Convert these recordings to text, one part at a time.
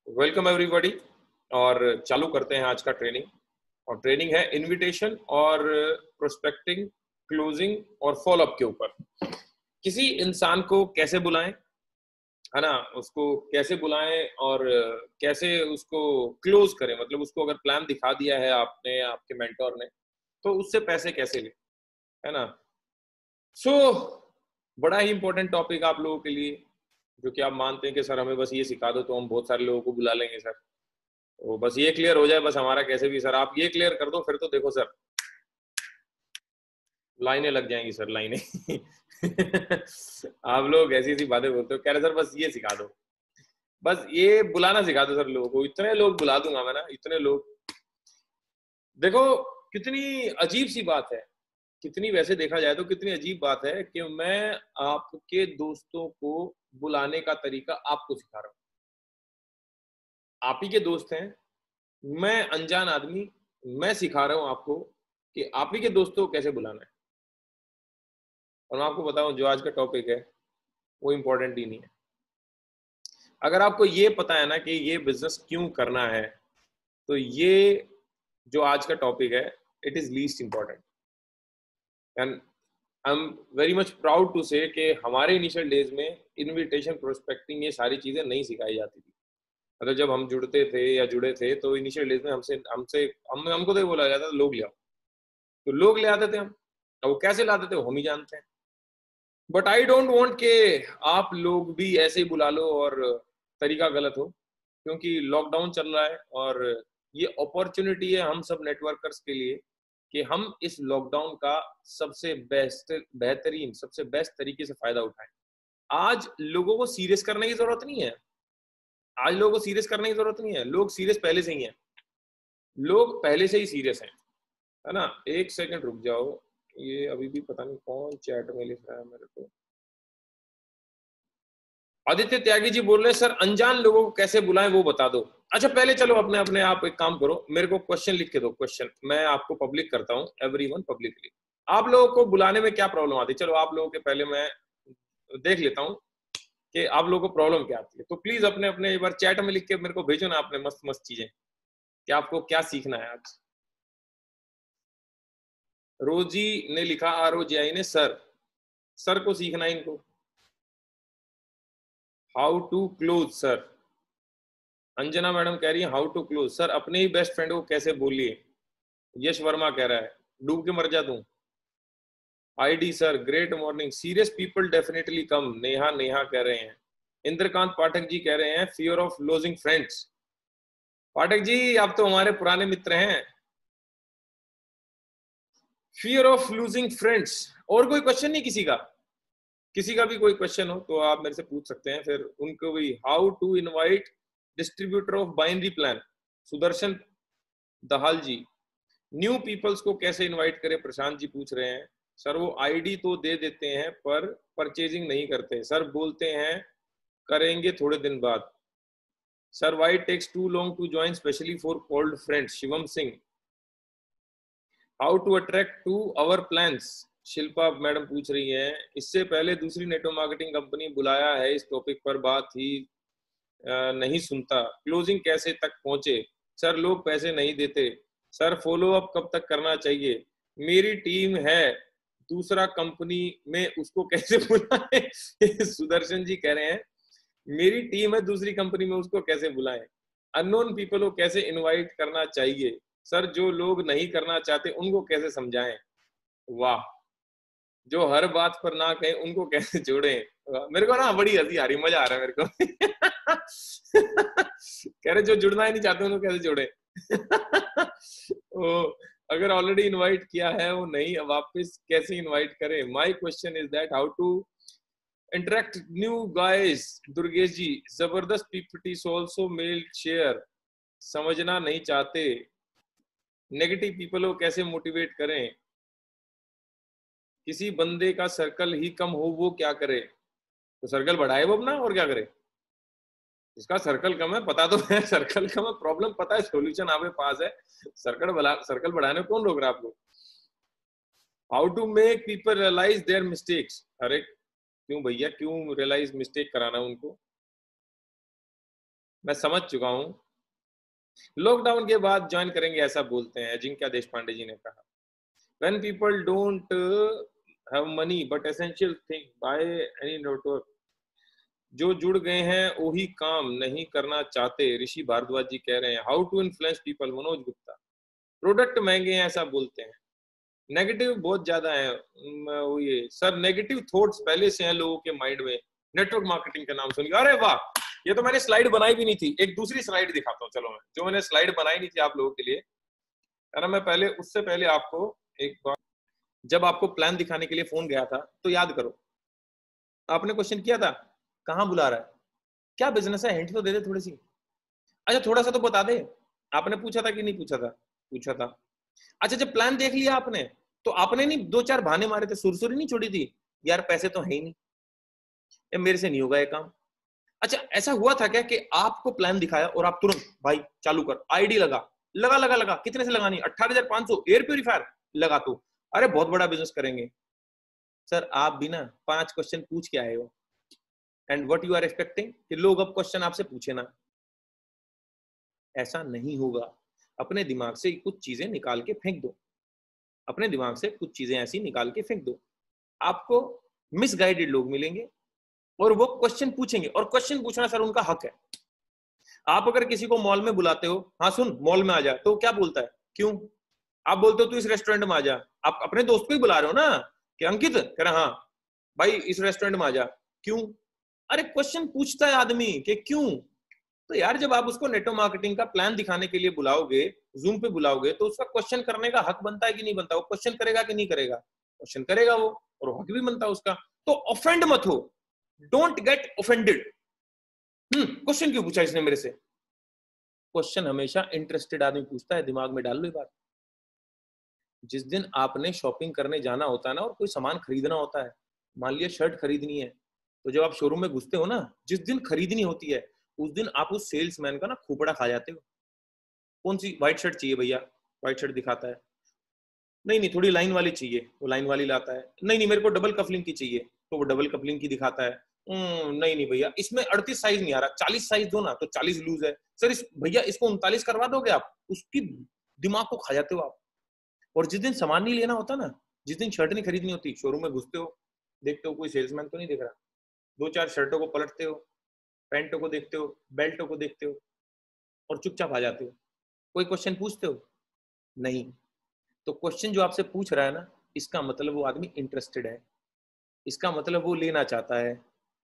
Welcome everybody. और चालू करते हैं आज का ट्रेनिंग। और ट्रेनिंग है इनविटेशन और प्रोस्पेक्टिंग, क्लोजिंग और फॉलोअप के ऊपर। किसी इंसान को कैसे बुलाएं, है ना, उसको कैसे बुलाएं और कैसे उसको क्लोज करें, मतलब उसको अगर प्लान दिखा दिया है आपने, आपके मेंटोर ने, तो उससे पैसे कैसे लें, है ना। सो बड़ा ही इंपॉर्टेंट टॉपिक आप लोगों के लिए, जो कि आप मानते हैं कि सर हमें बस ये सिखा दो तो हम बहुत सारे लोगों को बुला लेंगे सर। तो बस ये क्लियर हो जाए, बस हमारा कैसे भी सर, आप ये क्लियर कर दो, फिर तो देखो सर लाइनें लग जाएंगी सर, लाइनें। आप लोग ऐसी ऐसी बातें बोलते हो, कह रहे सर बस ये सिखा दो, बस ये बुलाना सिखा दो सर लोगों को। इतने लोग बुला दूंगा मैं ना, इतने लोग। देखो कितनी अजीब सी बात है, कितनी, वैसे देखा जाए तो कितनी अजीब बात है कि मैं आपके दोस्तों को बुलाने का तरीका आपको सिखा रहा हूँ। आप ही के दोस्त हैं, मैं अनजान आदमी, मैं सिखा रहा हूं आपको कि आप ही के दोस्तों को कैसे बुलाना है। और मैं आपको बताऊं, जो आज का टॉपिक है वो इंपॉर्टेंट ही नहीं है। अगर आपको ये पता है ना कि ये बिजनेस क्यों करना है, तो ये जो आज का टॉपिक है, it is least important. And I am very much proud to say कि हमारे इनिशियल डेज में इनविटेशन, प्रोस्पेक्टिंग, ये सारी चीजें नहीं सिखाई जाती थी। मतलब जब हम जुड़ते थे या जुड़े थे तो इनिशियल डेज में हमसे हमसे हमको तो ये बोला जाता था लोग ले आओ, तो लोग ले आते थे हम। अब वो कैसे लाते थे वो हम ही जानते हैं। बट आई डोंट वांट के आप लोग भी ऐसे ही बुला लो और तरीका गलत हो, क्योंकि लॉकडाउन चल रहा है और ये अपॉर्चुनिटी है हम सब नेटवर्कर्स के लिए कि हम इस लॉकडाउन का सबसे बेहतरीन, सबसे बेस्ट तरीके से फायदा उठाएं। आज लोगों को सीरियस करने की जरूरत नहीं है, आज लोगों को सीरियस करने की जरूरत नहीं है, लोग सीरियस पहले से ही हैं, लोग पहले से ही सीरियस हैं, है ना। एक सेकंड रुक जाओ, ये अभी भी पता नहीं कौन चैट में लिख रहा है मेरे को। आदित्य त्यागी जी बोल रहे हैं सर अनजान लोगों को कैसे बुलाएं वो बता दो। अच्छा पहले चलो अपने अपने आप एक काम करो, मेरे को क्वेश्चन लिख के दो। क्वेश्चन मैं आपको पब्लिक करता हूँ, एवरीवन पब्लिकली। आप लोगों को बुलाने में क्या प्रॉब्लम आती है, चलो आप लोगों के पहले मैं देख लेता हूँ कि आप लोगों को प्रॉब्लम क्या आती है। तो प्लीज अपने अपने एक बार चैट में लिख के मेरे को भेजो ना, आपने मस्त मस्त चीजें कि आपको क्या सीखना है आज। रोजी ने लिखा, ROJI ने, सर सर को सीखना है इनको। How to close sir. Anjana madam कह रही है हाउ टू क्लोज सर, अपने ही बेस्ट फ्रेंड को कैसे बोलिए। यश वर्मा कह रहा है डूब के मर जा तू। ID sir great morning, serious people definitely come, Neha Neha कह रहे हैं। इंद्रकांत पाठक जी कह रहे हैं fear of losing friends. Pathak ji आप तो हमारे पुराने मित्र हैं। Fear of losing friends. और कोई क्वेश्चन नहीं किसी का, किसी का भी कोई क्वेश्चन हो तो आप मेरे से पूछ सकते हैं। फिर उनको भी, how to invite distributor of binary plan, Sudarshan Dahal ji. New peoples को कैसे इनवाइट करें, प्रशांत जी पूछ रहे हैं। सर वो आईडी तो दे देते हैं पर परचेजिंग नहीं करते सर, बोलते हैं करेंगे थोड़े दिन बाद। Sir why takes too long to join specially for cold friends, Shivam Singh. How to attract to our plans, Shilpa madam पूछ रही हैं। इससे पहले दूसरी नेटवर्क मार्केटिंग कंपनी बुलाया है इस टॉपिक पर, बात ही नहीं सुनता, क्लोजिंग कैसे तक पहुंचे। सर लोग पैसे नहीं देते। सर फॉलो अप कब तक करना चाहिए, मेरी टीम है दूसरा कंपनी में, उसको कैसे बुलाएं। सुदर्शन जी कह रहे हैं मेरी टीम है दूसरी कंपनी में, उसको कैसे बुलाएं। अननोन पीपल को कैसे इनवाइट करना चाहिए सर, जो लोग नहीं करना चाहते उनको कैसे समझाएं। वाह, जो हर बात पर ना कहें उनको कैसे जोड़ें। मेरे को ना बड़ी हंसी आ रही, मजा आ रहा है मेरे को। कह रहे जो जुड़ना ही नहीं चाहते उनको कैसे जोड़े। ओ, अगर ऑलरेडी इनवाइट किया है वो नहीं, वापस कैसे इनवाइट करें। My question is that how to interact new guys. Durgesh ji, जबरदस्त पीपीटी ऑल्सो मेल शेयर, समझना नहीं चाहते। नेगेटिव पीपल को कैसे मोटिवेट करें, किसी बंदे का सर्कल ही कम हो वो क्या करे। तो सर्कल बढ़ाए वो अपना, और क्या करे। इसका सर्कल कम है पता तो है, सर्कल कम है, प्रॉब्लम पता है, सॉल्यूशन आपके पास है, सर्कल बढ़ाने कौन रोक रहा है आपको। How to make people realise their mistakes. अरे क्यों भैया, क्यों रियलाइज मिस्टेक कराना उनको। मैं समझ चुका हूं। लॉकडाउन के बाद ज्वाइन करेंगे ऐसा बोलते हैं, अजिंक्य देशपांडे जी ने कहा। When people don't have money but essential thing buy any network, जो जुड़ गए हैं वही काम नहीं करना चाहते, ऋषि भारद्वाज जी कह रहे हैं। How to influence people, Manoj Gupta. Product महंगे हैं ऐसा बोलते हैं, नेगेटिव बहुत ज्यादा है। वो ये सर नेगेटिव थॉट्स पहले से हैं लोगों के माइंड में, नेटवर्क मार्केटिंग का नाम सुन। अरे वाह, ये तो मैंने स्लाइड बनाई भी नहीं थी। एक दूसरी स्लाइड दिखाता हूँ, चलो मैं जो मैंने स्लाइड बनाई नहीं थी आप लोगों के लिए, है ना। मैं पहले उससे पहले आपको एक बार, जब आपको प्लान दिखाने के लिए फोन गया था तो याद करो, आपने क्वेश्चन किया था कहाँ बुला रहा है, क्या बिजनेस है, हिंट तो दे दे थोड़ी सी। अच्छा थोड़ा सा तो बता दे, आपने पूछा था कि नहीं पूछा था? पूछा था। अच्छा जब प्लान देख लिया आपने तो आपने नहीं दो चार बहाने मारे थे, सुरसुरी नहीं छोड़ी थी, यार पैसे तो है ही नहीं, ये मेरे से नहीं होगा ये काम। अच्छा ऐसा हुआ था क्या कि आपको प्लान दिखाया और आप तुरंत भाई चालू कर, आईडी लगा, कितने से लगानी, 18,500 एयर प्यूरिफायर लगा, तू अरे बहुत बड़ा बिजनेस करेंगे। सर आप भी ना 5 क्वेश्चन पूछ के आए हो, and what you are expecting कि लोग अब क्वेश्चन आपसे पूछे ना। ऐसा नहीं होगा। अपने दिमाग से कुछ चीजें निकाल के फेंक दो, अपने दिमाग से कुछ चीजें ऐसी निकाल के फेंक दो, आपको मिसगाइडेड लोग मिलेंगे और वो क्वेश्चन पूछेंगे, और क्वेश्चन पूछना सर उनका हक है। आप अगर किसी को मॉल में बुलाते हो, हाँ सुन मॉल में आ जा, तो क्या बोलता है, क्यों? आप बोलते हो तू इस रेस्टोरेंट में आ जा, आप अपने दोस्त को ही बुला रहे हो ना कि अंकित, कह रहा हाँ भाई इस रेस्टोरेंट में आ जा, क्यों? अरे क्वेश्चन पूछता है आदमी कि क्यों। तो यार जब आप उसको नेटवर्क मार्केटिंग का प्लान दिखाने के लिए बुलाओगे, जूम पे बुलाओगे, तो उसका क्वेश्चन करने का हक बनता है कि नहीं बनता? वो क्वेश्चन करेगा कि नहीं करेगा? क्वेश्चन करेगा वो, और हक भी बनता है उसका। तो ऑफेंड मत हो, डोंट गेट ऑफेंडेड। क्वेश्चन क्यों पूछा इसने मेरे से? क्वेश्चन हमेशा इंटरेस्टेड आदमी पूछता है, दिमाग में डाल लो ये बात। जिस दिन आपने शॉपिंग करने जाना होता है ना और कोई सामान खरीदना होता है, मान लिया शर्ट खरीदनी है, तो जब आप शोरूम में घुसते हो ना, जिस दिन खरीदनी होती है उस दिन आप उस सेल्समैन का ना खोपड़ा खा जाते हो। कौन सी व्हाइट शर्ट चाहिए भैया, व्हाइट शर्ट दिखाता है, नहीं नहीं थोड़ी लाइन वाली चाहिए, वो लाइन वाली लाता है, नहीं नहीं मेरे को डबल कपलिंग की चाहिए, तो वो डबल कपलिंग की दिखाता है। नहीं नहीं भैया इसमें 38 साइज नहीं आ रहा, 40 साइज दो ना, तो 40 लूज है सर, इस भैया इसको 39 करवा दोगे आप? उसकी दिमाग को खा जाते हो आप। और जिस दिन सामान नहीं लेना होता ना, जिस दिन शर्ट नहीं खरीदनी होती, शोरूम में घुसते हो, देखते हो कोई सेल्समैन तो नहीं दिख रहा, 2-4 शर्टों को पलटते हो, पैंटों को देखते हो, बेल्टों को देखते हो और चुपचाप आ जाते हो। कोई क्वेश्चन पूछते हो नहीं? तो क्वेश्चन जो आपसे पूछ रहा है ना, इसका मतलब वो आदमी इंटरेस्टेड है, इसका मतलब वो लेना चाहता है,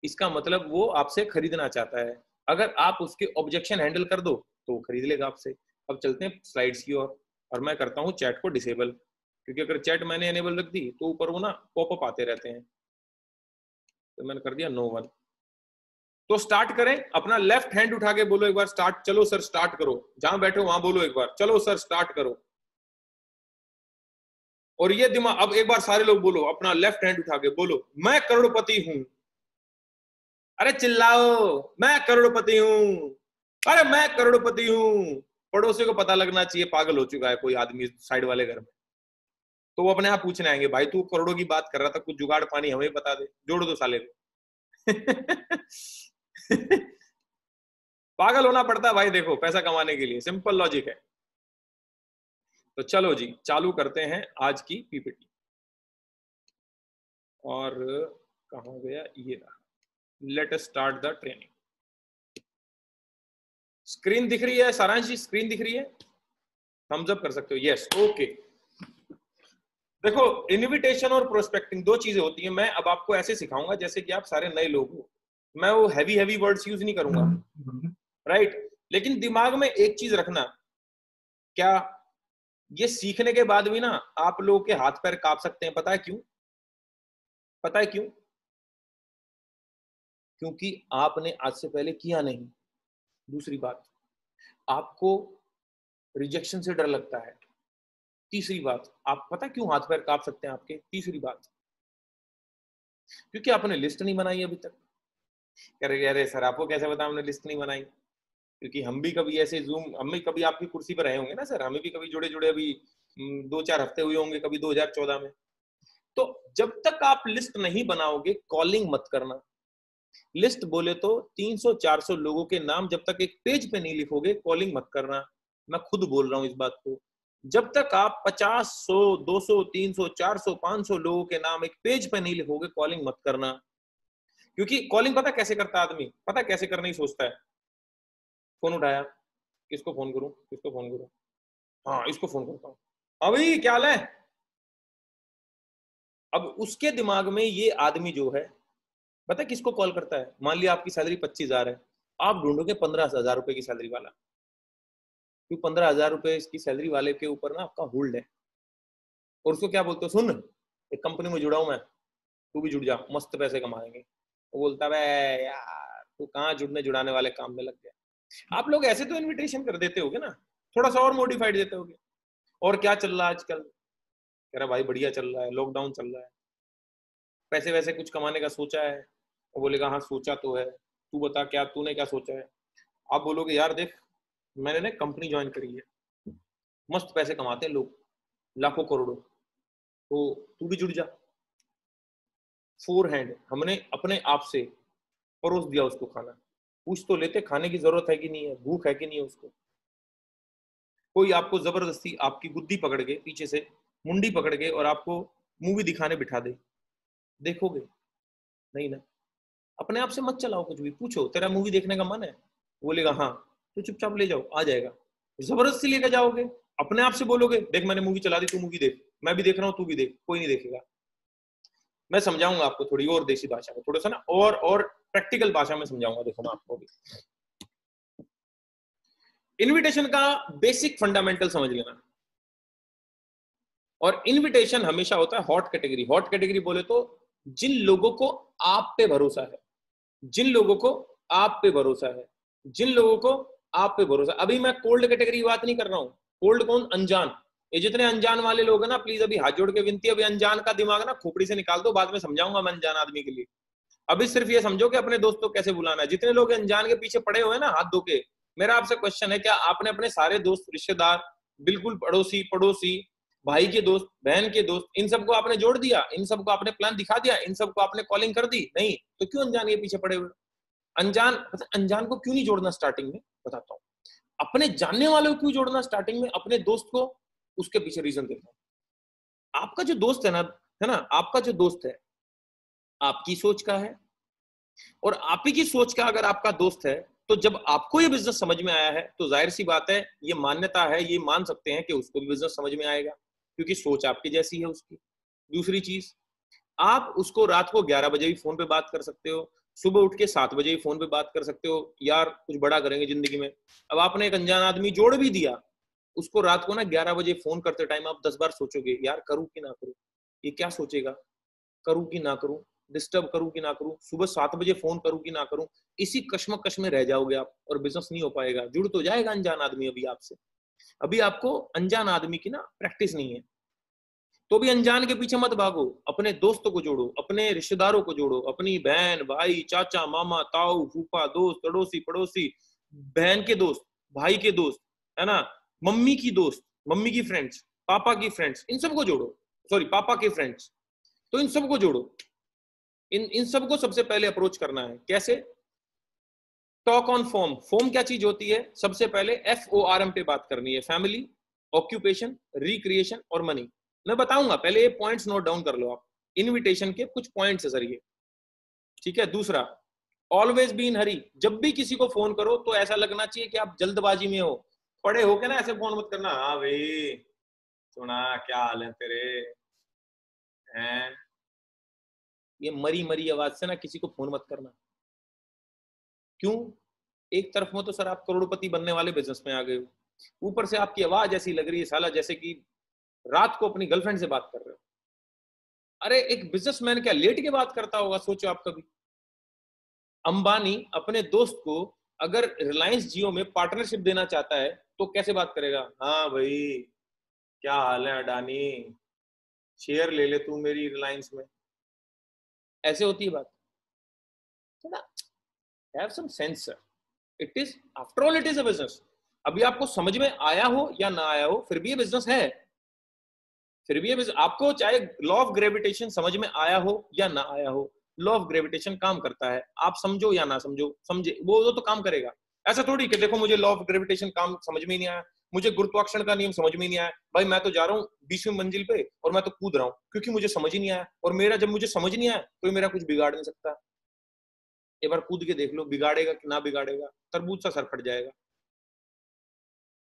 इसका मतलब वो आपसे खरीदना चाहता है। अगर आप उसके ऑब्जेक्शन हैंडल कर दो तो वो खरीद लेगा आपसे। अब चलते हैं स्लाइड्स की ओर, और मैं करता हूँ चैट को डिसेबल, क्योंकि अगर चैट मैंने एनेबल रख दी तो ऊपर वो ना पॉपअप आते रहते हैं, तो मैंने कर दिया नो वन। तो स्टार्ट करें, अपना लेफ्ट हैंड उठा के बोलो एक बार स्टार्ट, चलो सर स्टार्ट करो, जहां बैठे हो वहां बोलो एक बार चलो सर स्टार्ट करो। और ये दिमाग, अब एक बार सारे लोग बोलो, अपना लेफ्ट हैंड उठा के बोलो मैं करोड़पति हूं। अरे चिल्लाओ, मैं करोड़पति हूं, अरे मैं करोड़पति हूं। पड़ोसी को पता लगना चाहिए पागल हो चुका है कोई आदमी साइड वाले घर में, तो वो अपने आप पूछने आएंगे भाई तू करोड़ों की बात कर रहा था, कुछ जुगाड़ पानी हमें बता दे, जोड़ दो साले को। पागल होना पड़ता है भाई, देखो पैसा कमाने के लिए, सिंपल लॉजिक है। तो चलो जी चालू करते हैं आज की पीपीटी। और कहां गया ये रहा, let us start the training. Screen दिख रही है सारांश जी, स्क्रीन दिख रही है? थम्स अप कर सकते हो, यस ओके। देखो इनविटेशन और प्रोस्पेक्टिंग दो चीजें होती हैं। मैं अब आपको ऐसे सिखाऊंगा जैसे कि आप सारे नए लोग हो, मैं वो हैवी वर्ड्स यूज नहीं करूंगा, राइट? लेकिन दिमाग में एक चीज रखना, क्या ये सीखने के बाद भी ना आप लोगों के हाथ पैर कांप सकते हैं, पता है क्यों? पता है क्यों? क्योंकि आपने आज से पहले किया नहीं। दूसरी बात, आपको रिजेक्शन से डर लगता है। तीसरी बात, आप पता क्यों हाथ पैर कांप सकते हैं आपके? तीसरी बात, क्योंकि आपने लिस्ट नहीं बनाई अभी तक। अरे सर आपको कैसे पता हमने लिस्ट नहीं बनाई? क्योंकि हम भी कभी ऐसे जूम, हम भी कभी आपकी कुर्सी पर रहे होंगे ना सर, हमें भी कभी जुड़े जुड़े अभी 2-4 हफ्ते हुए होंगे, कभी 2014 में। तो जब तक आप लिस्ट नहीं बनाओगे कॉलिंग मत करना। लिस्ट बोले तो 300-400 लोगों के नाम जब तक एक पेज पे नहीं लिखोगे कॉलिंग मत करना। मैं खुद बोल रहा हूं इस बात को। जब तक आप 50, 100, 200, 300, 400, 500 लोगों के नाम एक पेज पे नहीं लिखोगे कॉलिंग मत करना। क्योंकि कॉलिंग पता कैसे करता है आदमी, पता कैसे करना ही सोचता है। फोन उठाया, किसको फोन करूं, किसको फोन करूं, हाँ इसको फोन करता हूँ, अभी क्या हाल है। अब उसके दिमाग में ये आदमी जो है पता है किसको कॉल करता है। मान लिया आपकी सैलरी 25,000 है, आप ढूंढोगे 15,000 रुपए की सैलरी वाला, क्योंकि 15,000 रुपए की सैलरी वाले के ऊपर ना आपका होल्ड है। और उसको क्या बोलते हो, सुन एक कंपनी में जुड़ा हूं मैं, तू भी जुड़ जा, मस्त पैसे कमाएंगे। वो बोलता है यार तू कहाँ जुड़ने जुड़ाने वाले काम में लग गया। आप लोग ऐसे तो इनविटेशन कर देते होगे ना, थोड़ा सा और मॉडिफाइड देते होगे। और क्या चल रहा है आजकल, कह रहा भाई बढ़िया चल रहा है, लॉकडाउन चल रहा है, पैसे वैसे कुछ कमाने का सोचा है। वो बोलेगा हाँ सोचा तो है, तू बता क्या तूने क्या सोचा है। आप बोलोगे यार देख मैंने ना कंपनी ज्वाइन करी है, मस्त पैसे कमाते हैं लोग, लाखों करोड़ों, तो तू भी जुड़ जा। फोर हैंड हमने अपने आप से परोस दिया उसको खाना। पूछ तो लेते खाने की जरूरत है कि नहीं है, भूख है कि नहीं है उसको। कोई आपको जबरदस्ती आपकी बुद्धि पकड़ के पीछे से मुंडी पकड़ के और आपको मूवी दिखाने बिठा दे, देखोगे नहीं ना। अपने आप से मत चलाओ कुछ भी, पूछो तेरा मूवी देखने का मन है, बोलेगा हाँ, तो चुपचाप ले जाओ, आ जाएगा। जबरदस्ती लेकर जाओगे, अपने आप से बोलोगे देख मैंने मूवी चला दी, तू मूवी देख, मैं भी देख रहा हूँ तू भी देख, कोई नहीं देखेगा। मैं समझाऊंगा आपको थोड़ी और देसी भाषा में, थोड़ा सा ना और प्रैक्टिकल भाषा में समझाऊंगा। देखो मैं आपको भी इनविटेशन का बेसिक फंडामेंटल समझ लेना। और इनविटेशन हमेशा होता है हॉट कैटेगरी। हॉट कैटेगरी बोले तो जिन लोगों को आप पे भरोसा है, जिन लोगों को आप पे भरोसा है, जिन लोगों को आप पे भरोसा। अभी मैं कोल्ड कैटेगरी की बात नहीं कर रहा हूं। कोल्ड कौन, अनजान। ये जितने अनजान वाले लोग हैं ना, प्लीज अभी हाथ जोड़ के विनती है, अभी अनजान का दिमाग ना खोपड़ी से निकाल दो, बाद में समझाऊंगा मैं अनजान आदमी के लिए। अभी सिर्फ ये समझो कि अपने दोस्तों को कैसे बुलाना है। जितने लोग अनजान के पीछे पड़े हुए हैं ना हाथ धो के, मेरा आपसे क्वेश्चन है, क्या आपने अपने सारे दोस्त, रिश्तेदार, बिल्कुल पड़ोसी पड़ोसी, भाई के दोस्त, बहन के दोस्त, इन सबको आपने जोड़ दिया, इन सबको आपने प्लान दिखा दिया, इन सबको आपने कॉलिंग कर दी? नहीं। तो क्यों अनजान के पीछे पड़े हुए? अनजान अनजान को क्यों नहीं जोड़ना स्टार्टिंग में, बताता हूँ। अपने जानने वालों को क्यों जोड़ना स्टार्टिंग में, अपने दोस्त को, उसके पीछे रीजन देता हूँ। आपका जो दोस्त है ना, आपका जो दोस्त है आपकी सोच का है, और आप ही की सोच का अगर आपका दोस्त है, तो जब आपको ये बिजनेस समझ में आया है तो जाहिर सी बात है, ये मान्यता है, ये मान सकते हैं कि उसको भी बिजनेस समझ में आएगा, क्योंकि सोच आपकी जैसी है उसकी। दूसरी चीज, आप उसको रात को 11 बजे भी फोन पे बात कर सकते हो, सुबह उठ के 7 बजे भी फोन पे बात कर सकते हो, यार कुछ बड़ा करेंगे जिंदगी में। अब आपने एक अनजान आदमी जोड़ भी दिया, उसको रात को ना 11 बजे फोन करते टाइम आप 10 बार सोचोगे, यार करूं कि ना करूं, ये क्या सोचेगा, करूं कि ना करूं, डिस्टर्ब करूं कि ना करूं, सुबह 7 बजे फोन करूं कि ना करूं। इसी कश्मकश में रह जाओगे आप, और बिजनेस नहीं हो पाएगा। जुड़ तो जाएगा अनजान आदमी अभी आपसे, अभी आपको अनजान आदमी की ना प्रैक्टिस नहीं है, तो भी अनजान के पीछे मत भागो। अपने दोस्तों को जोड़ो, अपने रिश्तेदारों को जोड़ो, अपनी बहन, भाई, चाचा, मामा, ताऊ, फूफा, दोस्त, अड़ोसी पड़ोसी, बहन के दोस्त, भाई के दोस्त, है ना, मम्मी की दोस्त, मम्मी की फ्रेंड्स, पापा की फ्रेंड्स, इन सबको जोड़ो। सॉरी, पापा के फ्रेंड्स, तो इन सबको जोड़ो। इन सबको सबसे पहले अप्रोच करना है। कैसे? Talk on form. फॉर्म क्या चीज होती है? सबसे पहले FORM पे बात करनी है। फैमिली, ऑक्यूपेशन, रिक्रिएशन और मनी। मैं बताऊंगा, पहले ये पॉइंट्स नोट डाउन कर लो आप। इनविटेशन के कुछ पॉइंट्स है सर ये, ठीक है। दूसरा, ऑलवेज बी इन हरी। जब भी किसी को फोन करो तो ऐसा लगना चाहिए कि आप जल्दबाजी में हो, पड़े हो के ना, ऐसे फोन मत करना, हाँ भाई सुना क्या हाल है तेरे, हैं, ये मरी मरी आवाज से ना किसी को फोन मत करना। क्यों? एक तरफ में तो सर आप करोड़पति बनने वाले बिजनेस में आ गए हो, ऊपर से आपकी आवाज ऐसी लग रही है साला जैसे कि रात को अपनी गर्लफ्रेंड से बात कर रहे हो। अरे एक बिजनेसमैन क्या लेट के बात करता होगा, सोचो आप कभी। अंबानी अपने दोस्त को अगर रिलायंस जियो में पार्टनरशिप देना चाहता है तो कैसे बात करेगा? हाँ भाई क्या हाल है अडानी, शेयर ले ले तू मेरी रिलायंस में। ऐसे होती है बात। थोड़ा have some sense sir, it is after all it is a business. अभी आपको समझ में आया हो या ना आया हो, फिर भी ये बिजनेस है, फिर भी ये बिजनेस। आपको चाहे लॉ ऑफ ग्रेविटेशन समझ में आया हो या ना आया हो, लॉ ऑफ ग्रेविटेशन काम करता है, आप समझो या ना समझो, समझे वो तो काम करेगा। ऐसा थोड़ी कि देखो मुझे लॉ ऑफ ग्रेविटेशन काम समझ में ही नहीं आया, मुझे गुरुत्वाकर्षण का नियम समझ में ही नहीं आया, भाई मैं तो जा रहा हूँ 20वीं मंजिल पे और मैं तो कूद रहा हूँ क्योंकि मुझे समझ ही नहीं आया। और मेरा जब मुझे समझ नहीं आया तो मेरा कुछ बिगाड़ नहीं सकता। एक बार कूद के देख लो, बिगाड़ेगा कि ना बिगाड़ेगा, तरबूज सा सर फट जाएगा।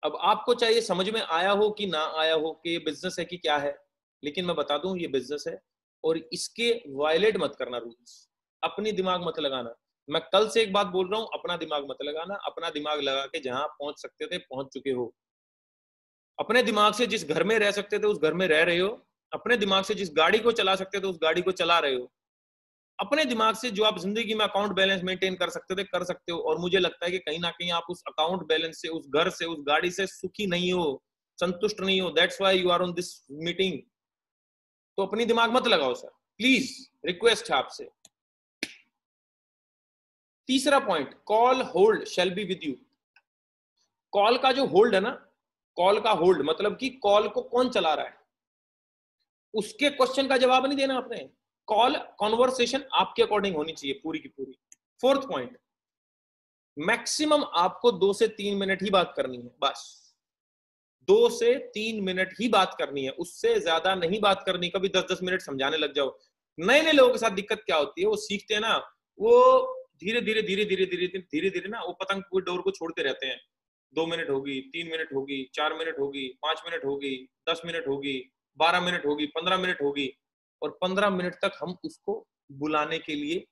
अब आपको चाहिए समझ में आया हो कि ना आया हो कि ये बिजनेस है कि क्या है, लेकिन मैं बता दूं ये बिजनेस है और इसके वायलेट मत करना रूल्स, अपनी दिमाग मत लगाना। मैं कल से एक बात बोल रहा हूं, अपना दिमाग मत लगाना, अपना दिमाग लगा के जहां पहुंच सकते थे पहुंच चुके हो। अपने दिमाग से जिस घर में रह सकते थे उस घर में रह रहे हो, अपने दिमाग से जिस गाड़ी को चला सकते थे उस गाड़ी को चला रहे हो, अपने दिमाग से जो आप जिंदगी में अकाउंट बैलेंस मेंटेन कर सकते थे कर सकते हो। और मुझे लगता है कि कहीं ना कहीं आप उस अकाउंट बैलेंस से, उस घर से, उस गाड़ी से सुखी नहीं हो, संतुष्ट नहीं हो, that's why you are on this meeting. तो अपनी दिमाग मत लगाओ सर, प्लीज रिक्वेस्ट है आपसे। तीसरा point, call hold shall be with you. Call का जो होल्ड है ना, कॉल का होल्ड मतलब कि कॉल को कौन चला रहा है उसके क्वेश्चन का जवाब नहीं देना आपने। कॉल कॉन्वर्सेशन आपके अकॉर्डिंग होनी चाहिए पूरी की पूरी। फोर्थ पॉइंट, मैक्सिमम आपको 2 से 3 मिनट ही बात करनी है, बस 2 से 3 मिनट ही बात करनी है, उससे ज्यादा नहीं बात करनी। कभी 10-10 मिनट समझाने लग जाओ। नए नए लोगों के साथ दिक्कत क्या होती है, वो सीखते हैं ना, वो धीरे धीरे धीरे धीरे धीरे धीरे धीरे ना वो पतंग के डोर को छोड़ते रहते हैं। 2 मिनट होगी, 3 मिनट होगी, 4 मिनट होगी, 5 मिनट होगी, 10 मिनट होगी, 12 मिनट होगी, 15 मिनट होगी, और 15 मिनट तक हम उसको बुलाने के लिए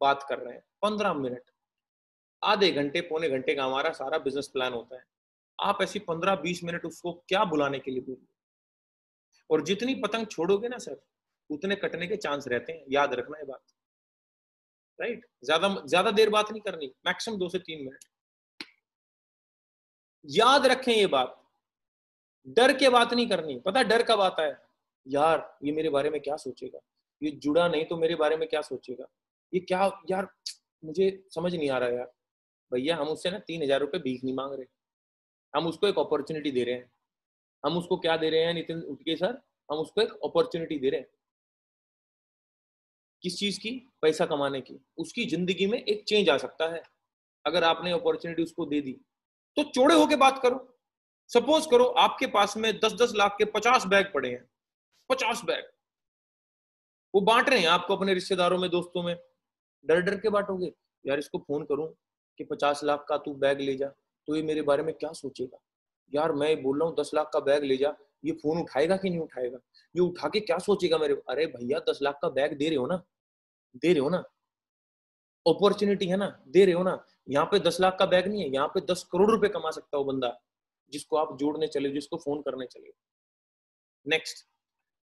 बात कर रहे हैं। 15 मिनट, आधे घंटे पौने घंटे का हमारा सारा बिजनेस प्लान होता है। आप ऐसी 15-20 मिनट उसको क्या बुलाने के लिए बोलिए। और जितनी पतंग छोड़ोगे ना सर, उतने कटने के चांस रहते हैं, याद रखना ये बात, राइट। ज्यादा ज्यादा देर बात नहीं करनी, मैक्सिमम 2 से 3 मिनट। याद रखें ये बात, डर के बात नहीं करनी। पता डर कब आता है, यार ये मेरे बारे में क्या सोचेगा, ये जुड़ा नहीं तो मेरे बारे में क्या सोचेगा, ये क्या यार मुझे समझ नहीं आ रहा यार। भैया हम उससे ना 3,000 रुपए भीख नहीं मांग रहे, हम उसको एक अपॉर्चुनिटी दे रहे हैं। हम उसको क्या दे रहे हैं नितिन उठ के सर, हम उसको एक अपॉर्चुनिटी दे रहे हैं। किस चीज की, पैसा कमाने की। उसकी जिंदगी में एक चेंज आ सकता है अगर आपने अपॉर्चुनिटी उसको दे दी। तो चौड़े होके बात करो। सपोज करो आपके पास में 10-10 लाख के 50 बैग पड़े हैं, 50 बैग वो बांट रहे हैं आपको अपने रिश्तेदारों में, दोस्तों में। डर डर के बांटोगे, यार इसको फोन करूं कि 50 लाख का तू बैग ले जा तो ये मेरे बारे में क्या सोचेगा, यार मैं बोल रहा हूँ 10 लाख का बैग ले जा, ये फोन उठाएगा कि नहीं उठाएगा, ये उठा के क्या सोचेगा मेरे। अरे भैया 10 लाख का बैग दे रहे हो ना, दे रहे हो ना, अपॉर्चुनिटी है ना, दे रहे हो ना। यहाँ पे 10 लाख का बैग नहीं है, यहाँ पे 10 करोड़ रुपए कमा सकता हो बंदा, जिसको आप जोड़ने चले, जिसको फोन करने चले। Next,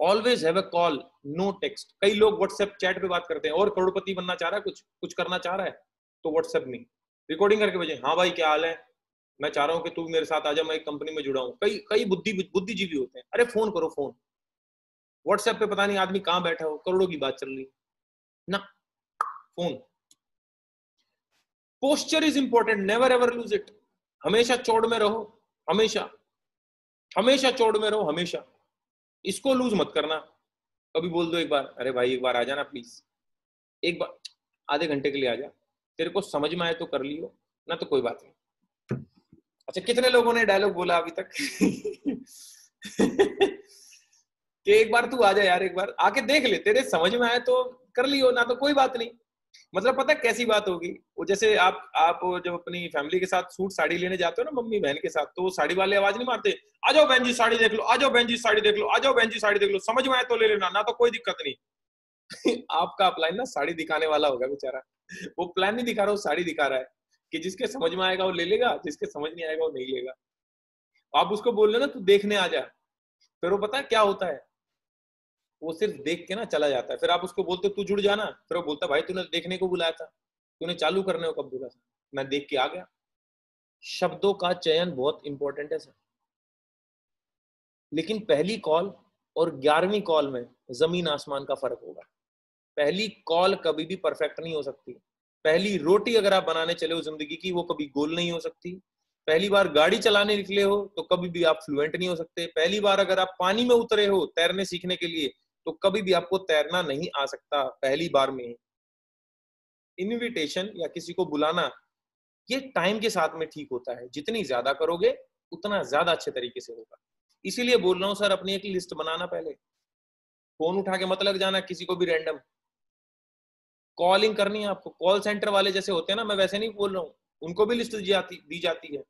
always have a call, no text. कई लोग व्हाट्सएप चैट पे बात करते हैं, और करोड़पति बनना चाह रहा है, कुछ कुछ करना चाह रहा है तो व्हाट्सएप में रिकॉर्डिंग करके भेजे, हाँ भाई क्या हाल है, मैं चाह रहा हूँ कि तू मेरे साथ आ जा, मैं एक कंपनी में जुड़ा हूँ। कई कई बुद्धिजीवी होते हैं, अरे फोन करो फोन। व्हाट्सएप पे पता नहीं आदमी कहाँ बैठा हो, करोड़ों की बात चल रही ना, phone. Posture is important, never ever lose it. हमेशा चौड़ में रहो, हमेशा हमेशा चौड़ में रहो, हमेशा। इसको लूज मत करना। कभी बोल दो एक बार, अरे भाई एक बार आ जाना प्लीज, एक बार आधे घंटे के लिए आ जा, तेरे को समझ में आए तो कर लियो ना तो कोई बात नहीं। अच्छा कितने लोगों ने डायलॉग बोला अभी तक कि एक बार तू आ जा यार, एक बार आके देख ले, तेरे समझ में आए तो कर लियो ना तो कोई बात नहीं। मतलब पता है कैसी बात होगी, वो जैसे आप जब अपनी फैमिली के साथ सूट साड़ी लेने जाते हो ना मम्मी बहन के साथ, तो वो साड़ी वाले आवाज नहीं मारते, आ जाओ बहन जी साड़ी देख लो, आ जाओ बहन जी साड़ी देख लो, आ जाओ बहन जी साड़ी देख लो, समझ में आए तो ले लेना ना तो कोई दिक्कत नहीं आपका अपलाइन ना साड़ी दिखाने वाला होगा बेचारा, वो प्लान नहीं दिखा रहा, वो साड़ी दिखा रहा है कि जिसके समझ में आएगा वो ले लेगा, जिसके समझ नहीं आएगा वो नहीं लेगा। आप उसको बोल रहे ना तू देखने आ जा, फिर वो पता है क्या होता है, वो सिर्फ देख के ना चला जाता है। फिर आप उसको बोलते तू जुड़ जाना, फिर वो बोलता भाई तूने देखने को बुलाया था, तूने चालू करने को कब बोला था, मैं देख के आ गया। शब्दों का चयन बहुत इंपॉर्टेंट है सर। लेकिन पहली कॉल और 11वीं कॉल में जमीन आसमान का फर्क होगा। पहली कॉल कभी भी परफेक्ट नहीं हो सकती। पहली रोटी अगर आप बनाने चले हो जिंदगी की, वो कभी गोल नहीं हो सकती। पहली बार गाड़ी चलाने निकले हो तो कभी भी आप फ्लुएंट नहीं हो सकते। पहली बार अगर आप पानी में उतरे हो तैरने सीखने के लिए तो कभी भी आपको तैरना नहीं आ सकता पहली बार में। इनविटेशन या किसी को बुलाना ये टाइम के साथ में ठीक होता है। जितनी ज्यादा करोगे उतना ज्यादा अच्छे तरीके से होगा। इसीलिए बोल रहा हूँ सर, अपनी एक लिस्ट बनाना। पहले फोन उठा के मत लग जाना किसी को भी रैंडम। कॉलिंग करनी है आपको, कॉल सेंटर वाले जैसे होते हैं ना, मैं वैसे नहीं बोल रहा हूँ, उनको भी लिस्ट दी जाती है।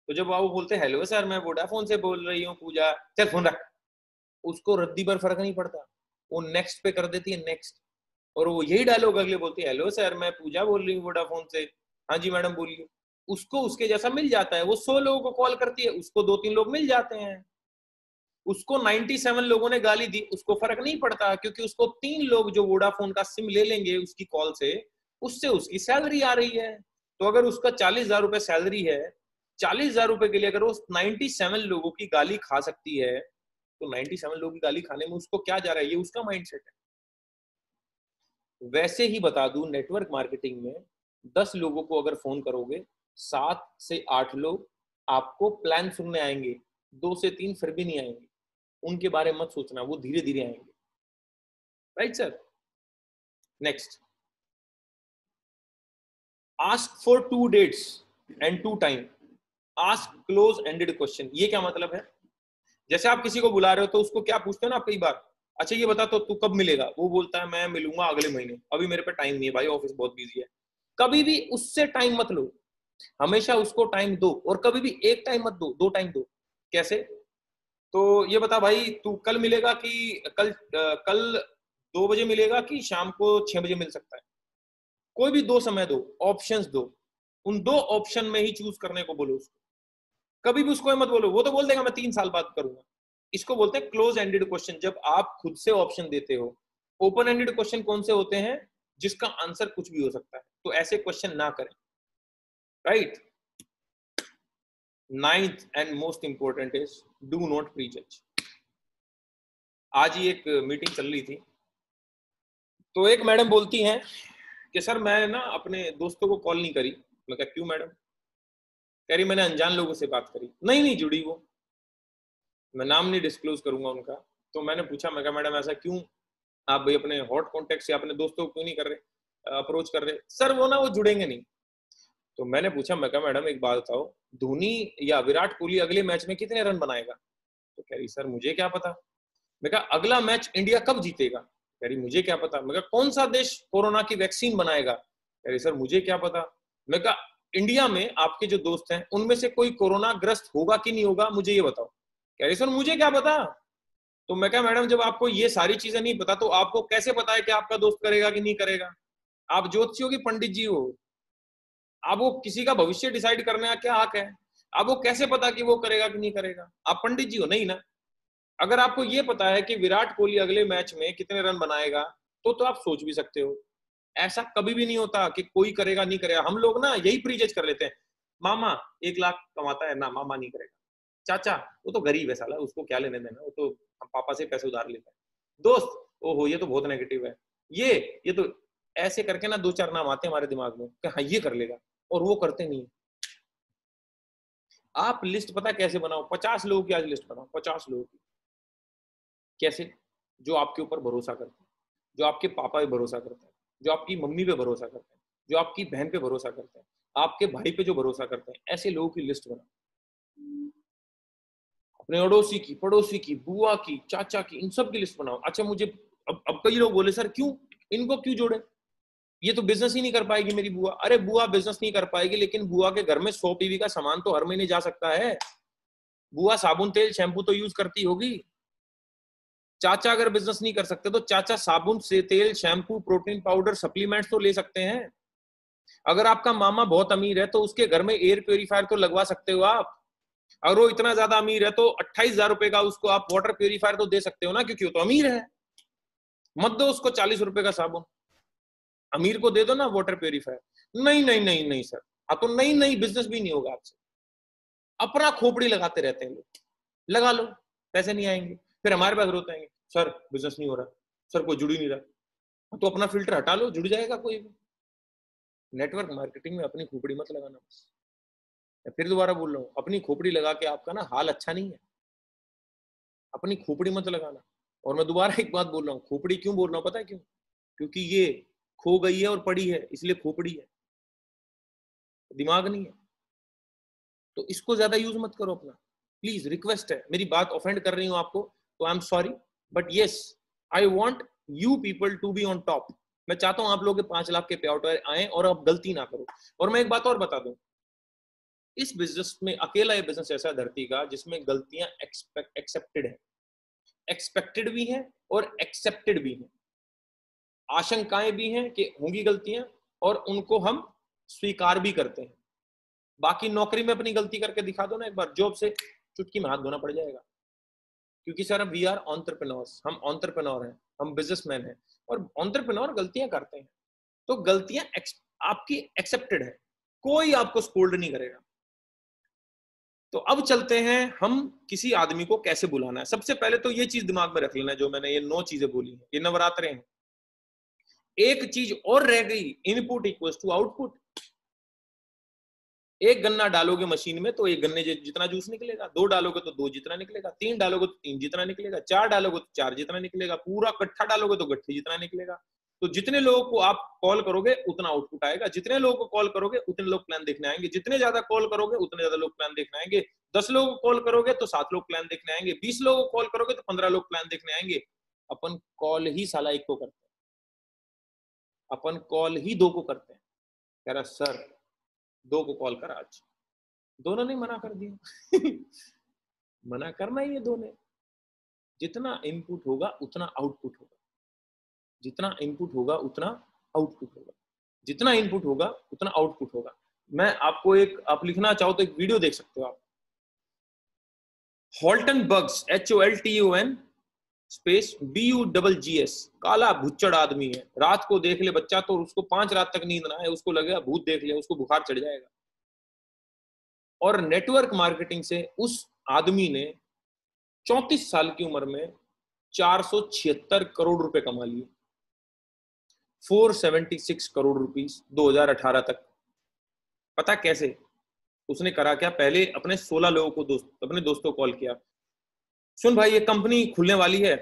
तो जब वो बोलते हैं हेलो सर मैं वोडाफोन से बोल रही हूँ पूजा, चल फोन रख, उसको रद्दी पर फर्क नहीं पड़ता, वो नेक्स्ट पे कर देती है, नेक्स्ट। और वो यही डायलॉग अगले बोलती है, हेलो सर मैं पूजा बोल रही हूँ वोडाफोन से। हाँ जी मैडम बोलिए। उसको उसके जैसा मिल जाता है। वो 100 लोगों को कॉल करती है, उसको 2-3 लोग मिल जाते हैं। उसको 97 लोगों ने गाली दी, उसको फर्क नहीं पड़ता, क्योंकि उसको 3 लोग जो वोडाफोन का सिम ले लेंगे उसकी कॉल से, उससे उसकी सैलरी आ रही है। तो अगर उसका 40,000 रुपए सैलरी है, 40,000 रुपए के लिए अगर वो 97 लोगों की गाली खा सकती है, तो 97 लोगों की गाली खाने में उसको क्या जा रहा है, ये उसका माइंडसेट है। वैसे ही बता दूं, नेटवर्क मार्केटिंग में 10 लोगों को अगर फोन करोगे, 7 से 8 लोग आपको प्लान सुनने आएंगे, 2 से 3 फिर भी नहीं आएंगे। उनके बारे में मत सोचना, वो धीरे धीरे आएंगे। Right sir. Next, ask for 2 dates and 2 time. Ask close ended question. ये क्या मतलब है? जैसे आप किसी को बुला रहे हो तो उसको क्या पूछते हो ना आप कई बार, अच्छा ये बता तो तू कब मिलेगा? वो बोलता है मैं मिलूंगा अगले महीने, अभी मेरे पे टाइम नहीं है भाई, ऑफिस बहुत बिजी है। कभी भी उससे टाइम मत लो, हमेशा उसको टाइम दो। और कभी भी एक टाइम मत दो, 2 टाइम दो। कैसे? तो ये बता भाई तू कल मिलेगा कि कल 2 बजे मिलेगा कि शाम को 6 बजे मिल सकता है? कोई भी 2 समय दो, ऑप्शंस दो। उन 2 ऑप्शन में ही चूज करने को बोलो उसको। कभी भी उसको मत बोलो, वो तो बोल देगा मैं 3 साल बाद करूंगा। इसको बोलते हैं क्लोज एंडेड क्वेश्चन, जब आप खुद से ऑप्शन देते हो। ओपन एंडेड क्वेश्चन कौन से होते हैं? जिसका आंसर कुछ भी हो सकता है, तो ऐसे क्वेश्चन ना करें। Right. 9th and most important is do not prejudge. आज ही एक मीटिंग चल रही थी, तो एक मैडम बोलती हैं कि सर मैं ना अपने दोस्तों को कॉल नहीं करी। मैं कहा क्यों मैडम? कह रही मैंने अनजान लोगों से बात करी। नहीं नहीं जुड़ी वो, मैं नाम नहीं डिस्क्लोज करूंगा उनका। तो मैंने पूछा, मैं कहा मैडम ऐसा क्यों? आप भाई अपने हॉट कॉन्टेक्ट से अपने दोस्तों को क्यों नहीं कर रहे, अप्रोच कर रहे? सर वो ना वो जुड़ेंगे नहीं। तो मैंने पूछा, मैं कहा मैडम एक बात बताओ, धोनी या विराट कोहली अगले मैच में कितने रन बनाएगा? तो कह रही सर मुझे क्या पता। मैं कहा अगला मैच इंडिया कब जीतेगा? कह रही मुझे क्या पता। मैं कहा कौन सा देश कोरोना की वैक्सीन बनाएगा? कह रही सर मुझे क्या पता। मैं कहा इंडिया में आपके जो दोस्त हैं उनमें से कोई कोरोना ग्रस्त होगा कि नहीं होगा, मुझे ये बताओ। कह रही सर मुझे क्या पता। तो मैं कहा मैडम जब आपको ये सारी चीजें नहीं पता, तो आपको कैसे पता है कि आपका दोस्त करेगा कि नहीं करेगा? आप ज्योतिषियों की पंडित जी हो, आप वो किसी का भविष्य डिसाइड करने का क्या हक है? आप वो कैसे पता कि वो करेगा कि नहीं करेगा? आप पंडित जी हो नहीं ना। अगर आपको ये पता है कि विराट कोहली अगले मैच में कितने रन बनाएगा, तो आप सोच भी सकते हो। ऐसा कभी भी नहीं होता कि कोई करेगा नहीं करेगा। हम लोग ना यही प्रीजज कर लेते हैं, मामा 1 लाख कमाता है ना, मामा नहीं करेगा। चाचा वो तो गरीब है साला, उसको क्या लेने देना, वो तो हम पापा से पैसे उधार लेता है। दोस्त ओहो ये तो बहुत नेगेटिव है। ये तो ऐसे करके ना 2-4 नाम आते हैं हमारे दिमाग में कि हाँ ये कर लेगा, और वो करते नहीं। आप लिस्ट पता कैसे बनाओ? 50 लोगों की आज लिस्ट बनाओ, 50 लोगों की। कैसे? जो आपके ऊपर भरोसा करते हैं, जो आपके पापा पे भरोसा करते हैं, जो आपकी मम्मी पे भरोसा करते हैं, जो आपकी बहन पे भरोसा करते हैं, आपके भाई पे जो भरोसा करते हैं, ऐसे लोगों की लिस्ट बनाओ। अपने अड़ोसी की, पड़ोसी की, बुआ की, चाचा की, इन सब की लिस्ट बनाओ। अच्छा मुझे अब कई लोग बोले सर क्यों, इनको क्यों जोड़े, ये तो बिजनेस ही नहीं कर पाएगी मेरी बुआ। अरे बुआ बिजनेस नहीं कर पाएगी, लेकिन बुआ के घर में 100 पीवी का सामान तो हर महीने जा सकता है। बुआ साबुन तेल शैम्पू तो यूज करती होगी। चाचा अगर बिजनेस नहीं कर सकते तो चाचा साबुन से तेल शैम्पू प्रोटीन पाउडर सप्लीमेंट्स तो ले सकते हैं। अगर आपका मामा बहुत अमीर है तो उसके घर में एयर प्योरीफायर तो लगवा सकते हो आप। अगर वो इतना ज्यादा अमीर है तो 28,000 रुपए का उसको आप वाटर प्योरीफायर तो दे सकते हो ना, क्योंकि वो तो अमीर है। मत दो उसको 40 रुपए का साबुन, अमीर को दे दो ना वाटर प्योरीफायर। नहीं नहीं नहीं नहीं सर, हाँ तो नहीं नहीं बिजनेस भी नहीं होगा आपसे। अपना खोपड़ी लगाते रहते हैं लोग। लगा लो, पैसे नहीं आएंगे, फिर हमारे पास रोते आएंगे सर बिजनेस नहीं हो रहा, सर कोई जुड़ ही नहीं रहा। तो अपना फिल्टर हटा लो, जुड़ जाएगा कोई भी। नेटवर्क मार्केटिंग में अपनी खोपड़ी मत लगाना। बस मैं फिर दोबारा बोल रहा हूँ, अपनी खोपड़ी लगा के आपका ना हाल अच्छा नहीं है। अपनी खोपड़ी मत लगाना। और मैं दोबारा एक बात बोल रहा हूँ, खोपड़ी क्यों बोल रहा हूँ पता है क्यों? क्योंकि ये खो गई है और पड़ी है, इसलिए खोपड़ी है, दिमाग नहीं है। तो इसको ज्यादा यूज मत करो अपना, प्लीज, रिक्वेस्ट है। मेरी बात ऑफेंड कर रही हूँ आपको तो I am sorry, but yes, I want you people to be on top. मैं चाहता हूं आप लोग के 5 लाख के पे आउट आए और आप गलती ना करो। और मैं एक बात और बता दूं, इस बिजनेस में अकेला ये बिजनेस ऐसा धरती का जिसमें गलतियां एक्सेप्टेड है, एक्सपेक्टेड भी है और एक्सेप्टेड भी है। आशंकाएं भी हैं कि होंगी गलतियां और उनको हम स्वीकार भी करते हैं। बाकी नौकरी में अपनी गलती करके दिखा दो ना एक बार, जॉब से चुटकी में हाथ धोना पड़ जाएगा। क्योंकि सर वी आर एंटरप्रेन्योर्स, हम एंटरप्रेन्योर हैं, हम बिजनेसमैन हैं और एंटरप्रेन्योर गलतियां करते हैं। तो गलतियां आपकी एक्सेप्टेड है, कोई आपको स्कोल्ड नहीं करेगा। तो अब चलते हैं हम किसी आदमी को कैसे बुलाना है। सबसे पहले तो ये चीज दिमाग में रख लेना, जो मैंने ये 9 चीजें बोली हैं, ये नवरात्रे हैं। एक चीज और रह गई, इनपुट इक्वल्स टू आउटपुट। एक गन्ना डालोगे मशीन में तो एक गन्ने जितना जूस निकलेगा, 2 डालोगे तो 2 जितना निकलेगा, 3 डालोगे तो 3 जितना निकलेगा, 4 डालोगे तो 4 जितना निकलेगा, पूरा गट्ठा डालोगे तो गट्ठे जितना निकलेगा। तो जितने लोगों को आप कॉल करोगे उतना आउटपुट आएगा, जितने लोगों को कॉल करोगे उतने लोग प्लान देखने आएंगे, जितने ज्यादा कॉल करोगे उतने ज्यादा लोग प्लान देखने आएंगे। 10 लोगों को कॉल करोगे तो 7 लोग प्लान देखने आएंगे, 20 लोगों को कॉल करोगे तो 15 लोग प्लान देखने आएंगे। अपन कॉल ही साला एक को करते हैं, अपन कॉल ही 2 को करते हैं। कह रहा सर 2 को कॉल करा आज, दोनों ने मना कर दिया। मना करना ही है 2 ने। जितना इनपुट होगा उतना आउटपुट होगा, जितना इनपुट होगा उतना आउटपुट होगा, जितना इनपुट होगा उतना आउटपुट होगा। मैं आपको एक, आप लिखना चाहो तो एक वीडियो देख सकते हो आप। Holtun Buggs, HOLTUN space BUGGS, काला भुच्चड़ आदमी है। रात को देख ले बच्चा तो उसको 5 रात तक नींद ना आए, उसको लगेगा भूत देख लिया, उसको बुखार चढ़ जाएगा। और नेटवर्क मार्केटिंग से उस आदमी ने 34 साल की उम्र में 476 करोड़ रुपए कमा लिए, 476 करोड़ रुपीस 2018 तक। पता कैसे? उसने करा क्या, पहले अपने 16 लोगों को अपने दोस्तों को कॉल किया, सुन भाई ये कंपनी खुलने वाली है,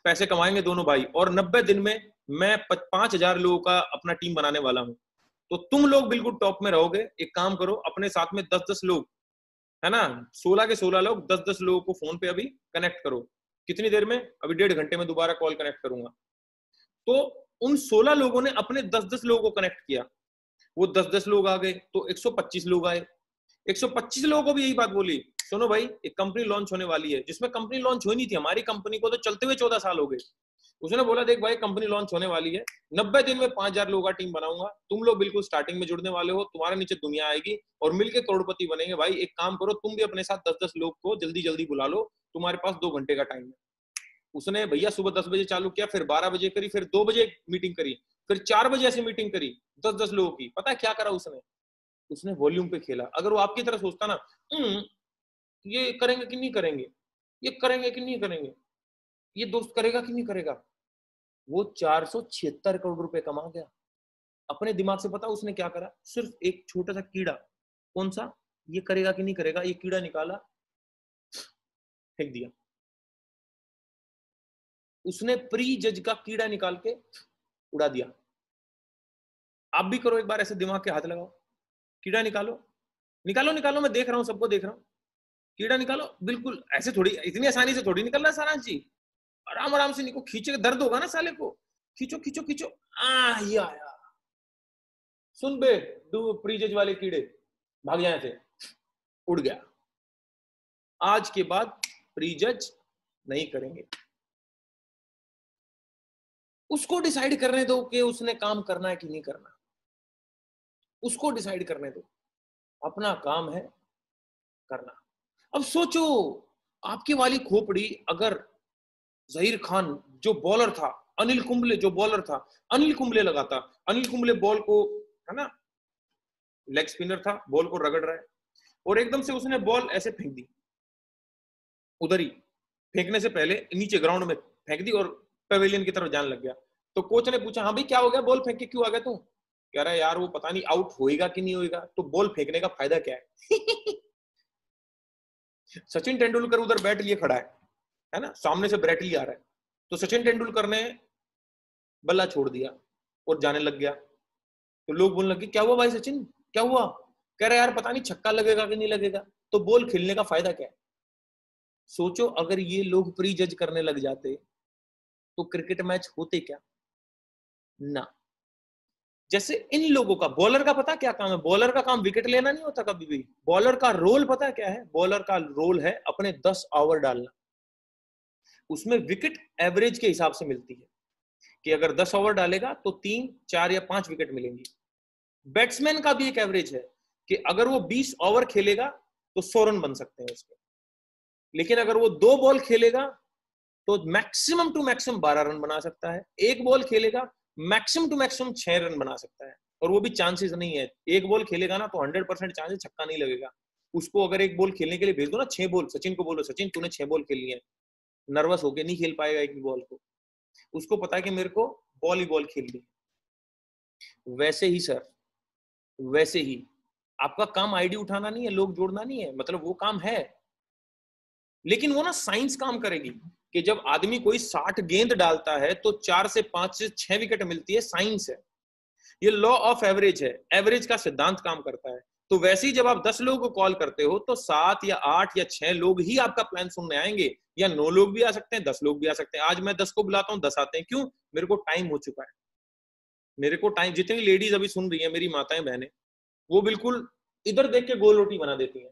पैसे कमाएंगे दोनों भाई, और 90 दिन में मैं 5000 लोगों का अपना टीम बनाने वाला हूं, तो तुम लोग बिल्कुल टॉप में रहोगे। एक काम करो, अपने साथ में 10-10 लोग, है ना, 16 के 16 लोग, 10-10 लोगों को फोन पे अभी कनेक्ट करो। कितनी देर में? अभी 1.5 घंटे में दोबारा कॉल कनेक्ट करूंगा। तो उन 16 लोगों ने अपने 10-10 लोगों को कनेक्ट किया, वो 10-10 लोग आ गए तो 125 लोग आए। 125 लोगों को भी यही बात बोली, सुनो भाई एक कंपनी लॉन्च होने वाली है, जिसमें कंपनी लॉन्च हुई नहीं थी, हमारी कंपनी को तो चलते हुए 14 साल हो गए। उसने बोला देख भाई कंपनी लॉन्च होने वाली है, 90 दिन में 5000 लोगों का टीम बनाऊंगा, तुम लोग बिल्कुल स्टार्टिंग में जुड़ने वाले हो, तुम्हारे नीचे दुनिया आएगी और मिलके करोड़पति बनेंगे। भाई एक काम करो, तुम भी अपने साथ 10-10 लोग को जल्दी जल्दी बुला लो, तुम्हारे पास 2 घंटे का टाइम है। उसने भैया सुबह 10 बजे चालू किया, फिर 12 बजे करी, फिर 2 बजे मीटिंग करी, फिर 4 बजे ऐसी मीटिंग करी 10-10 लोगों की। पता है क्या करा उसने वॉल्यूम पे खेला। अगर वो आपकी तरह सोचता ना, ये करेंगे कि नहीं करेंगे, ये करेंगे कि नहीं करेंगे, ये दोस्त करेगा कि नहीं करेगा, वो 476 करोड़ रुपए कमा गया अपने दिमाग से। पता उसने क्या करा? सिर्फ एक छोटा सा कीड़ा, कौन सा, ये करेगा कि नहीं करेगा, ये कीड़ा निकाला, फेंक दिया। उसने प्री जज का कीड़ा निकाल के उड़ा दिया। आप भी करो एक बार ऐसे, दिमाग के हाथ लगाओ, कीड़ा निकालो, निकालो निकालो, मैं देख रहा हूं, सबको देख रहा हूं, कीड़ा निकालो। बिल्कुल ऐसे थोड़ी, इतनी आसानी से थोड़ी निकल रहा है सारा जी, आराम आराम से निको, खींचे, दर्द होगा ना साले को, खींचो खींचो खींचो, ये आया। सुन बे डू प्रीजज वाले कीड़े, भाग जाए थे, उड़ गया। आज के बाद प्रीजज नहीं करेंगे। उसको डिसाइड करने दो कि उसने काम करना है कि नहीं करना, उसको डिसाइड करने दो, अपना काम है करना। अब सोचो, आपकी वाली खोपड़ी अगर जहीर खान जो बॉलर था, अनिल कुंबले जो बॉलर था, अनिल कुंबले लगाता, अनिल कुंबले बॉल को, है ना, लेग स्पिनर था, बॉल को रगड़ रहा है और एकदम से उसने बॉल ऐसे फेंक दी, उधर ही, फेंकने से पहले नीचे ग्राउंड में फेंक दी और पेविलियन की तरफ जाने लग गया। तो कोच ने पूछा, हाँ भाई क्या हो गया, बॉल फेंक के क्यों आ गया तू? कह रहा है यार वो पता नहीं आउट होएगा कि नहीं होएगा, तो बॉल फेंकने का फायदा क्या है? सचिन तेंदुलकर उधर बैट लिए खड़ा है ना, सामने से ब्रेट ली आ रहा है, तो सचिन तेंदुलकर ने बल्ला छोड़ दिया और जाने लग गया। तो लोग बोलने लगे क्या हुआ भाई सचिन, क्या हुआ? कह रहे यार पता नहीं छक्का लगेगा कि नहीं लगेगा। तो बॉल खेलने का फायदा क्या है? सोचो अगर ये लोग प्री जज करने लग जाते तो क्रिकेट मैच होते क्या ना। जैसे इन लोगों का, बॉलर का पता क्या काम है? बॉलर का काम विकेट लेना नहीं होता कभी भी। बॉलर का रोल पता क्या है? बॉलर का रोल है अपने 10 ओवर डालना। उसमें विकेट एवरेज के हिसाब से मिलती है कि अगर 10 ओवर डालेगा तो 3, 4 या 5 विकेट मिलेंगी। बैट्समैन का भी एक एवरेज है कि अगर वो 20 ओवर खेलेगा तो 100 रन बन सकते हैं उसके। लेकिन अगर वो 2 बॉल खेलेगा तो मैक्सिमम टू मैक्सिमम 12 रन बना सकता है। एक बॉल खेलेगा मैक्सिमम टू मैक्सिमम 6 रन बना सकता है, और वो भी चांसेस नहीं है। एक बॉल खेलेगा ना तो 100% चांस है छक्का नहीं लगेगा। उसको अगर एक बॉल खेलने के लिए भेज दो ना, 6 बॉल, सचिन को बोलो सचिन तूने 6 बॉल खेलनी है, नर्वस होके नहीं खेल पाएगा एक भी बॉल को। उसको पता है कि मेरे को बॉल ही बॉल खेलनी है। वैसे ही सर, वैसे ही आपका काम आईडी उठाना नहीं है, लोग जोड़ना नहीं है, मतलब वो काम है, लेकिन वो ना साइंस काम करेगी कि जब आदमी कोई 60 गेंद डालता है तो 4 से 5 से 6 विकेट मिलती है। साइंस है ये, लॉ ऑफ एवरेज है, एवरेज का सिद्धांत काम करता है। तो वैसे ही जब आप 10 लोगों को कॉल करते हो तो 7 या 8 या 6 लोग ही आपका प्लान सुनने आएंगे, या 9 लोग भी आ सकते हैं, 10 लोग भी आ सकते हैं। आज मैं 10 को बुलाता हूं, 10 आते हैं। क्यों? मेरे को टाइम हो चुका है, मेरे को टाइम। जितनी लेडीज अभी सुन रही है, मेरी माताएं बहनें, वो बिल्कुल इधर देख के गोल रोटी बना देती हैं,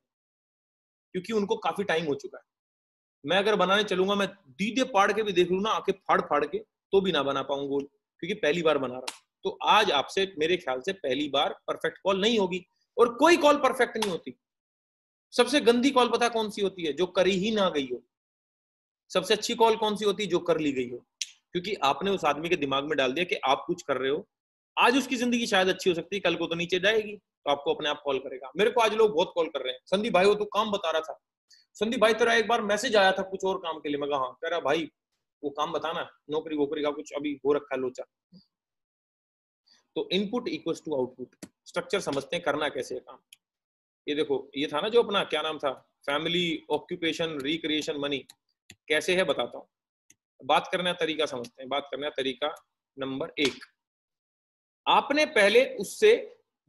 क्योंकि उनको काफी टाइम हो चुका है। मैं अगर बनाने चलूंगा, मैं दीदे पाड़ के भी देख लू ना, आके फाड़ फाड़ के, तो भी ना बना पाऊंगा गोल, क्योंकि पहली बार बना रहा। तो आज आपसे मेरे ख्याल से पहली बार परफेक्ट कॉल नहीं होगी, और कोई कॉल परफेक्ट नहीं होती। सबसे गंदी कॉल पता कौन सी होती है? जो करी ही ना गई हो। सबसे अच्छी कॉल कौन सी होती है? जो कर ली गई हो, क्योंकि आपने उस आदमी के दिमाग में डाल दिया कि आप कुछ कर रहे हो। आज उसकी जिंदगी शायद अच्छी हो सकती है, कल को तो नीचे जाएगी, तो आपको अपने आप कॉल करेगा। मेरे को आज लोग बहुत कॉल कर रहे हैं, संदीप भाई वो तू काम बता रहा था, संदीप भाई तेरा एक बार मैसेज आया था कुछ और काम के लिए। मैं कहा हाँ। कह रहा भाई वो काम बताना, नौकरी वोकरी का कुछ अभी हो रखा है लोचा। तो input equals to output, structure समझते हैं, करना कैसे है काम। ये देखो, ये था ना जो अपना क्या नाम था, फैमिली, ऑक्यूपेशन, रिक्रिएशन, मनी। कैसे है बताता हूं। बात करने का तरीका समझते हैं। बात करने का तरीका नंबर 1, आपने पहले उससे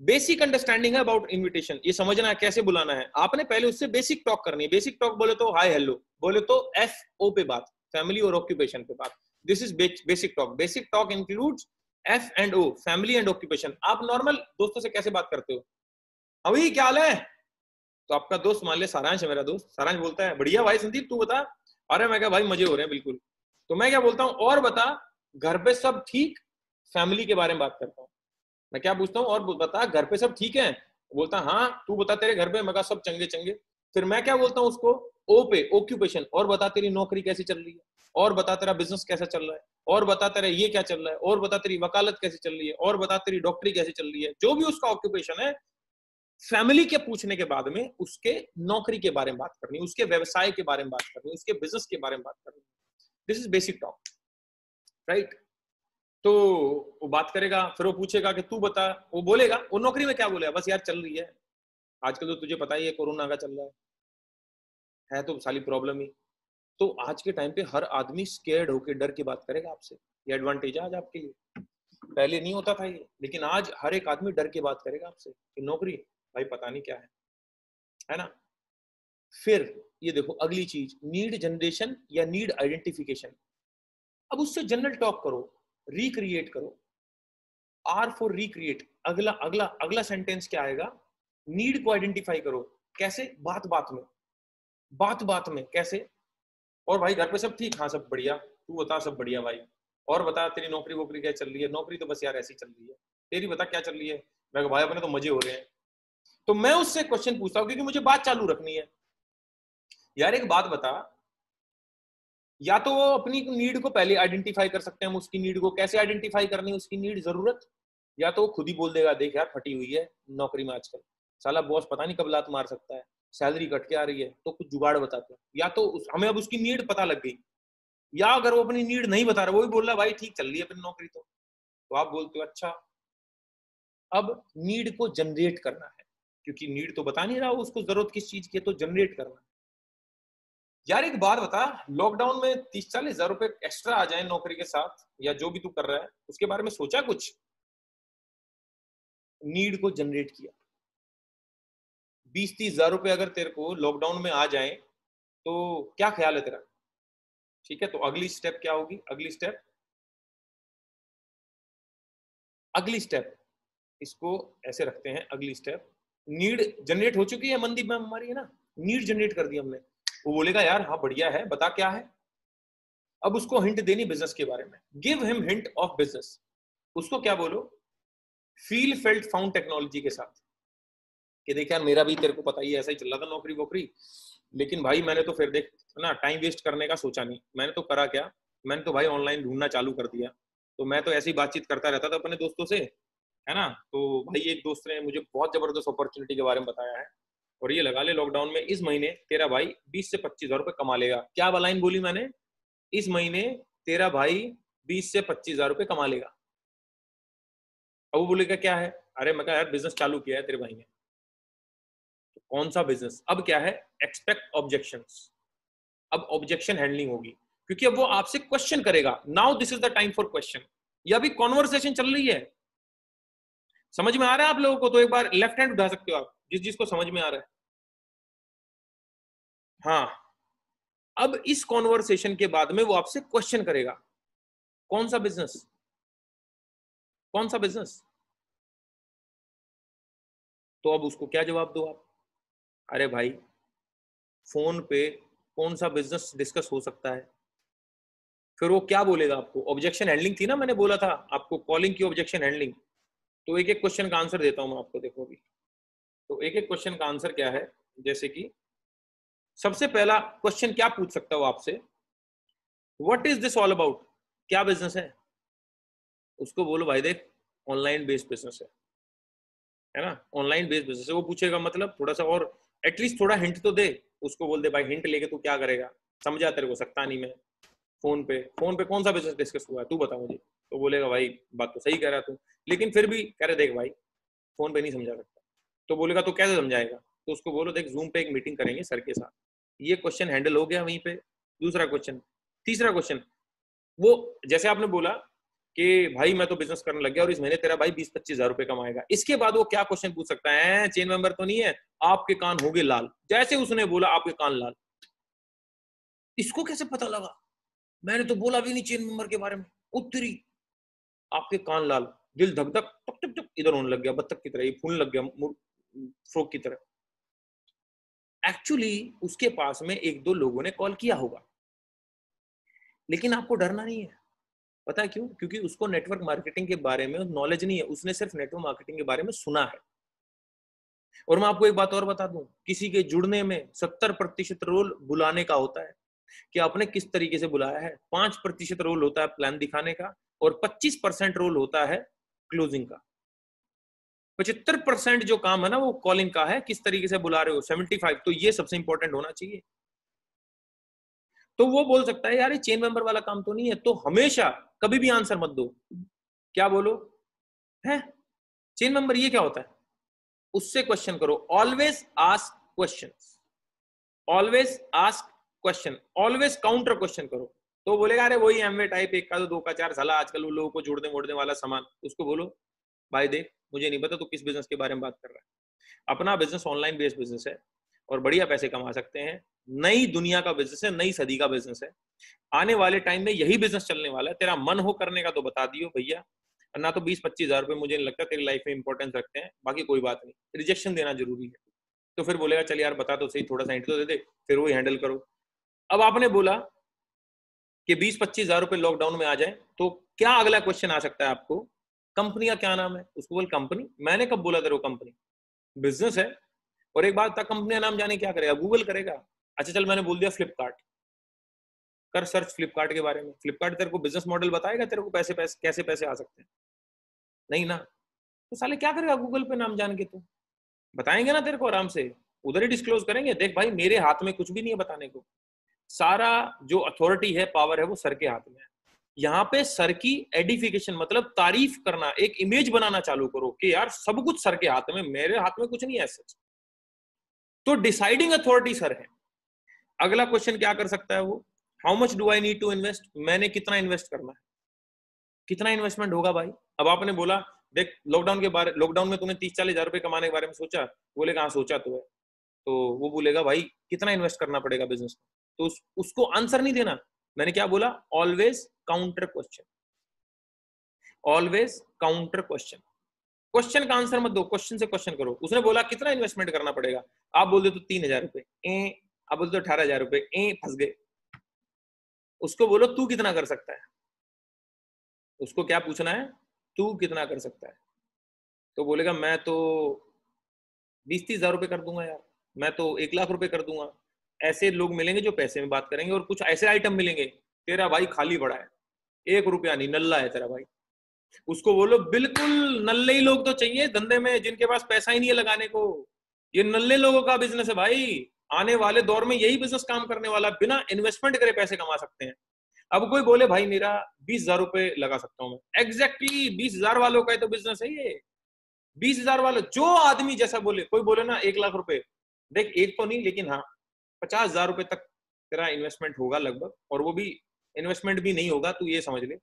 बेसिक अंडरस्टैंडिंग है अबाउट इनविटेशन, ये समझना है कैसे बुलाना है। आपने पहले उससे बेसिक टॉक करनी है। बेसिक टॉक बोले तो हाय हेलो, बोले तो FO पे बात, फैमिली और ऑक्यूपेशन पे बात। This is basic talk. Basic talk includes F&O, family and occupation. आप नॉर्मल दोस्तों से कैसे बात करते हो? अभी क्या हाल है? तो आपका दोस्त, मान लिया सारांश है मेरा दोस्त, सारांश बोलता है बढ़िया भाई संदीप तू बता। अरे मैं क्या भाई मजे हो रहे हैं बिल्कुल। तो मैं क्या बोलता हूँ, और बता घर पे सब ठीक? फैमिली के बारे में बात करता हूँ। मैं क्या पूछता हूँ, और बता घर पे सब ठीक है? बोलता हाँ तू बता तेरे घर पे। मैं कहा सब चंगे चंगे। फिर मैं क्या बोलता हूँ उसको, O पे ऑक्यूपेशन, और बता तेरी नौकरी कैसी चल रही है, और बता तेरा बिजनेस कैसा चल रहा है, और बता तेरा ये क्या चल रहा है, और बता तेरी वकालत कैसी चल रही है, और बता तेरी डॉक्टरी कैसी चल रही है। जो भी उसका ऑक्यूपेशन है, फैमिली के पूछने के बाद में उसके नौकरी के बारे में बात करनी, उसके व्यवसाय के बारे में बात करनी, उसके बिजनेस के बारे में बात करनी। This is basic talk, right. तो वो बात करेगा, फिर वो पूछेगा कि तू बता। वो बोलेगा, वो नौकरी में क्या बोलेगा, बस यार चल रही है आजकल, तो तुझे पता ही है कोरोना का चल रहा है तो साली प्रॉब्लम ही। तो आज के टाइम पे हर आदमी स्केर्ड होकर, डर के बात करेगा आपसे। ये एडवांटेज है आज आपके लिए, पहले नहीं होता था ये, लेकिन आज हर एक आदमी डर के बात करेगा आपसे कि नौकरी भाई पता नहीं क्या है ना। फिर ये देखो अगली चीज, नीड जनरेशन या नीड आइडेंटिफिकेशन। अब उससे जनरल टॉक करो, रिक्रिएट करो। R for recreate. अगला अगला अगला सेंटेंस क्या आएगा? नीड को आइडेंटिफाई करो। कैसे? बात बात में, बात बात में कैसे? और भाई घर पे सब ठीक? हाँ सब बढ़िया, तू बता सब बढ़िया भाई। और बता तेरी नौकरी वोकरी क्या चल रही है? नौकरी तो बस यार ऐसी चल रही है। तेरी बता क्या चल रही है? मैं भाई अपने तो मजे हो रहे हैं। तो मैं उससे क्वेश्चन पूछता हूँ क्योंकि मुझे बात चालू रखनी है। यार एक बात बता, या तो वो अपनी नीड को पहले आइडेंटिफाई कर सकते हैं। हम उसकी नीड को कैसे आइडेंटिफाई करनी है? उसकी नीड, जरूरत। या तो वो खुद ही बोल देगा देख यार फटी हुई है नौकरी में आजकल, साला बॉस पता नहीं कब लात मार सकता है, सैलरी कट के आ रही है, तो कुछ जुगाड़ बताते हैं। या तो हमें अब उसकी नीड पता लग गई, या अगर वो अपनी नीड नहीं बता रहा, वो भी बोल रहा है भाई ठीक चल रही है अपनी नौकरी, तो आप बोलते हो अच्छा। अब नीड को जनरेट करना है, क्योंकि नीड तो बता नहीं रहा उसको जरूरत किस चीज की है, तो जनरेट करना है। यार एक बात बता, लॉकडाउन में 30-40 हजार रुपए एक्स्ट्रा आ जाए नौकरी के साथ, या जो भी तू कर रहा है उसके बारे में सोचा कुछ? नीड को जनरेट किया। 20-30 हजार रुपए अगर तेरे को लॉकडाउन में आ जाए तो क्या ख्याल है तेरा? ठीक है, तो अगली स्टेप क्या होगी? अगली स्टेप इसको ऐसे रखते हैं। अगली स्टेप, नीड जनरेट हो चुकी है, मंदी में हमारी है ना, नीड जनरेट कर दी हमने। वो बोलेगा यार हाँ बढ़िया है, बता क्या है। अब उसको हिंट देनी बिजनेस के बारे में। Give him hint of business. उसको क्या बोलो? फील फेल्ट फाउंड टेक्नोलॉजी के साथ कि देख यार मेरा भी तेरे को पता ही ऐसा ही चल रहा था नौकरी वोकरी, लेकिन भाई मैंने तो फिर देख ना टाइम वेस्ट करने का सोचा नहीं। मैंने तो करा क्या, मैंने तो भाई ऑनलाइन ढूंढना चालू कर दिया। तो मैं तो ऐसी बातचीत करता रहता था अपने दोस्तों से, है ना। तो भाई एक दोस्त ने मुझे बहुत जबरदस्त अपॉर्चुनिटी के बारे में बताया है, और ये लगा ले लॉकडाउन में इस महीने तेरा भाई 20 से 25 हजार रुपए कमा लेगा। क्या लाइन बोली मैंने? इस महीने तेरा भाई 20 से 25 हजार रुपए कमा लेगा। अब वो बोलेगा क्या है? अरे मैं कहा यार बिजनेस चालू किया है तेरे भाई ने। तो कौन सा बिजनेस? अब क्या है? Expect objections. अब ऑब्जेक्शन हैंडलिंग होगी, क्योंकि अब वो आपसे क्वेश्चन करेगा। Now this is the time for question. ये अभी कॉन्वर्सेशन चल रही है। समझ में आ रहा है आप लोगों को? तो एक बार लेफ्ट हैंड उठा सकते हो आप जिस जिसको समझ में आ रहा है। हाँ, अब इस कॉन्वर्सेशन के बाद में वो आपसे क्वेश्चन करेगा, कौन सा बिजनेस, कौन सा बिजनेस। तो अब उसको क्या जवाब दो आप? अरे भाई फोन पे कौन सा बिजनेस डिस्कस हो सकता है। फिर वो क्या बोलेगा आपको? ऑब्जेक्शन हैंडलिंग थी ना, मैंने बोला था आपको कॉलिंग की ऑब्जेक्शन हैंडलिंग। तो एक एक क्वेश्चन का आंसर देता हूं मैं आपको, देखो अभी। तो एक एक क्वेश्चन का आंसर क्या है, जैसे कि सबसे पहला क्वेश्चन क्या पूछ सकता हो आपसे? What is this all about? क्या बिजनेस है? उसको बोलो भाई देख ऑनलाइन बेस्ड बिजनेस है ना, ऑनलाइन बेस्ड बिजनेस है। वो पूछेगा मतलब थोड़ा सा और एटलीस्ट थोड़ा हिंट तो दे। उसको बोल दे भाई हिंट लेके तू क्या करेगा, समझा, तेरे को सकता नहीं मैं। फोन पे कौन सा बिजनेस डिस्कस हुआ है तू बता मुझे। तो बोलेगा भाई बात तो सही कह रहा तू, लेकिन फिर भी कह रहे देख भाई फोन पे नहीं समझा सकता। तो बोलेगा तो कैसे समझाएगा? तो उसको बोलो देख जूम पे एक मीटिंग करेंगे सर के साथ। ये क्वेश्चन हैंडल हो गया वहीं पे। दूसरा क्वेश्चन, तीसरा क्वेश्चन, वो जैसे आपने बोला कि भाई मैं तो बिजनेस करने लग गया और इस महीने तेरा भाई 20-25 हजार रुपए कमाएगा। इसके बाद वो क्या क्वेश्चन पूछ सकता है? चेन मेंबर तो नहीं है, आपके कान हो गए लाल। जैसे उसने बोला आपके कान लाल, इसको कैसे पता लगा? मैंने तो बोला भी नहीं चेन मेंबर के बारे में। उत्तरी आपके कान लाल, दिल धक धक टक टक टक इधर होने लग गया, बत्तख की तरह, ये फूलने लग गया फ्रॉक की तरह। एक्चुअली उसके पास में एक दो लोगों ने कॉल किया होगा, लेकिन आपको डरना नहीं है। पता है क्यों? क्योंकि उसको नेटवर्क मार्केटिंग के बारे में नॉलेज नहीं है, उसने सिर्फ नेटवर्क मार्केटिंग के बारे में सुना है। और मैं आपको एक बात और बता दूं, किसी के जुड़ने में 70% रोल बुलाने का होता है कि आपने किस तरीके से बुलाया है। 5% रोल होता है प्लान दिखाने का, और 25% रोल होता है क्लोजिंग का। 75% जो काम है ना वो कॉलिंग का है, किस तरीके से बुला रहे हो। 75 तो ये सबसे इंपॉर्टेंट होना चाहिए। तो वो बोल सकता है यार ये चेन मेंबर वाला काम तो नहीं है, तो हमेशा कभी भी आंसर मत दो। क्या बोलो? है चेन मेंबर ये क्या होता है, उससे क्वेश्चन करो। Always ask questions, always ask question, always counter question करो। तो बोलेगा अरे वही एमवे टाइप, एक का दो का चार साला आजकल वो लोगों को जोड़ने मोड़ने वाला सामान। उसको बोलो भाई देख मुझे नहीं पता तू किस बिजनेस के बारे में बात कर रहा है। अपना बिजनेस ऑनलाइन बेस्ड बिजनेस है और बढ़िया पैसे कमा सकते हैं। नई दुनिया का बिजनेस है, नई सदी का बिजनेस है। आने वाले टाइम में यही बिजनेस चलने वाला है। तेरा मन हो करने का तो बता दियो भैया, ना तो 20-25 हजार रुपए मुझे नहीं लगता तेरी लाइफ में इंपॉर्टेंस रखते हैं। बाकी कोई बात नहीं, रिजेक्शन देना जरूरी है। तो फिर बोलेगा चल यार बता तो सही, थोड़ा सा हिंट तो दे दे, फिर वही हैंडल करो। अब आपने बोला कि 20-25 हजार रुपए लॉकडाउन में आ जाए, तो क्या अगला क्वेश्चन आ सकता है आपको? कंपनी का क्या नाम है? उसको बोल कंपनी। मैंने कब बोला तेरे को कंपनी? बिजनेस है। और एक बात था, कंपनी का नाम जाने क्या करेगा? गूगल करेगा। अच्छा चल मैंने बोल दिया फ्लिपकार्ट, कर सर्च फ्लिपकार्ट के बारे में। फ्लिपकार्ट तेरे को बिजनेस मॉडल बताएगा, तेरे को पैसे पैसे कैसे पैसे आ सकते हैं? नहीं ना। तो साले क्या करेगा गूगल पे नाम जान के? तो बताएंगे ना तेरे को आराम से, उधर ही डिस्क्लोज करेंगे। देख भाई मेरे हाथ में कुछ भी नहीं है बताने को, सारा जो अथॉरिटी है पावर है वो सर के हाथ में है। यहाँ पे सर की एडिफिकेशन मतलब तारीफ करना, एक इमेज बनाना चालू करो कि यार सब कुछ सर के हाथ में, मेरे हाथ में कुछ नहीं है सच। तो डिसाइडिंग अथॉरिटी सर है। अगला क्वेश्चन क्या कर सकता है वो? How much do I need to invest? मैंने कितना इन्वेस्ट करना है, कितना इन्वेस्टमेंट होगा भाई? अब आपने बोला देख लॉकडाउन में तूने 30-40 हजार रुपए कमाने के बारे में सोचा? बोलेगा हाँ सोचा तो है। तो वो बोलेगा भाई कितना इन्वेस्ट करना पड़ेगा बिजनेस में? तो उसको आंसर नहीं देना। मैंने क्या बोला? Always counter question, always counter question. Question का आंसर मत दो, क्वेश्चन से क्वेश्चन करो। उसने बोला कितना इन्वेस्टमेंट करना पड़ेगा, आप बोल दे तो 3,000 रुपए, आप बोल दो 18,000 रुपए, फंस गए। उसको बोलो तू कितना कर सकता है, उसको क्या पूछना है, तू कितना कर सकता है। तो बोलेगा मैं तो 20-30 हजार रुपए कर दूंगा यार, मैं तो 1 लाख रुपए कर दूंगा। ऐसे लोग मिलेंगे जो पैसे में बात करेंगे, और कुछ ऐसे आइटम मिलेंगे तेरा भाई खाली पड़ा है, 1 रुपया नहीं, नल्ला है तेरा भाई। उसको बोलो बिल्कुल नल्ले ही लोग तो चाहिए धंधे में, जिनके पास पैसा ही नहीं है लगाने को। ये नल्ले लोगों का बिजनेस है भाई। आने वाले दौर में यही बिजनेस काम करने वाला, बिना इन्वेस्टमेंट करे पैसे कमा सकते हैं। अब कोई बोले भाई मेरा 20,000 रुपए लगा सकता हूं मैं, एग्जैक्टली 20,000 वालों का तो बिजनेस है ये। 20,000 वाले जो आदमी जैसा बोले, कोई बोले ना 1 लाख रुपए, देख एक तो नहीं लेकिन हाँ 50,000 रुपए तक तेरा इन्वेस्टमेंट होगा लगभग, और वो भी इन्वेस्टमेंट भी नहीं होगा, तू ये समझ ले।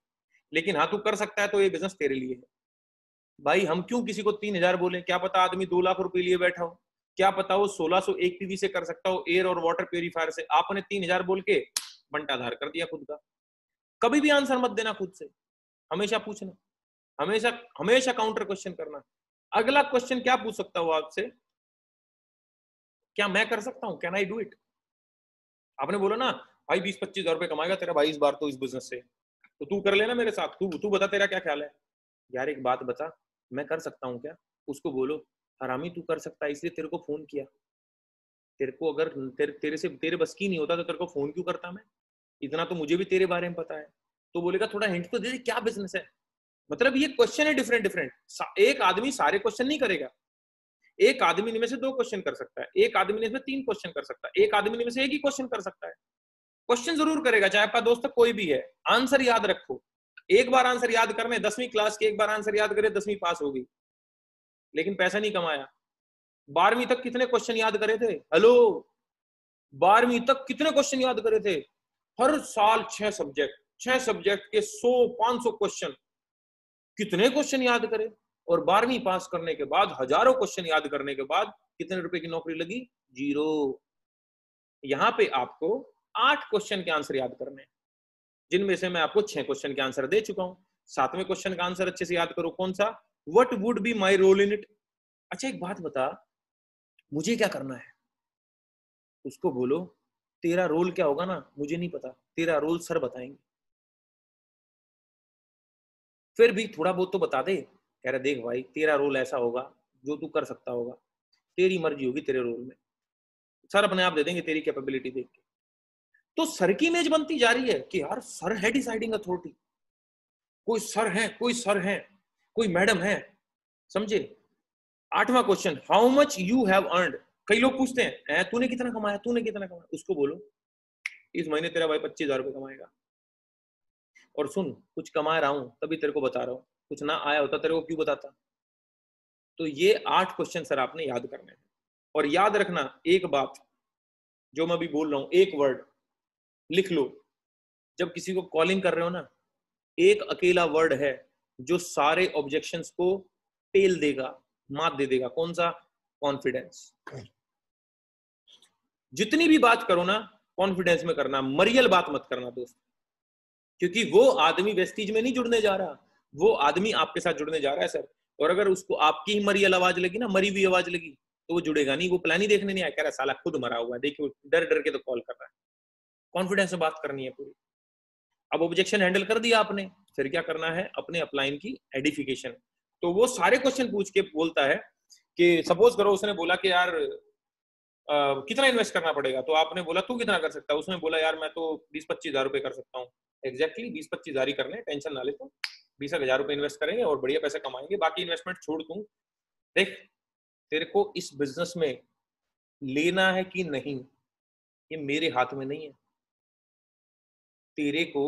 लेकिन हाँ तू कर सकता है, तो ये बिजनेस तेरे लिए है भाई। हम क्यों किसी को 3,000 बोले? क्या पता आदमी 2 लाख रुपए लिए बैठा हो, क्या पता वो 1601 पीवी से कर सकता हो, एयर और वाटर प्योरीफायर से। आपने 3,000 बोल के बंटाधार कर दिया खुद का। कभी भी आंसर मत देना खुद से, हमेशा पूछना, हमेशा हमेशा काउंटर क्वेश्चन करना। अगला क्वेश्चन क्या पूछ सकता हूं आपसे, क्या मैं कर सकता हूं, कैन आई डू इट? आपने बोला ना भाई 20-25 हजार रुपए कमाएगा तेरा भाई इस बार तो इस बिजनेस से, तो तू कर लेना मेरे साथ, तू बता तेरा क्या ख्याल है। यार एक बात बता, मैं कर सकता हूँ क्या? उसको बोलो हरामी तू कर सकता है इसलिए तेरे को फोन किया, तेरे को अगर तेरे से तेरे बस की नहीं होता तो तेरे को फोन क्यों करता मैं? इतना तो मुझे भी तेरे बारे में पता है। तो बोलेगा थोड़ा हिंट तो दे दे क्या बिजनेस है। मतलब ये क्वेश्चन है डिफरेंट डिफरेंट। एक आदमी सारे क्वेश्चन नहीं करेगा, एक आदमी इनमें से 2 क्वेश्चन कर सकता है, एक आदमी इनमें 3 क्वेश्चन कर सकता है, एक आदमी इनमें से 1 ही क्वेश्चन कर सकता है। क्वेश्चन जरूर करेगा, चाहे आपका दोस्त कोई भी है। आंसर याद रखो, एक बार आंसर याद करने, 10वीं क्लास के एक बार आंसर याद करे, 10वीं पास हो गई, लेकिन पैसा नहीं कमाया। 12वीं तक कितने क्वेश्चन याद करे थे? हेलो, 12वीं तक कितने क्वेश्चन याद करे थे? हर साल 6 सब्जेक्ट, 6 सब्जेक्ट के 100-500 क्वेश्चन, कितने क्वेश्चन याद करे। और 12वीं पास करने के बाद हजारों क्वेश्चन याद करने के बाद कितने रुपए की नौकरी लगी? 0। यहां पे आपको 8 क्वेश्चन के आंसर याद करने हैं, जिनमें से मैं आपको 6 क्वेश्चन के आंसर दे चुका हूं। 7वें क्वेश्चन का आंसर अच्छे से याद करो, कौन सा? What would be my role in it. अच्छा एक बात बता, मुझे क्या करना है? उसको बोलो तेरा रोल क्या होगा ना मुझे नहीं पता, तेरा रोल सर बताएंगे। फिर भी थोड़ा बहुत तो बता दे। कह रहा देख भाई तेरा रोल ऐसा होगा जो तू कर सकता होगा, तेरी मर्जी होगी तेरे रोल में, सर अपने आप दे देंगे तेरी कैपेबिलिटी देख के। तो सर की इमेज बनती जा रही है कि यार सर है डिसाइडिंग अथॉरिटी, कोई सर है, कोई सर है, कोई मैडम है, समझे। 8वां question, how much you have earned. कई लोग पूछते हैं तूने कितना कमाया, तूने कितना कमाया। उसको बोलो इस महीने तेरा भाई 25,000 रुपए कमाएगा, और सुन कुछ कमा रहा हूं तभी तेरे को बता रहा हूं, कुछ ना आया होता तेरे को क्यों बताता। तो ये 8 क्वेश्चन सर आपने याद करने हैं। और याद रखना एक बात जो मैं अभी बोल रहा हूं, एक वर्ड लिख लो। जब किसी को कॉलिंग कर रहे हो ना, एक अकेला वर्ड है जो सारे ऑब्जेक्शंस को टेल देगा, मात दे देगा। कौन सा? कॉन्फिडेंस। जितनी भी बात करो ना कॉन्फिडेंस में करना, मरियल बात मत करना दोस्त, क्योंकि वो आदमी वेस्टीज में नहीं जुड़ने जा रहा, वो आदमी आपके साथ जुड़ने जा रहा है सर। और अगर उसको आपकी ही मरियल आवाज लगी ना, मरी हुई आवाज लगी, तो वो जुड़ेगा नहीं, वो प्लान ही देखने नहीं आया, कह रहा साला खुद मरा हुआ है, देखिए डर डर के तो कॉल कर रहा है। कॉन्फिडेंस में बात करनी है पूरी। अब ऑब्जेक्शन हैंडल कर दिया आपने, फिर क्या करना है? अपने अपलाइन की एडिफिकेशन। तो वो सारे क्वेश्चन पूछ के बोलता है कि सपोज करो उसने बोला कि यार कितना इन्वेस्ट करना पड़ेगा, तो आपने बोला तू कितना कर सकता है। उसने बोला यार मैं तो 20-25 हजार रुपए कर सकता हूँ। एग्जैक्टली 20-25 हजार ही करने, टेंशन ना ले, तो 20,000 रुपए इन्वेस्ट करेंगे और बढ़िया पैसा कमाएंगे, बाकी इन्वेस्टमेंट छोड़ दूं। देख तेरे को इस बिजनेस में लेना है कि नहीं, ये मेरे हाथ में नहीं है। तेरे को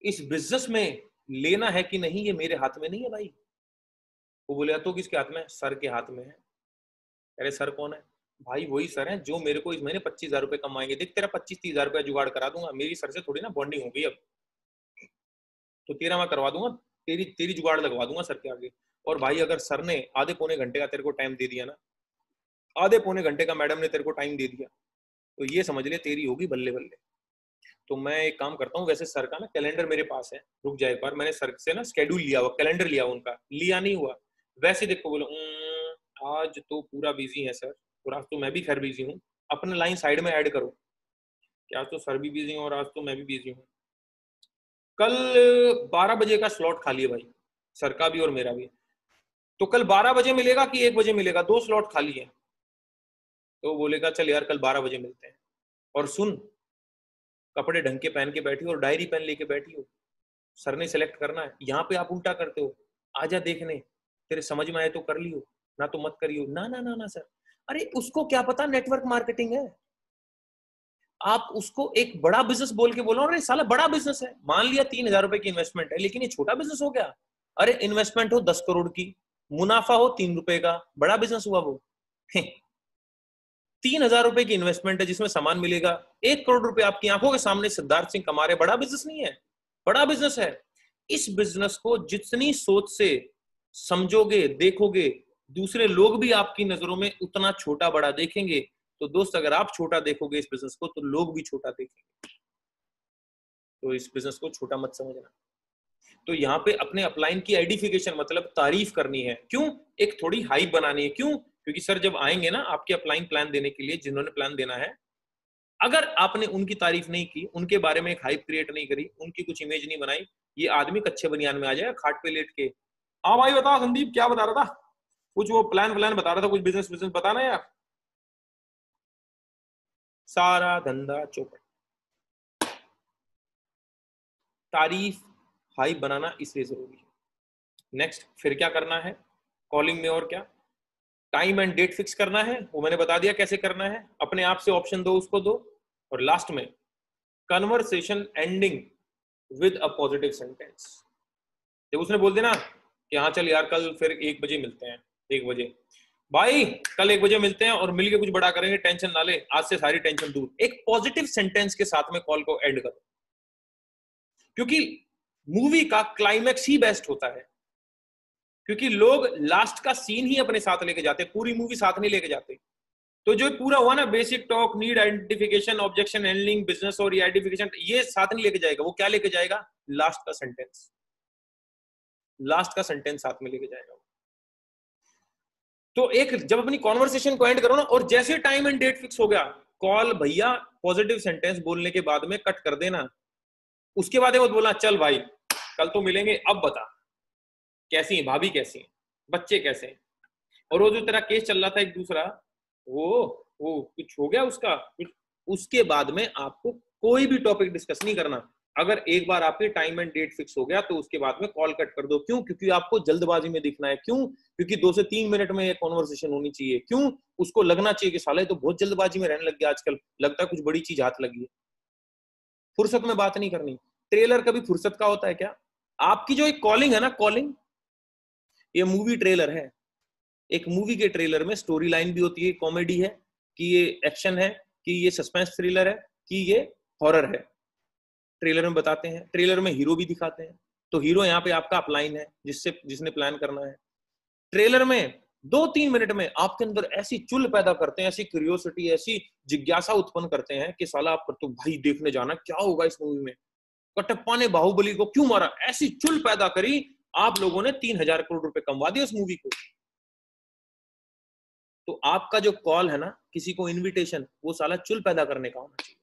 इस बिजनेस में लेना है कि नहीं, ये मेरे हाथ में नहीं है भाई। वो बोले तो किसके हाथ में है? सर के हाथ में है। अरे सर कौन है भाई? वही सर है जो मेरे को इस महीने 25,000 रुपए कमाएंगे। देख तेरा 25-30 हजार रुपया जुगाड़ करा दूंगा, मेरी सर से थोड़ी ना बॉन्डिंग होगी अब, तो तेरा मैं करवा दूंगा, तेरी जुगाड़ लगवा दूंगा सर के आगे। और भाई अगर सर ने आधे पौने घंटे का तेरे को टाइम दे दिया ना, आधे पौने घंटे का मैडम ने तेरे को टाइम दे दिया, तो ये समझ ले तेरी होगी बल्ले बल्ले। तो मैं एक काम करता हूँ, वैसे सर का ना कैलेंडर मेरे पास है, रुक जाए एक बार, मैंने सर से ना शेड्यूल लिया हुआ, कैलेंडर लिया हुआ उनका, लिया नहीं हुआ वैसे देखो, बोलो आज तो पूरा बिजी है सर, और आज तो मैं भी खैर बिजी हूँ, अपने लाइन साइड में ऐड करो कि आज तो सर भी बिजी हूँ और आज तो मैं भी बिजी हूँ। कल 12 बजे का स्लॉट खाली है भाई, सर का भी और मेरा भी, तो कल 12 बजे मिलेगा कि 1 बजे मिलेगा, 2 स्लॉट खाली है। तो बोलेगा चल यार कल 12 बजे मिलते हैं। और सुन, कपड़े ढंग के पहन के बैठी हो और डायरी पेन लेके बैठी हो, सर ने सेलेक्ट करना है। यहाँ पे आप उल्टा करते हो, आजा देखने, तेरे समझ में आए तो कर लियो, ना तो मत करियो। ना ना ना ना सर, अरे उसको क्या पता नेटवर्क मार्केटिंग है, आप उसको एक बड़ा बिजनेस बोल के बोलो, अरे साला बड़ा बिजनेस है, मान लिया 3,000 रुपए की इन्वेस्टमेंट है, लेकिन ये छोटा बिजनेस हो गया। अरे इन्वेस्टमेंट हो 10 करोड़ की, मुनाफा हो 3 रुपए का, बड़ा बिजनेस हुआ वो। 3,000 रुपए की इन्वेस्टमेंट है जिसमें सामान मिलेगा, 1 करोड़ रुपए आपकी आंखों के सामने सिद्धार्थ सिंह कमा रहे, बड़ा बिजनेस नहीं है? बड़ा बिजनेस है। इस बिजनेस को जितनी सोच से समझोगे, देखोगे, दूसरे लोग भी आपकी नजरों में उतना छोटा बड़ा देखेंगे। तो दोस्त अगर आप छोटा देखोगे इस बिजनेस को, तो लोग भी छोटा देखेंगे। तो इस बिजनेस को छोटा मत समझना। तो यहाँ पे अपने अपलाइन की आइडेंटिफिकेशन मतलब तारीफ करनी है, क्यों? एक थोड़ी हाइप बनानी है, क्यों? क्योंकि सर जब आएंगे ना आपके अपलाइन प्लान देने के लिए, जिन्होंने प्लान देना है, अगर आपने उनकी तारीफ नहीं की, उनके बारे में एक हाइप क्रिएट नहीं करी, उनकी कुछ इमेज नहीं बनाई, ये आदमी कच्चे बनियान में आ जाएगा खाट पे लेट के। हाँ भाई बता संदीप, क्या बता रहा था? कुछ वो प्लान बता रहा था, कुछ बिजनेस बिजनेस बताना यार। सारा धंधा चौपट। तारीफ हाइप बनाना इसलिए जरूरी है। नेक्स्ट फिर क्या करना है कॉलिंग में, और क्या? टाइम एंड डेट फिक्स करना है, वो मैंने बता दिया कैसे करना है, अपने आप से ऑप्शन दो, उसको दो। और लास्ट में conversation ending with a positive sentence. जब उसने बोल दिया ना कि हाँ चल यार कल फिर 1 बजे मिलते हैं, 1 बजे भाई, कल 1 बजे मिलते हैं और मिलके कुछ बड़ा करेंगे, टेंशन ना ले, आज से सारी टेंशन दूर, एक पॉजिटिव सेंटेंस के साथ में कॉल को एंड करो। क्योंकि मूवी का क्लाइमैक्स ही बेस्ट होता है, क्योंकि लोग लास्ट का सीन ही अपने साथ लेके जाते, पूरी मूवी साथ नहीं लेके जाते। तो जो पूरा हुआ ना, basic talk, need identification, objection handling, business और आइडेंटिफिकेशन, ये साथ नहीं लेके जाएगा। वो क्या लेके जाएगा? लास्ट का सेंटेंस, लास्ट का सेंटेंस साथ में लेके जाएगा। तो एक जब अपनी कॉन्वर्सेशन को एंड करो ना, और जैसे टाइम एंड डेट फिक्स हो गया, कॉल भैया पॉजिटिव सेंटेंस बोलने के बाद में कट कर देना। उसके बाद मत बोलना चल भाई कल तो मिलेंगे, अब बता कैसी है भाभी, कैसी है बच्चे, कैसे हैं। और वो जो तेरा केस चल रहा था एक दूसरा, वो कुछ हो गया उसका कुछ, उसके बाद में आपको कोई भी टॉपिक डिस्कस नहीं करना। अगर एक बार आपके टाइम एंड डेट फिक्स हो गया तो उसके बाद में कॉल कट कर दो। क्यों? क्योंकि आपको जल्दबाजी में दिखना है। क्यों? क्योंकि 2 से 3 मिनट में ये कॉन्वर्सेशन होनी चाहिए। क्यों? उसको लगना चाहिए कि साले तो बहुत जल्दबाजी में रहने लग गया आजकल, लगता है कुछ बड़ी चीज हाथ लगी है। फुर्सत में बात नहीं करनी। ट्रेलर कभी फुर्सत का होता है क्या? आपकी जो एक कॉलिंग है ना, कॉलिंग, ये मूवी ट्रेलर है। एक मूवी के ट्रेलर में स्टोरी लाइन भी होती है, कॉमेडी है कि ये एक्शन है कि ये सस्पेंस थ्रिलर है कि ये हॉरर है, ट्रेलर में बताते हैं। ट्रेलर में हीरो भी दिखाते हैं। तो हीरो यहाँ पे आपका अपलाइन है, जिसने प्लान करना है। ट्रेलर में 2-3 मिनट में आपके अंदर ऐसी चुल पैदा करते हैं, ऐसी क्यूरियोसिटी, ऐसी जिज्ञासा उत्पन्न करते हैं कि साला आप तो भाई देखने जाना क्या होगा इस मूवी में, कटप्पा ने बाहुबली को क्यों मारा, ऐसी चुल पैदा करी, आप लोगों ने 3,000 करोड़ रुपए कमवा दिए उस मूवी को। तो आपका जो कॉल है ना, किसी को इनविटेशन, वो साला चुल पैदा करने का होना चाहिए,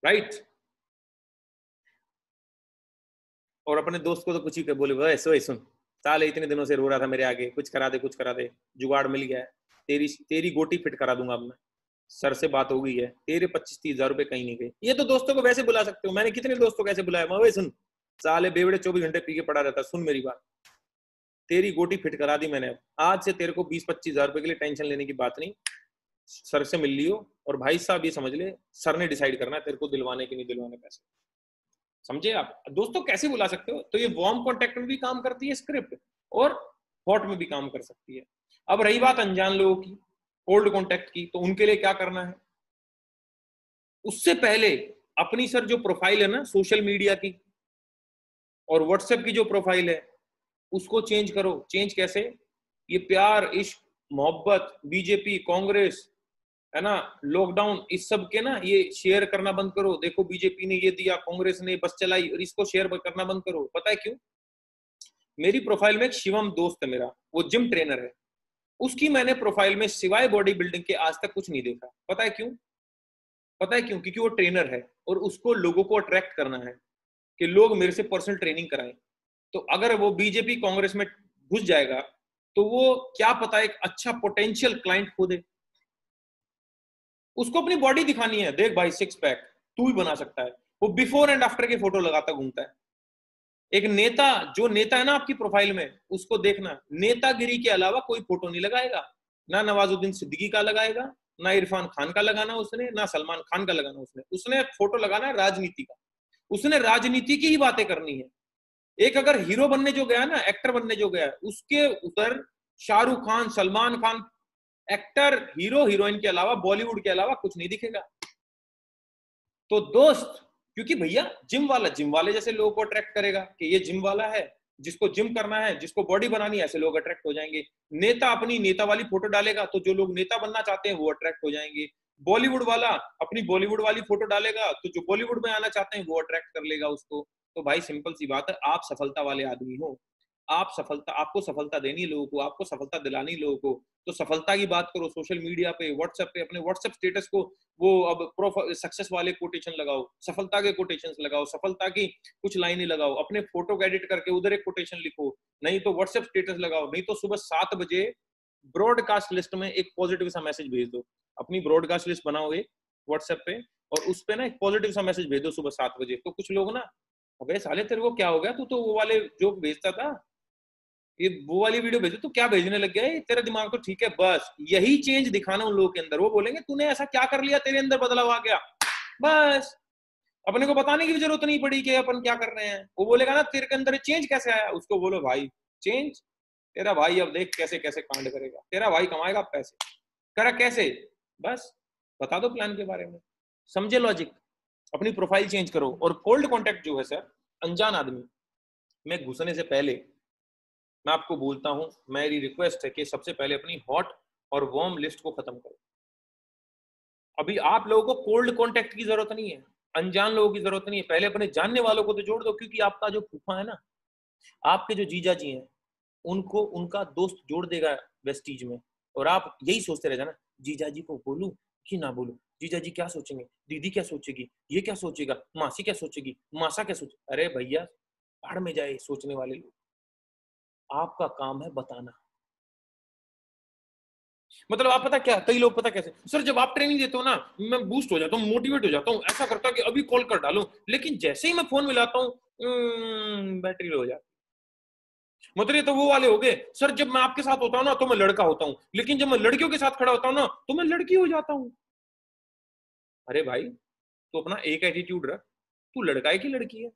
राइट? और अपने दोस्त को तो कुछ ही बोले, वैसे सुन साले इतने दिनों से रो रहा था मेरे आगे, कुछ करा दे, कुछ करा दे, जुगाड़ मिल गया है, तेरी तेरी गोटी फिट करा दूंगा अब मैं, सर से बात हो गई है, तेरे 25-30 हजार रुपए कहीं नहीं गए। ये तो दोस्तों को वैसे बुला सकते हो, मैंने कितने दोस्तों को ऐसे बुलाया, मैं सुन साले बेवड़े 24 घंटे पी के पड़ा रहता, सुन मेरी बात, तेरी गोटी फिट करा दी मैंने, आज से तेरे को 20-25 हजार रुपए के लिए टेंशन लेने की बात नहीं, सर से मिल लियो। और भाई साहब ये समझ ले, सर ने डिसाइड करना है तेरे को दिलवाने की नहीं दिलवाने पैसे, समझे आप? दोस्तों कैसे बुला सकते हो? तो ये वार्म कॉन्टेक्ट में भी काम करती है स्क्रिप्ट, और हॉट में भी काम कर सकती है। अब रही बात अनजान लोगों की, ओल्ड कॉन्टेक्ट की, तो उनके लिए क्या करना है? उससे पहले अपनी सर जो प्रोफाइल है ना सोशल मीडिया की, और व्हाट्सएप की जो प्रोफाइल है उसको चेंज करो। चेंज कैसे? ये प्यार, इश्क, मोहब्बत, बीजेपी, कांग्रेस, है ना, लॉकडाउन, इस सब के ना ये शेयर करना बंद करो। देखो बीजेपी ने ये दिया, कांग्रेस ने बस चलाई, और इसको शेयर करना बंद करो। पता है क्यों? मेरी प्रोफाइल में एक शिवम दोस्त है मेरा, वो जिम ट्रेनर है, उसकी मैंने प्रोफाइल में सिवाय बॉडी बिल्डिंग के आज तक कुछ नहीं देखा। पता है क्यों? पता है क्यों? क्योंकि वो ट्रेनर है और उसको लोगों को अट्रैक्ट करना है कि लोग मेरे से पर्सनल ट्रेनिंग कराएं। तो अगर वो बीजेपी कांग्रेस में घुस जाएगा तो वो क्या पता एक अच्छा पोटेंशियल क्लाइंट खो दे। उसको अपनी बॉडी दिखानी है, देख भाई सिक्स पैक तू ही बना सकता है। वो बिफोर एंड आफ्टर के फोटो लगाता घूमता है। एक नेता, जो नेता है ना आपकी प्रोफाइल में, उसको देखना, नेतागिरी के अलावा कोई फोटो नहीं लगाएगा। ना नवाजुद्दीन सिद्दीकी का लगाएगा, ना इरफान खान का लगाना उसने, ना सलमान खान का लगाना उसने। उसने फोटो लगाना है राजनीति का। उसने राजनीति की ही बातें करनी है। एक अगर हीरो बनने जो गया ना, एक्टर बनने जो गया, उसके उधर Shahrukh Khan, Salman Khan, actor, hero, heroine के अलावा, बॉलीवुड के अलावा कुछ नहीं दिखेगा। तो दोस्त, क्योंकि भैया जिम वाला जिम वाले जैसे लोगों को अट्रैक्ट करेगा कि ये जिम वाला है, जिसको जिम करना है, जिसको बॉडी बनानी है, ऐसे लोग अट्रैक्ट हो जाएंगे। नेता अपनी नेता वाली फोटो डालेगा तो जो लोग नेता बनना चाहते हैं वो अट्रैक्ट हो जाएंगे। बॉलीवुड वाला अपनी बॉलीवुड वाली फोटो डालेगा तो जो बॉलीवुड में आना चाहते हैं वो अट्रैक्ट कर लेगा उसको। तो भाई सिंपल सी बात है, आप सफलता वाले आदमी हो, आप सफलता, आपको सफलता देनी है लोगों को, आपको सफलता दिलानी है लोगों को। तो सफलता की बात करो सोशल मीडिया पे, व्हाट्सएप पे, अपने व्हाट्सएप स्टेटस को वो अब सक्सेस वाले कोटेशन लगाओ, सफलता के कोटेशन लगाओ, सफलता की कुछ लाइनें लगाओ, अपने फोटो को एडिट करके उधर एक कोटेशन लिखो, नहीं तो व्हाट्सएप स्टेटस लगाओ, नहीं तो सुबह 7 बजे ब्रॉडकास्ट लिस्ट में एक पॉजिटिव सा मैसेज भेज दो। अपनी ब्रॉडकास्ट लिस्ट बनाओ एक व्हाट्सएप पे, और उस पे ना एक पॉजिटिव सा मैसेज भेज दो सुबह 7 बजे। तो कुछ लोग ना, अबे साले तेरे को क्या हो गया, तू तो वो वाले जोक भेजता था, ये वो वाली वीडियो भेजो तो क्या भेजने लग गया है, तेरा दिमाग तो ठीक है। बस यही चेंज दिखाना उन लोगों के अंदर। वो बोलेंगे तूने ऐसा क्या कर लिया, तेरे अंदर बदलाव आ गया। बस अपने को बताने की भी जरूरत नहीं पड़ी कि अपन क्या कर रहे हैं। वो बोलेगा ना तेरे के अंदर चेंज कैसे आया, उसको बोलो भाई चेंज तेरा भाई अब देख कैसे कैसे कांड करेगा, तेरा भाई कमाएगा पैसे, करा कैसे, बस बता दो प्लान के बारे में, समझे लॉजिक। अपनी प्रोफाइल चेंज करो। और कोल्ड कॉन्टेक्ट जो है सर, अनजान आदमी में घुसने से पहले मैं आपको बोलता हूं, मेरी रिक्वेस्ट है कि सबसे पहले अपनी हॉट और वार्म लिस्ट को खत्म करो। अभी आप लोगों को कोल्ड कॉन्टेक्ट की जरूरत नहीं है, अनजान लोगों की जरूरत नहीं है। पहले अपने जानने वालों को तो जोड़ दो, क्योंकि आपका जो फूफा है ना, आपके जो जीजा जी हैं, उनको उनका दोस्त जोड़ देगा वेस्टीज में। और आप यही सोचते रह जाना, जीजा जी को बोलूं कि ना बोलूं, जीजा जी क्या सोचेंगे, दीदी क्या सोचेगी, ये क्या सोचेगा, मासी क्या सोचेगी, मासा क्या सोचे। अरे भैया भाड़ में जाए सोचने वाले लोग, आपका काम है बताना। मतलब आप पता क्या, कई लोग पता कैसे सर, जब आप ट्रेनिंग देते हो ना, मैं बूस्ट हो जाता हूँ, मोटिवेट हो जाता हूँ, ऐसा करता कि अभी कॉल कर डालूं, लेकिन जैसे ही मैं फोन मिलाता हूँ बैटरी लो हो जाती। मतलब ये तो वो वाले हो गए सर, जब मैं आपके साथ होता हूँ ना तो मैं लड़का होता हूँ, लेकिन जब मैं लड़कियों के साथ खड़ा होता हूँ ना तो मैं लड़की हो जाता हूँ। अरे भाई तो अपना एक एटीट्यूड रख, तू लड़का है कि लड़की है।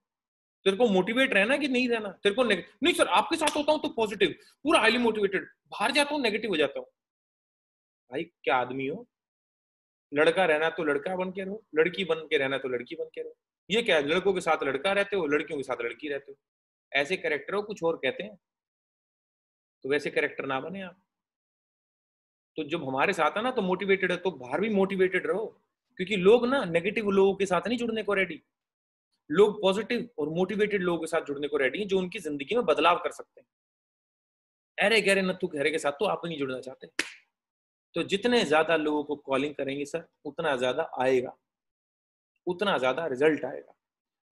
तेरे को मोटिवेट रहना कि नहीं रहना, तेरे को नहीं सर आपके साथ होता हूँ तो पॉजिटिव, पूरा हाईली मोटिवेटेड, बाहर जाता हूँ नेगेटिव हो जाता हूँ। भाई क्या आदमी हो, लड़का रहना तो लड़का बन के रहो, लड़की बन के रहना तो लड़की बन के रहो। ये क्या है, लड़कों के साथ लड़का रहते हो, लड़कियों के साथ लड़की रहते हो, ऐसे कैरेक्टर हो कुछ और कहते हैं। तो वैसे कैरेक्टर ना बने आप। तो जब हमारे साथ है ना तो मोटिवेटेड है, तो बाहर भी मोटिवेटेड रहो, क्योंकि लोग ना नेगेटिव लोगों के साथ नहीं जुड़ने को रेडी, लोग पॉजिटिव और मोटिवेटेड लोगों के साथ जुड़ने को रेडी हैं, जो उनकी जिंदगी में बदलाव कर सकते हैं। अरे गहरे नत्थु गहरे के साथ तो आप नहीं जुड़ना चाहते। तो जितने ज्यादा लोगों को कॉलिंग करेंगे सर, उतना ज्यादा आएगा, उतना ज्यादा रिजल्ट आएगा।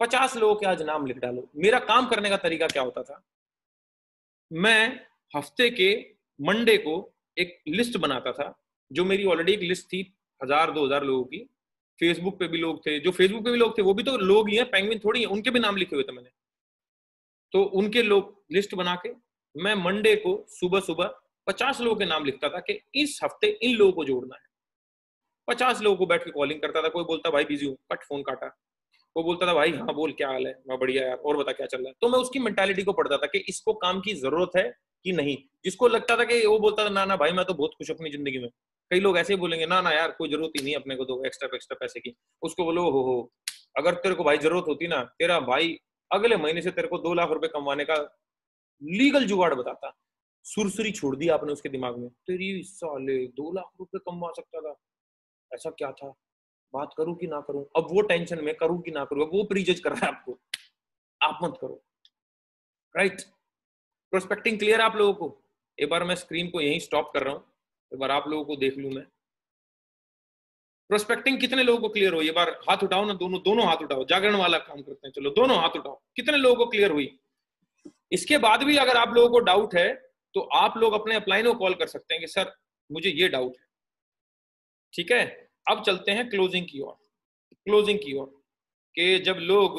50 लोगों के आज नाम लिख डालो। मेरा काम करने का तरीका क्या होता था, मैं हफ्ते के मंडे को एक लिस्ट बनाता था, जो मेरी ऑलरेडी एक लिस्ट थी 1000-2000 लोगों की। फेसबुक पे भी लोग थे, जो फेसबुक पे भी लोग थे वो भी तो लोग ही हैं, पेंगुइन थोड़ी है, उनके भी नाम लिखे हुए थे मैंने। तो उनके लोग लिस्ट बना के मैं मंडे को सुबह सुबह 50 लोगों के नाम लिखता था कि इस हफ्ते इन लोगों को जोड़ना है। 50 लोगों को बैठ के कॉलिंग करता था। कोई बोलता भाई बिजी हूँ, कट फोन काटा। वो बोलता था भाई हाँ बोल क्या हाल है, मैं बढ़िया यार, और बता क्या चल रहा है। तो मैं उसकी मेंटालिटी को पढ़ता था कि इसको काम की जरूरत है कि नहीं। जिसको लगता था कि वो बोलता था ना ना भाई मैं तो बहुत खुश अपनी जिंदगी में। कई लोग ऐसे ही बोलेंगे ना ना यार कोई जरूरत ही नहीं अपने को तो एक्स्ट्रा एक्स्ट्रा पैसे की। उसको बोलो हो अगर तेरे को भाई जरूरत होती ना, तेरा भाई अगले महीने से तेरे को 2 लाख रुपए कमाने का लीगल जुगाड़ बताता। सुरसुरी छोड़ दी आपने उसके दिमाग में, तेरी साले 2 लाख रुपए कमा सकता था, ऐसा क्या था, बात करूं कि ना करूं, अब वो टेंशन में करूं कि ना करूं, अब वो प्रीजज कर रहा है आपको, आप मत करो। राइट, प्रोस्पेक्टिंग क्लियर आप लोगों को? एक बार मैं स्क्रीन को यहीं स्टॉप कर रहा हूं, एक बार आप लोगों को देख लूं मैं। प्रोस्पेक्टिंग कितने लोगों को क्लियर हुई? एक बार हाथ उठाओ ना, दोनों हाथ उठाओ, जागरण वाला काम करते हैं, चलो दोनों हाथ उठाओ, कितने लोगों को क्लियर हुई? इसके बाद भी अगर आप लोगों को डाउट है तो आप लोग अपने अपलाइन को कॉल कर सकते हैं कि सर मुझे ये डाउट है। ठीक है, अब चलते हैं क्लोजिंग की ओर। क्लोजिंग की ओर कि जब लोग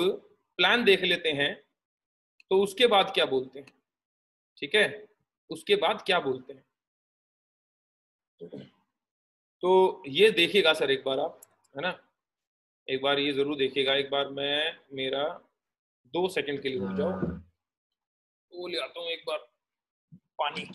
प्लान देख लेते हैं तो उसके बाद क्या बोलते हैं। ठीक है, उसके बाद क्या बोलते हैं, तो ये देखिएगा सर एक बार आप, है ना, एक बार ये जरूर देखिएगा। एक बार मैं मेरा 2 सेकंड के लिए रुक जाओ, वो ले आता हूँ एक बार पानी।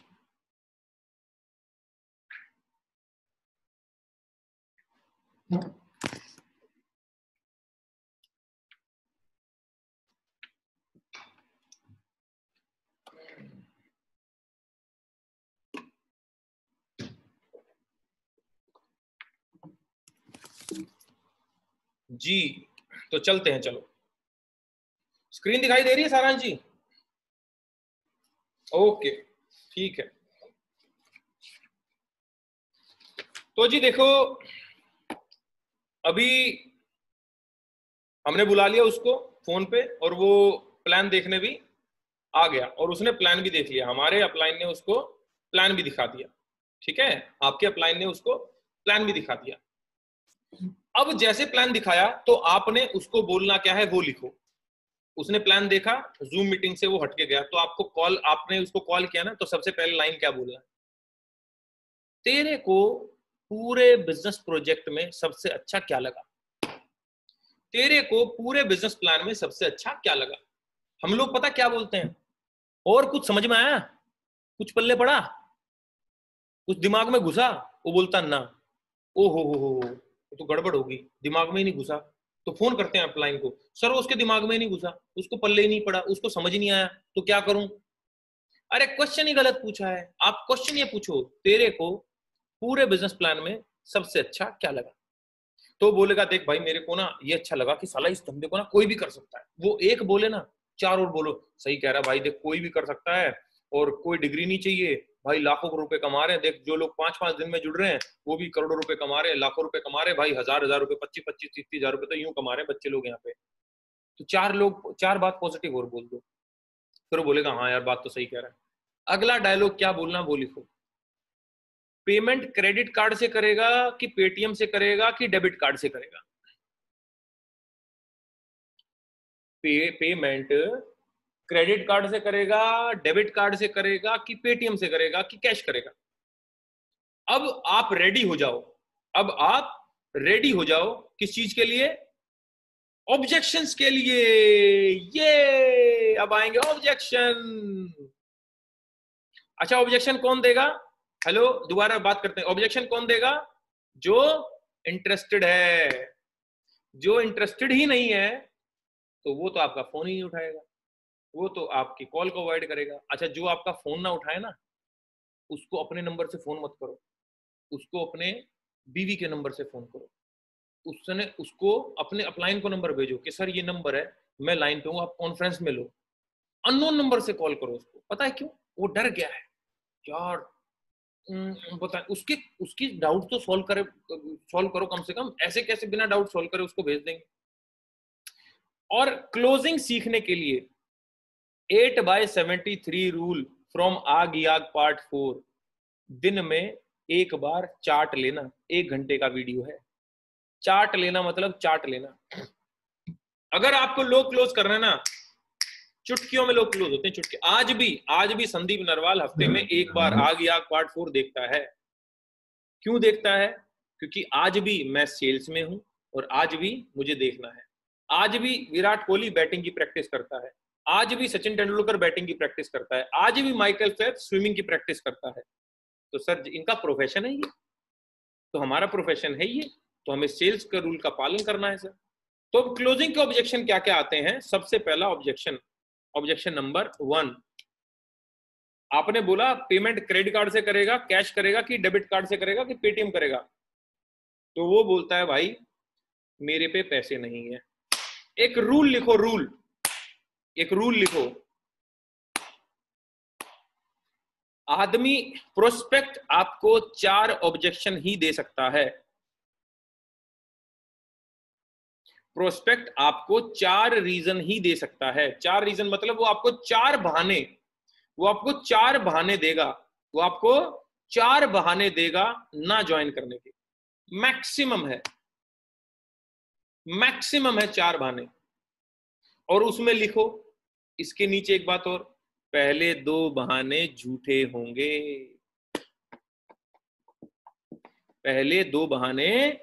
जी, तो चलते हैं, चलो स्क्रीन दिखाई दे रही है सारांश जी? ओके, ठीक है। तो जी देखो, अभी हमने बुला लिया उसको फोन पे और वो प्लान देखने भी आ गया और उसने प्लान भी देख लिया, हमारे अपलाइन ने उसको प्लान भी दिखा दिया। ठीक है, आपके अपलाइन ने उसको प्लान भी दिखा दिया। अब जैसे प्लान दिखाया तो आपने उसको बोलना क्या है वो लिखो। उसने प्लान देखा, जूम मीटिंग से वो हटके गया, तो आपको कॉल, आपने उसको कॉल किया ना, तो सबसे पहले लाइन क्या बोलना है? तेरे को पूरे बिजनेस प्रोजेक्ट में सबसे अच्छा क्या लगा? तेरे को पूरे बिजनेस प्लान में सबसे अच्छा क्या लगा? हम लोग पता क्या बोलते हैं, और कुछ समझ में आया, कुछ पल्ले पड़ा, कुछ दिमाग में घुसा? वो बोलता ना, ओ हो, तो गड़बड़ होगी, दिमाग में ही नहीं घुसा। तो फोन करते हैं अपलाइन को, सर उसके दिमाग में ही नहीं घुसा, उसको पल्ले ही नहीं पड़ा, उसको समझ ही नहीं आया, तो क्या करूं? अरे क्वेश्चन ही गलत पूछा है। आप क्वेश्चन ये पूछो, तेरे को पूरे बिजनेस प्लान में सबसे अच्छा क्या लगा? तो बोलेगा देख भाई मेरे को ना ये अच्छा लगा कि साला इस धंधे को ना कोई भी कर सकता है। वो एक बोले ना, 4 और बोलो, सही कह रहा है भाई, देख कोई भी कर सकता है और कोई डिग्री नहीं चाहिए भाई, लाखों रुपए कमा रहे हैं, देख जो लोग 5-5 दिन में जुड़ रहे हैं वो भी करोड़ों रुपए कमा रहे हैं, लाखों रुपए कमा रहे हैं भाई, हजार रुपए, 25-30 हजार रुपए तो यूं कमा रहे हैं बच्चे लोग यहाँ पे। तो 4 लोग 4 बात पॉजिटिव और बोल दो, फिर वो बोलेगा हाँ यार बात तो सही कह रहा है। अगला डायलॉग क्या बोलना वो लिखो। पेमेंट क्रेडिट कार्ड से करेगा कि पेटीएम से करेगा कि डेबिट कार्ड से करेगा? पेमेंट क्रेडिट कार्ड से करेगा, डेबिट कार्ड से करेगा कि पेटीएम से करेगा कि कैश करेगा? अब आप रेडी हो जाओ, अब आप रेडी हो जाओ किस चीज के लिए? ऑब्जेक्शंस के लिए। ये अब आएंगे ऑब्जेक्शन। अच्छा, ऑब्जेक्शन कौन देगा? हेलो, दोबारा बात करते हैं, ऑब्जेक्शन कौन देगा? जो इंटरेस्टेड है। जो इंटरेस्टेड ही नहीं है तो वो तो आपका फोन ही नहीं उठाएगा, वो तो आपकी कॉल को अवॉइड करेगा। अच्छा, जो आपका फोन ना उठाए ना, उसको अपने नंबर से फोन मत करो, उसको अपने बीवी के नंबर से फोन करो। उसने उसको अपने अपलाइन को नंबर भेजो कि सर ये नंबर है, मैं लाइन पे हूँ, आप कॉन्फ्रेंस में लो। अननोन नंबर से कॉल करो उसको। पता है क्यों? वो डर गया है यार, पता है उसके उसकी डाउट तो सॉल्व करो कम से कम, ऐसे कैसे बिना डाउट सॉल्व करे उसको भेज देंगे। और क्लोजिंग सीखने के लिए 8/73 रूल फ्रॉम आग याग पार्ट 4, दिन में एक बार चार्ट लेना। 1 घंटे का वीडियो है, चार्ट लेना मतलब चार्ट लेना। अगर आपको लोग क्लोज करना है ना, चुटकियों में लोग क्लोज होते हैं, चुटकी। आज भी संदीप नरवाल हफ्ते में एक बार आग याग पार्ट 4 देखता है। क्यों देखता है? क्योंकि आज भी मैं सेल्स में हूं और आज भी मुझे देखना है। आज भी विराट कोहली बैटिंग की प्रैक्टिस करता है, आज भी सचिन तेंदुलकर बैटिंग की प्रैक्टिस करता है, आज भी माइकल फेल्प्स स्विमिंग की प्रैक्टिस करता है। तो सर इनका प्रोफेशन है ये, तो हमारा प्रोफेशन है ये, तो हमें सेल्स का रूल का पालन करना है सर। तो अब क्लोजिंग के ऑब्जेक्शन क्या क्या आते हैं? सबसे पहला ऑब्जेक्शन नंबर 1, आपने बोला पेमेंट क्रेडिट कार्ड से करेगा, कैश करेगा, कि डेबिट कार्ड से करेगा, कि पेटीएम करेगा? तो वो बोलता है भाई मेरे पे पैसे नहीं है। एक रूल लिखो, एक रूल लिखो, आदमी प्रोस्पेक्ट आपको 4 ऑब्जेक्शन ही दे सकता है। प्रोस्पेक्ट आपको 4 रीजन ही दे सकता है। 4 रीजन मतलब वो आपको 4 बहाने, देगा, वो आपको 4 बहाने देगा ना ज्वाइन करने के। मैक्सिमम है 4 बहाने। और उसमें लिखो इसके नीचे एक बात और, पहले 2 बहाने झूठे होंगे। पहले 2 बहाने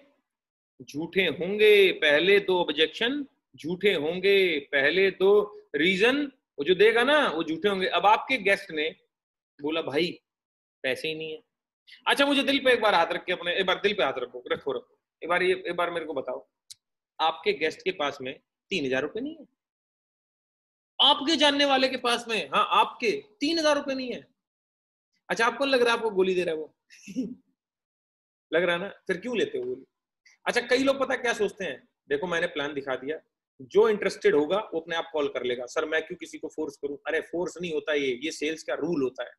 झूठे होंगे, पहले 2 ऑब्जेक्शन झूठे होंगे, पहले 2 रीजन वो जो देगा ना वो झूठे होंगे। अब आपके गेस्ट ने बोला भाई पैसे ही नहीं है। अच्छा मुझे दिल पे एक बार हाथ रख के अपने, एक बार दिल पे हाथ रखो, एक बार मेरे को बताओ, आपके गेस्ट के पास में 3,000 रुपए नहीं है? आपके जानने वाले के पास में, हाँ आपके 3,000 रुपए नहीं है। अच्छा आपको लग रहा है आपको गोली दे रहा है वो? लग रहा है ना? फिर क्यों लेते हो गोली? अच्छा कई लोग पता क्या सोचते हैं, देखो मैंने प्लान दिखा दिया, जो इंटरेस्टेड होगा वो अपने आप कॉल कर लेगा। सर मैं क्यों किसी को फोर्स करूं? अरे फोर्स नहीं होता, ये सेल्स का रूल होता है।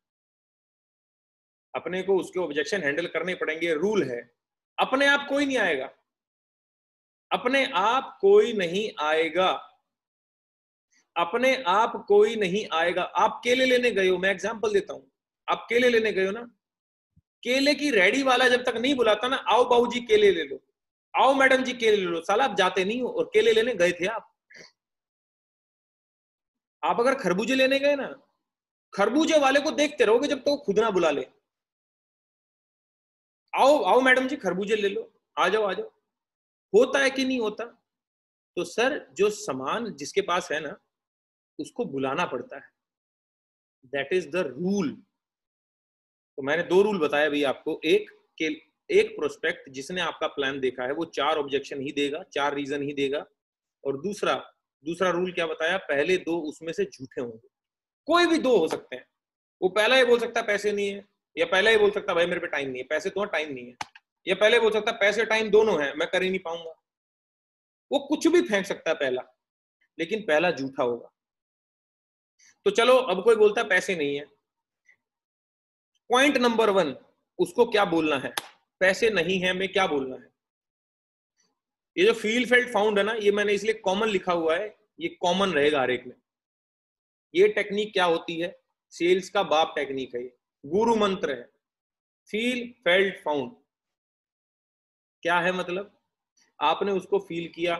अपने को उसके ऑब्जेक्शन हैंडल करने पड़ेंगे, रूल है। अपने आप कोई नहीं आएगा, अपने आप कोई नहीं आएगा, अपने आप कोई नहीं आएगा। आप केले लेने गए हो, मैं एग्जांपल देता हूं, आप केले लेने गए हो ना, केले की रेडी वाला जब तक नहीं बुलाता ना, आओ बाबूजी केले ले लो, आओ मैडम जी केले ले लो, साला आप जाते नहीं हो। और केले लेने गए थे आप अगर खरबूजे लेने गए ना, खरबूजे वाले को देखते रहोगे जब तक तो खुद ना बुला ले, आओ आओ मैडम जी खरबूजे ले लो, आ जाओ आ जाओ। होता है कि नहीं होता? तो सर जो सामान जिसके पास है ना उसको बुलाना पड़ता है, दैट इज द रूल। तो मैंने 2 रूल बताया भैया आपको, एक प्रोस्पेक्ट जिसने आपका प्लान देखा है वो 4 ऑब्जेक्शन ही देगा, 4 रीजन ही देगा। और दूसरा रूल क्या बताया, पहले 2 उसमें से झूठे होंगे। कोई भी 2 हो सकते हैं, वो पहला ये बोल सकता है पैसे नहीं है, या पहला ये बोल सकता है भाई मेरे पे टाइम नहीं है, पैसे तो टाइम नहीं है, या पहले बोल सकता है पैसे टाइम दोनों है मैं कर ही नहीं पाऊंगा। वो कुछ भी फेंक सकता है पहला, लेकिन पहला झूठा होगा। तो चलो अब कोई बोलता है पैसे नहीं है, पॉइंट नंबर 1 उसको क्या बोलना है, पैसे नहीं है में क्या बोलना है। ये जो फील फेल्ट फाउंड है ना, ये मैंने इसलिए कॉमन लिखा हुआ है, ये कॉमन रहेगा हर एक में। ये टेक्निक क्या होती है, सेल्स का बाप टेक्निक है, गुरु मंत्र है, फील फेल्ट फाउंड। क्या है मतलब, आपने उसको फील किया,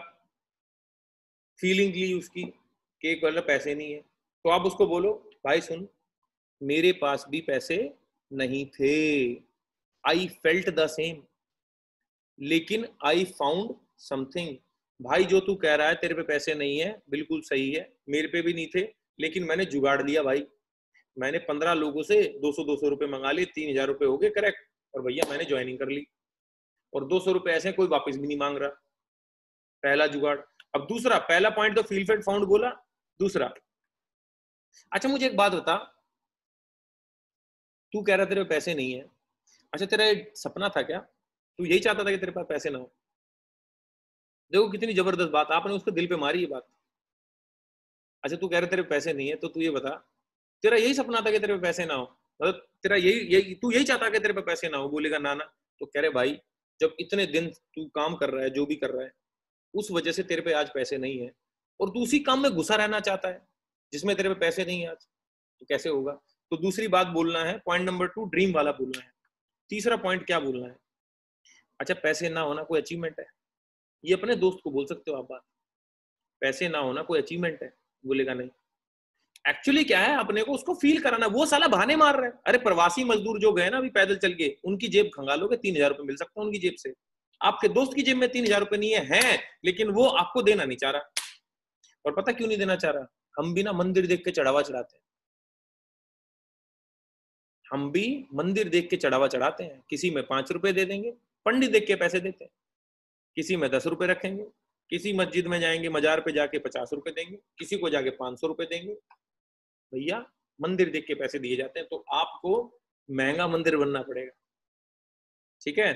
फीलिंग ली उसकी कि एक मतलब पैसे नहीं है, तो आप उसको बोलो भाई सुन मेरे पास भी पैसे नहीं थे, आई फेल्ट द सेम, लेकिन आई फाउंड समथिंग। भाई जो तू कह रहा है तेरे पे पैसे नहीं है बिल्कुल सही है, मेरे पे भी नहीं थे, लेकिन मैंने जुगाड़ लिया भाई, मैंने 15 लोगों से 200-200 रुपए मंगा लिए, 3,000 रुपए हो गए करेक्ट, और भैया मैंने ज्वाइनिंग कर ली, और 200 रुपए ऐसे कोई वापस भी नहीं मांग रहा। पहला जुगाड़। अब दूसरा, पहला पॉइंट तो फील फेल्ट फाउंड बोला, दूसरा, अच्छा मुझे एक बात बता, तू कह रहा तेरे पे पैसे नहीं है, अच्छा तेरा सपना था क्या, तू यही चाहता था कि तेरे पास पैसे ना हो? देखो कितनी जबरदस्त बात, आपने उसको दिल पे मारी ये बात। अच्छा तू कह रहा तेरे पे पैसे नहीं है, तो तू ये बता, तेरा यही सपना था कि तेरे पे पैसे ना हो, मतलब तेरा यही तू यही चाहता कि तेरे पे पैसे ना हो? बोलेगा ना ना। तो कह रहे भाई जब इतने दिन तू काम कर रहा है, जो भी कर रहा है, उस वजह से तेरे पे आज पैसे नहीं है, और तू उसी काम में घुसा रहना चाहता है जिसमें तेरे पे पैसे नहीं है आज, तो कैसे होगा? तो दूसरी बात बोलना है, पॉइंट नंबर 2 ड्रीम वाला बोलना है। तीसरा पॉइंट क्या बोलना है, अच्छा पैसे ना होना कोई अचीवमेंट है? ये अपने दोस्त को बोल सकते हो आप बात, पैसे ना होना कोई अचीवमेंट है? बोलेगा नहीं। एक्चुअली क्या है, अपने को उसको फील कराना, वो साला बहाने मार रहा है। अरे प्रवासी मजदूर जो गए ना अभी पैदल चल के, उनकी जेब खंगालोगे 3,000 रुपए मिल सकता है उनकी जेब से, आपके दोस्त की जेब में 3,000 रुपए नहीं है, लेकिन वो आपको देना नहीं चाह रहा। और पता क्यों नहीं देना चाह रहा, हम भी ना मंदिर देख के चढ़ावा चढ़ाते हैं, हम भी मंदिर देख के चढ़ावा चढ़ाते हैं, किसी में 5 रुपए दे देंगे, पंडित देख के पैसे देते हैं, किसी में 10 रुपए रखेंगे, किसी मस्जिद में जाएंगे, मजार पे जाके 50 रुपए देंगे, किसी को जाके 500 रुपए देंगे। भैया मंदिर देख के पैसे दिए जाते हैं, तो आपको महंगा मंदिर बनना पड़ेगा। ठीक है।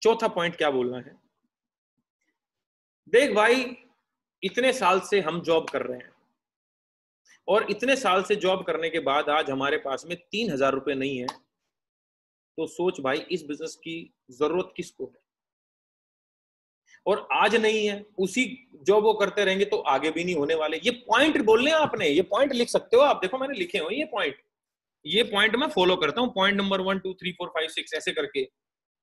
चौथा पॉइंट क्या बोलना है, देख भाई इतने साल से हम जॉब कर रहे हैं और इतने साल से जॉब करने के बाद आज हमारे पास में 3,000 रुपए नहीं है, तो सोच भाई इस बिजनेस की जरूरत किसको है। और आज नहीं है, उसी जॉब वो करते रहेंगे तो आगे भी नहीं होने वाले। ये पॉइंट बोलने हैं आपने, ये पॉइंट लिख सकते हो आप, देखो मैंने लिखे हो ये पॉइंट मैं फॉलो करता हूं। पॉइंट नंबर 1 2 3 4 5 6 ऐसे करके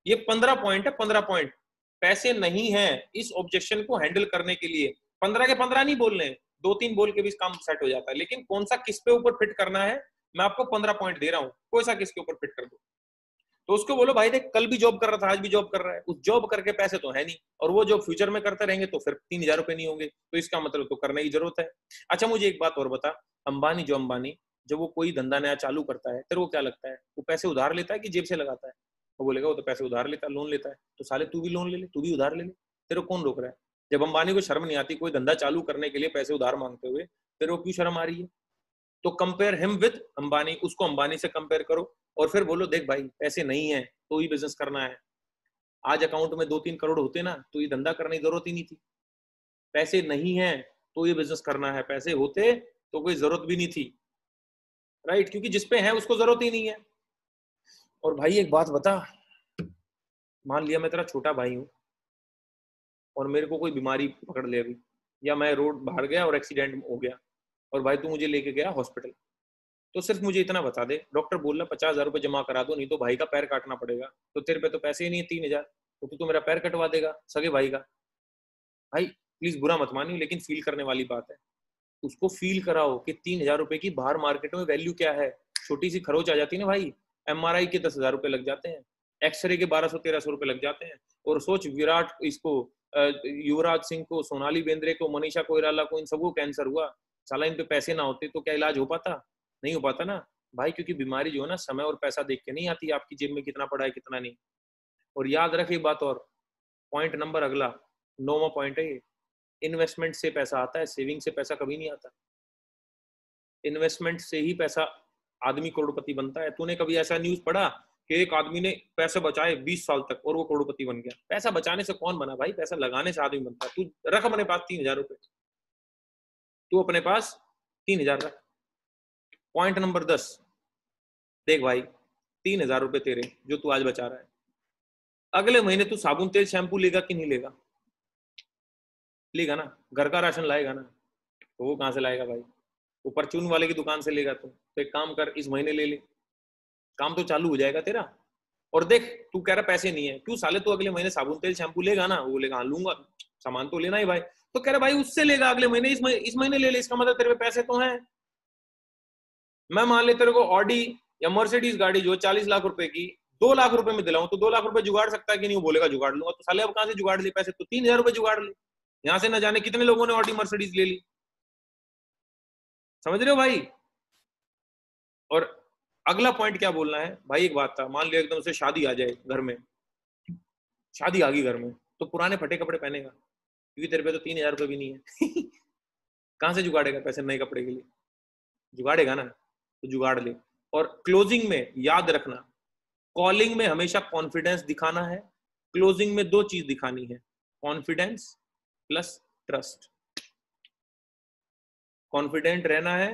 ये 15 पॉइंट है। 15 पॉइंट, पैसे नहीं है इस ऑब्जेक्शन को हैंडल करने के लिए। 15 के 15 नहीं बोलने, 2-3 बोल के भी काम सेट हो जाता है। लेकिन कौन सा किस पे ऊपर फिट करना है, मैं आपको 15 पॉइंट दे रहा हूं, कोई सा किसके ऊपर फिट कर दो। तो उसको बोलो भाई देख कल भी जॉब कर रहा था, आज भी जॉब कर रहा है, उस जॉब करके पैसे तो है नहीं, और वो जॉब फ्यूचर में करते रहेंगे तो फिर 3,000 रुपए नहीं होंगे, तो इसका मतलब तो करने की जरूरत है। अच्छा मुझे एक बात और बता, अंबानी जब वो कोई धंधा नया चालू करता है, तेरे को क्या लगता है वो पैसे उधार लेता है कि जेब से लगाता है? वो बोलेगा वो तो पैसे उधार लेता है, लोन लेता है। तो साले तू भी लोन ले ले, तू भी उधार ले ले, तेरे को कौन रोक रहा है? जब अंबानी को शर्म नहीं आती कोई धंधा चालू करने के लिए पैसे उधार मांगते हुए, तेरे को क्यों शर्म आ रही है? तो कंपेयर हिम विद अंबानी, उसको अंबानी से कंपेयर करो और फिर बोलो देख भाई पैसे नहीं है तो ही बिजनेस करना है। आज अकाउंट में 2-3 करोड़ होते ना तो ये धंधा करने की जरूरत ही नहीं थी। पैसे नहीं है तो ये बिजनेस करना है, पैसे होते तो कोई जरूरत भी नहीं थी, राइट? क्योंकि जिसपे है उसको जरूरत ही नहीं है। और भाई एक बात बता, मान लिया मैं तेरा छोटा भाई हूं और मेरे को कोई बीमारी पकड़ ले अभी, या मैं रोड बाहर गया और एक्सीडेंट हो गया और भाई तू मुझे लेके गया हॉस्पिटल, तो सिर्फ मुझे इतना बता दे, डॉक्टर बोल रहा 50,000 रुपए जमा करा दो नहीं तो भाई का पैर काटना पड़ेगा, तो तेरे पे तो पैसे ही नहीं है 3,000, तो तू मेरा पैर कटवा देगा सगे भाई का। भाई प्लीज बुरा मत मानियो, लेकिन फील करने वाली बात है। उसको फील कराओ कि 3,000 रुपए की बाहर मार्केट में वैल्यू क्या है। छोटी सी खरोच आ जाती है ना भाई, MRI के 10,000 रुपए लग जाते हैं, एक्सरे के 1200-1300 रुपए लग जाते हैं। और सोच विराट इसको, युवराज सिंह को, सोनाली बेंद्रे को, मनीषा कोइराला को, इन सबको कैंसर हुआ, साला इन पे पैसे ना होते तो क्या इलाज हो पाता? नहीं हो पाता ना भाई, क्योंकि बीमारी जो है ना समय और पैसा देख के नहीं आती, आपकी जेब में कितना पड़ा है कितना नहीं। और याद रख एक बात और, पॉइंट नंबर अगला 9वां पॉइंट है ये, इन्वेस्टमेंट से पैसा आता है, सेविंग से पैसा कभी नहीं आता। इन्वेस्टमेंट से ही पैसा आदमी करोड़पति बनता है। तूने कभी ऐसा न्यूज पढ़ा कि एक आदमी ने पैसे बचाए 20 साल तक और वो करोड़पति बन गया? पैसा बचाने से कौन बना भाई, पैसा लगाने से आदमी बनता है। तू रख अपने पास 3,000 रुपए, तू अपने पास 3,000 रख। पॉइंट नंबर 10, देख भाई 3,000 रुपए तेरे जो तू आज बचा रहा है, अगले महीने तू साबुन तेल शैम्पू लेगा कि नहीं लेगा? लेगा ना। घर का राशन लाएगा ना, तो वो कहां से लाएगा भाई? वो परचून वाले की दुकान से लेगा। तो एक काम कर, इस महीने ले ले, काम तो चालू हो जाएगा तेरा। और देख तू कह रहा पैसे नहीं है, क्यों साले तू अगले महीने साबुन तेल शैम्पू लेगा ना, वो बोलेगा हाँ लूंगा, सामान तो लेना ही भाई। तो कह रहा भाई उससे लेगा अगले महीने, इस महीने ले ले, इसका मतलब तेरे पे पैसे तो हैं। मैं मान ले तेरे को ऑडी या मर्सिडीज गाड़ी जो 40 लाख रुपए की 2 लाख रुपए में दिलाऊं, तो 2 लाख रुपए जुगाड़ सकता है कि नहीं? वो बोलेगा जुगाड़ लूंगा। तो साले अब कहां से जुगाड़ ले पैसे? तो 3,000 रुपए जुगाड़ ले। यहां से न जाने कितने लोगों ने ऑडी मर्सिडीज ले ली, समझ रहे हो भाई? और अगला पॉइंट क्या बोलना है भाई, एक बात था, मान लिया एकदम से शादी आ जाए घर में, शादी आ गई घर में, तो पुराने फटे कपड़े पहनेगा क्योंकि तेरे पे तो 3,000 रुपए भी नहीं है। कहां से जुगाड़ेगा पैसे नए कपड़े के लिए? जुगाड़ेगा ना, तो जुगाड़ ले। और क्लोजिंग में याद रखना, कॉलिंग में हमेशा कॉन्फिडेंस दिखाना है, क्लोजिंग में 2 चीज दिखानी है, कॉन्फिडेंस प्लस ट्रस्ट। कॉन्फिडेंट रहना है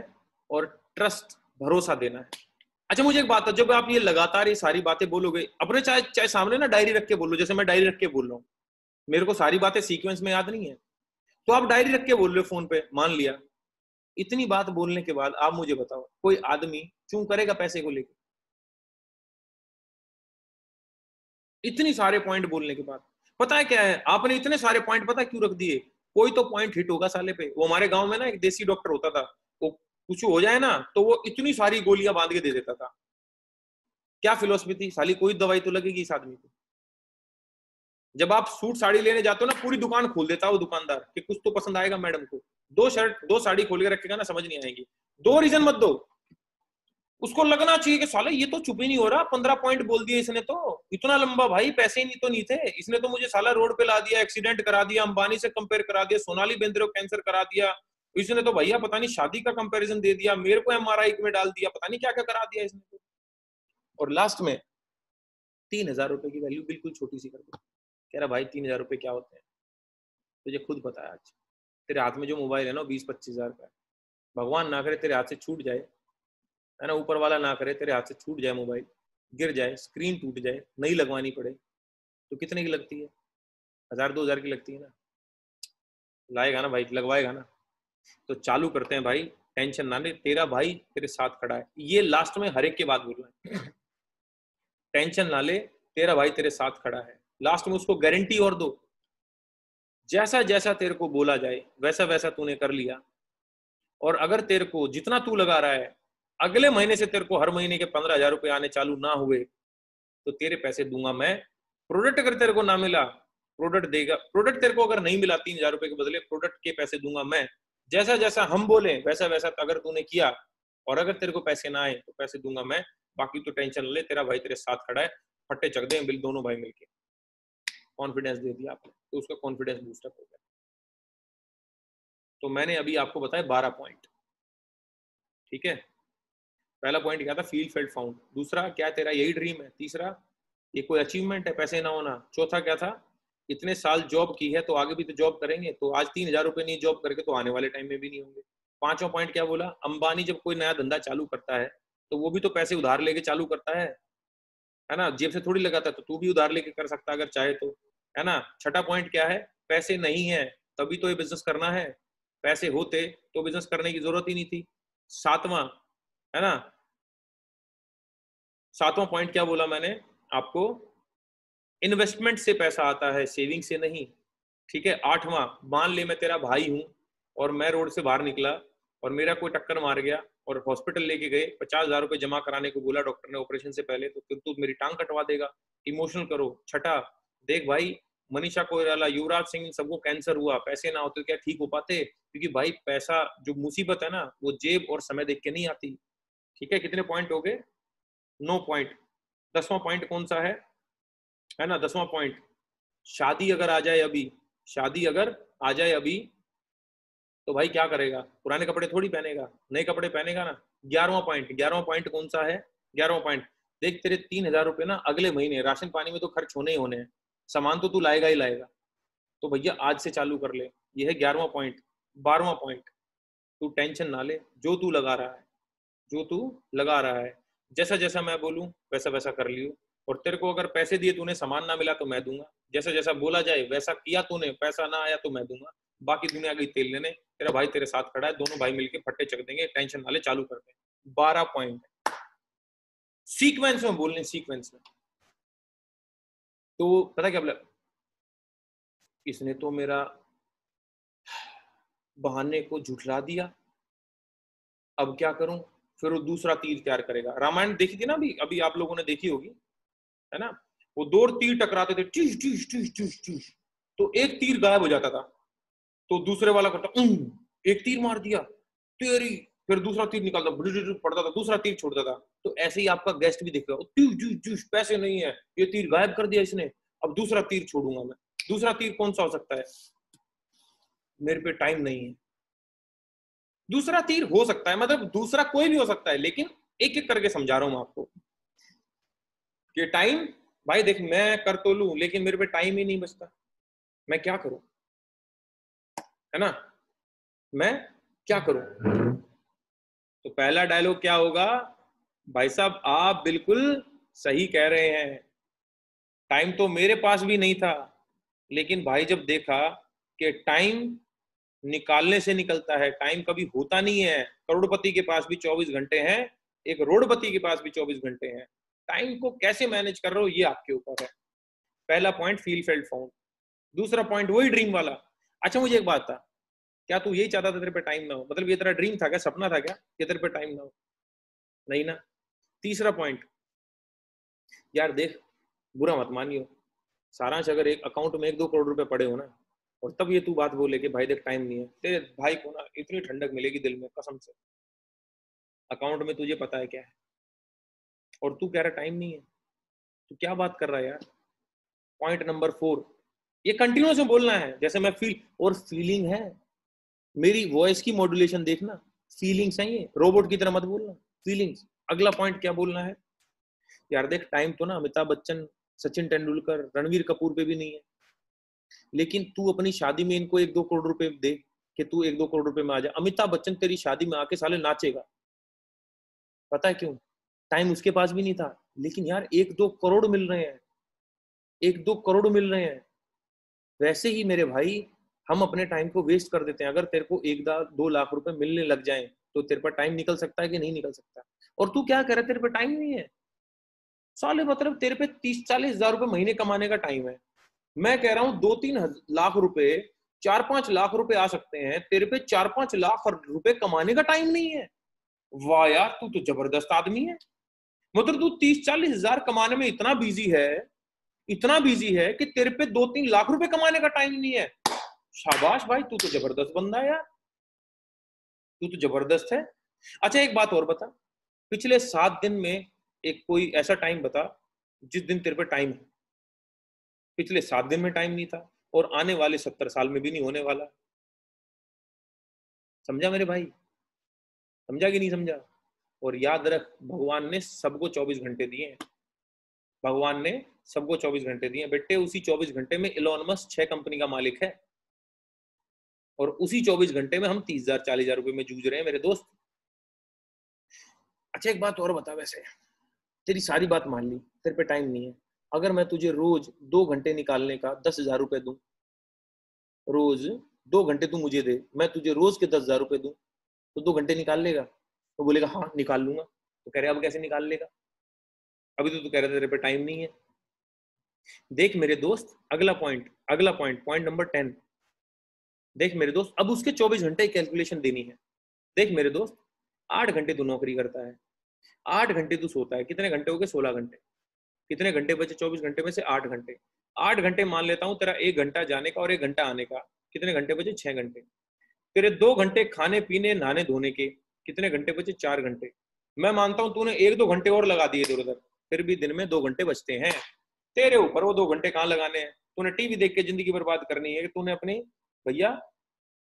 और ट्रस्ट, भरोसा देना है। अच्छा मुझे एक बात है, जब आप ये लगातार ये सारी बातें बोलोगे अपने, चाहे सामने ना डायरी रख के बोलो, जैसे मैं डायरी रख के बोल रहा हूँ, मेरे को सारी बातें सीक्वेंस में याद नहीं है, तो आप डायरी रख के बोल रहे हो फोन पे, मान लिया। इतनी बात बोलने के बाद आप मुझे बताओ कोई आदमी क्यों करेगा पैसे को लेकर? इतनी सारे पॉइंट बोलने के बाद पता है क्या है, आपने इतने सारे पॉइंट पता क्यों रख दिए? कोई तो पॉइंट हिट होगा साले पे। वो हमारे गांव में ना एक देसी डॉक्टर होता था, वो कुछ हो जाए ना तो वो इतनी सारी गोलियां बांध के दे देता था। क्या फिलोसफी थी साली, कोई दवाई तो लगेगी इस आदमी को। जब आप सूट साड़ी लेने जाते हो ना, पूरी दुकान खोल देता है वो दुकानदार कि कुछ तो पसंद आएगा मैडम को। 2 शर्ट 2 साड़ी खोल के रखेगा ना, समझ नहीं आएगी। 2 रीजन मत दो, उसको लगना चाहिए कि साले ये तो चुप ही नहीं हो रहा, 15 पॉइंट बोल दिए इसने, तो इतना लंबा भाई, पैसे नहीं तो नहीं थे, इसने तो मुझे साला रोड पे ला दिया, एक्सीडेंट करा दिया, अंबानी से कंपेयर करा दिया, सोनाली बेंद्रे को कैंसर करा दिया, इसने तो भैया पता नहीं शादी का कंपैरिजन दे दिया, मेरे को एमआरआई में डाल दिया, पता नहीं क्या क्या करा दिया इसने तो। और लास्ट में 3,000 रुपए की वैल्यू बिल्कुल छोटी सी कर दो, कह रहा भाई 3,000 रुपए क्या होते हैं, तुझे खुद पता है, आज तेरे हाथ में जो मोबाइल है ना 20-25 हजार का है, भगवान ना करे तेरे हाथ से छूट जाए, है ना, ऊपर वाला ना करे तेरे हाथ से छूट जाए, मोबाइल गिर जाए, स्क्रीन टूट जाए, नई लगवानी पड़े, तो कितने की लगती है? 1,000-2,000 की लगती है ना, लाएगा ना भाई, लगवाएगा ना। तो चालू करते हैं भाई, टेंशन ना ले, तेरा भाई तेरे साथ खड़ा है, ये लास्ट में हर एक के बात बोल रहा है, टेंशन ना ले, तेरा भाई तेरे साथ खड़ा है, लास्ट में उसको गारंटी और दो, जैसा जैसा तेरे को बोला जाए वैसा वैसा तूने कर लिया, और अगर तेरे को जितना तू लगा रहा है अगले महीने से तेरे को हर महीने के 15,000 रुपए आने चालू ना हुए, तो तेरे पैसे दूंगा मैं। प्रोडक्ट अगर तेरे को ना मिला, प्रोडक्ट देगा, प्रोडक्ट तेरे को अगर नहीं मिला 3,000 रुपए के बदले, प्रोडक्ट के पैसे दूंगा मैं, जैसा जैसा हम बोले वैसा वैसा अगर तूने किया, और अगर तेरे को पैसे ना आए तो पैसे दूंगा मैं, बाकी तो टेंशन ले, तेरा भाई तेरे साथ खड़ा है, फट्टे चक दे बिल दोनों भाई मिलके। कॉन्फिडेंस दे दिया आपने, तो उसका कॉन्फिडेंस बूस्टअप हो गया। तो मैंने अभी आपको बताया 12 पॉइंट, ठीक है। पहला पॉइंट क्या था? Feel felt found. दूसरा क्या, तेरा यही ड्रीम है। तीसरा, ये कोई अचीवमेंट है पैसे ना होना। चौथा क्या था? इतने साल जॉब की है तो आगे भी तो जॉब करेंगे, तो आज 3,000 रुपए नहीं जॉब करके तो आने वाले टाइम में भी नहीं होंगे। पांचवा पॉइंट क्या बोला? अंबानी जब कोई नया धंधा चालू करता है तो वो भी तो पैसे उधार लेके चालू करता है ना, जेब से थोड़ी लगाता है, तो तू भी उधार लेके कर सकता अगर चाहे तो, है ना। छठा पॉइंट क्या है? पैसे नहीं है तभी तो ये बिजनेस करना है, पैसे होते तो बिजनेस करने की जरूरत ही नहीं थी। सातवां, है ना, सातवां पॉइंट क्या बोला मैंने आपको? इन्वेस्टमेंट से पैसा आता है, सेविंग से नहीं, ठीक है। आठवां, मान ले मैं तेरा भाई हूं और मैं रोड से बाहर निकला और मेरा कोई टक्कर मार गया और हॉस्पिटल लेके गए, 50,000 रुपए जमा कराने को बोला डॉक्टर ने ऑपरेशन से पहले, तो फिर तू मेरी टांग कटवा देगा? इमोशनल करो। छठा, देख भाई, मनीषा कोइराला, युवराज सिंह, सबको कैंसर हुआ, पैसे ना होते क्या ठीक हो पाते? क्योंकि भाई पैसा, जो मुसीबत है ना, वो जेब और समय देख के नहीं आती, ठीक है। कितने पॉइंट हो गए? 9 पॉइंट। 10वां पॉइंट कौन सा है ना? 10वां पॉइंट, शादी अगर आ जाए अभी, शादी अगर आ जाए अभी तो भाई क्या करेगा? पुराने कपड़े थोड़ी पहनेगा, नए कपड़े पहनेगा ना। 11वां पॉइंट, 11वां पॉइंट कौन सा है? 11वां पॉइंट, देख तेरे 3,000 रुपए ना अगले महीने राशन पानी में तो खर्च होने ही होने हैं, सामान तो तू लाएगा ही लाएगा, तो भैया आज से चालू कर ले। ये है 11वां पॉइंट। 12वां पॉइंट, तू टेंशन ना ले, जो तू लगा रहा है, जो तू लगा रहा है, जैसा जैसा मैं बोलूं वैसा वैसा कर लियो, और तेरे को अगर पैसे दिए तूने, सामान ना मिला तो मैं दूंगा, जैसा जैसा बोला जाए वैसा किया तूने, पैसा ना आया तो मैं दूंगा, बाकी दुनिया गई तेल लेने, तेरा भाई तेरे साथ खड़ा है, दोनों भाई मिलके फट्टे चक देंगे, टेंशन ना ले, चालू करते हैं। 12 पॉइंट सीक्वेंस में बोलने, सीक्वेंस में। तो पता क्या बोला? इसने तो मेरा बहाने को झुठला दिया, अब क्या करूं? फिर वो दूसरा तीर तैयार करेगा। रामायण देखी थी ना अभी, अभी आप लोगों ने देखी होगी, है ना। वो दो तीर टकराते थे, टीश टीश टीश टीश टीश, तो एक तीर गायब हो जाता था, तो दूसरे वाला करता एक तीर मार दिया तेरी, फिर दूसरा तीर निकालता पड़ता था, दूसरा तीर छोड़ता था। तो ऐसे ही आपका गेस्ट भी देखेगा, टीश टीश टीश, पैसे नहीं है, ये तीर गायब कर दिया इसने, अब दूसरा तीर छोड़ूंगा मैं। दूसरा तीर कौन सा हो सकता है? मेरे पे टाइम नहीं है। दूसरा तीर हो सकता है, मतलब दूसरा कोई भी हो सकता है, लेकिन एक एक करके समझा रहा हूं मैं आपको कि टाइम, भाई देख मैं कर तो लूं लेकिन मेरे पे टाइम ही नहीं बचता, मैं क्या करूं, है ना, मैं क्या करूं? तो पहला डायलॉग क्या होगा? भाई साहब आप बिल्कुल सही कह रहे हैं, टाइम तो मेरे पास भी नहीं था, लेकिन भाई जब देखा कि टाइम निकालने से निकलता है, टाइम कभी होता नहीं है, करोड़पति के पास भी 24 घंटे हैं, एक रोडपति के पास भी 24 घंटे हैं, टाइम को कैसे मैनेज कर रहे हो ये आपके ऊपर है। पहला पॉइंट, फील फेल्ट फाउंड। दूसरा पॉइंट वही ड्रीम वाला। अच्छा मुझे एक बात था, क्या तू यही चाहता था तेरे पे टाइम ना हो? मतलब ये तेरा ड्रीम था क्या, सपना था क्या कि तेरे पे टाइम ना हो? नहीं ना। तीसरा पॉइंट, यार देख, बुरा मत मानियो, सारांश अगर एक अकाउंट में 1-2 करोड़ रुपए पड़े हो ना, और तब ये तू बात बोले कि भाई देख टाइम नहीं है, तेरे भाई को ना इतनी ठंडक मिलेगी दिल में कसम से। अकाउंट में तुझे पता है क्या है? और तू कह रहा टाइम नहीं है, तू क्या बात कर रहा है यार। पॉइंट नंबर 4, ये कंटिन्यूस में बोलना है, जैसे मैं फील और फीलिंग है, मेरी वॉइस की मॉड्यूलेशन देखना, फीलिंग्स है, ये रोबोट की तरह मत बोलना, फीलिंग्स। अगला पॉइंट क्या बोलना है यार, देख टाइम तो ना अमिताभ बच्चन, सचिन तेंदुलकर, रणवीर कपूर पे भी नहीं है, लेकिन तू अपनी शादी में इनको 1-2 करोड़ रुपए दे कि तू 1-2 करोड़ रुपए में आ जा। अमिताभ बच्चन तेरी शादी में आके साले नाचेगा, पता है क्यों? टाइम उसके पास भी नहीं था, लेकिन यार 1-2 करोड़ मिल रहे हैं, 1-2 करोड़ मिल रहे हैं। वैसे ही मेरे भाई हम अपने टाइम को वेस्ट कर देते हैं। अगर तेरे को 1-2 लाख रुपए मिलने लग जाए तो तेरे पर टाइम निकल सकता है कि नहीं निकल सकता? और तू क्या कह रहा है तेरे पे टाइम नहीं है? साले मतलब तेरे पे 30-40 हजार रुपए महीने कमाने का टाइम है। मैं कह रहा हूं 2-3 लाख रुपए, 4-5 लाख रुपए आ सकते हैं, तेरे पे 4-5 लाख रुपए कमाने का टाइम नहीं है। वाह यार, तू तो जबरदस्त आदमी है। मतलब तू 30-40 हजार कमाने में इतना बिजी है, इतना बिजी है कि तेरे पे 2-3 लाख रुपए कमाने का टाइम नहीं है। शाबाश भाई, तू तो जबरदस्त बंदा है यार, तू तो जबरदस्त है। अच्छा एक बात और बता, पिछले 7 दिन में एक कोई ऐसा टाइम बता जिस दिन तेरे पे टाइम है। पिछले 7 दिन में टाइम नहीं था और आने वाले 70 साल में भी नहीं होने वाला। समझा मेरे भाई? समझा कि नहीं समझा? और याद रख, भगवान ने सबको 24 घंटे दिए हैं। भगवान ने सबको 24 घंटे दिए बेटे। उसी 24 घंटे में इलॉन मस्क 6 कंपनी का मालिक है, और उसी 24 घंटे में हम 30,000 40,000 रुपए में जूझ रहे हैं मेरे दोस्त। अच्छा एक बात और बता, वैसे तेरी सारी बात मान ली, तेरे पे टाइम नहीं है, अगर मैं तुझे रोज 2 घंटे निकालने का 10,000 रुपए दूं, रोज 2 घंटे तू मुझे दे, मैं तुझे रोज के 10,000 रुपए दूं, तो 2 घंटे निकाल लेगा? तो बोलेगा हाँ निकाल लूंगा। तो कह रहे अब कैसे निकाल लेगा? अभी तो तू कह रहा था तेरे पे टाइम नहीं है। देख मेरे दोस्त, अगला पॉइंट, अगला पॉइंट, पॉइंट नंबर 10। देख मेरे दोस्त, अब उसके 24 घंटे की कैलकुलेशन देनी है। देख मेरे दोस्त, 8 घंटे तू नौकरी करता है, 8 घंटे तू सोता है, कितने घंटे हो गए? 16 घंटे। कितने घंटे बचे 24 घंटे में से? 8 घंटे। 8 घंटे मान लेता हूं तेरा 1 घंटा जाने का और 1 घंटा आने का, कितने घंटे बचे? 6 घंटे। तेरे 2 घंटे खाने पीने नहाने धोने के, कितने घंटे बचे? 4 घंटे। मैं मानता हूं तूने 1-2 घंटे और लगा दिए इधर उधर, फिर भी दिन में 2 घंटे बचते हैं। तेरे ऊपर वो 2 घंटे कहाँ लगाने हैं? तूने टीवी देख के जिंदगी बर्बाद करनी है कि तूने अपनी भैया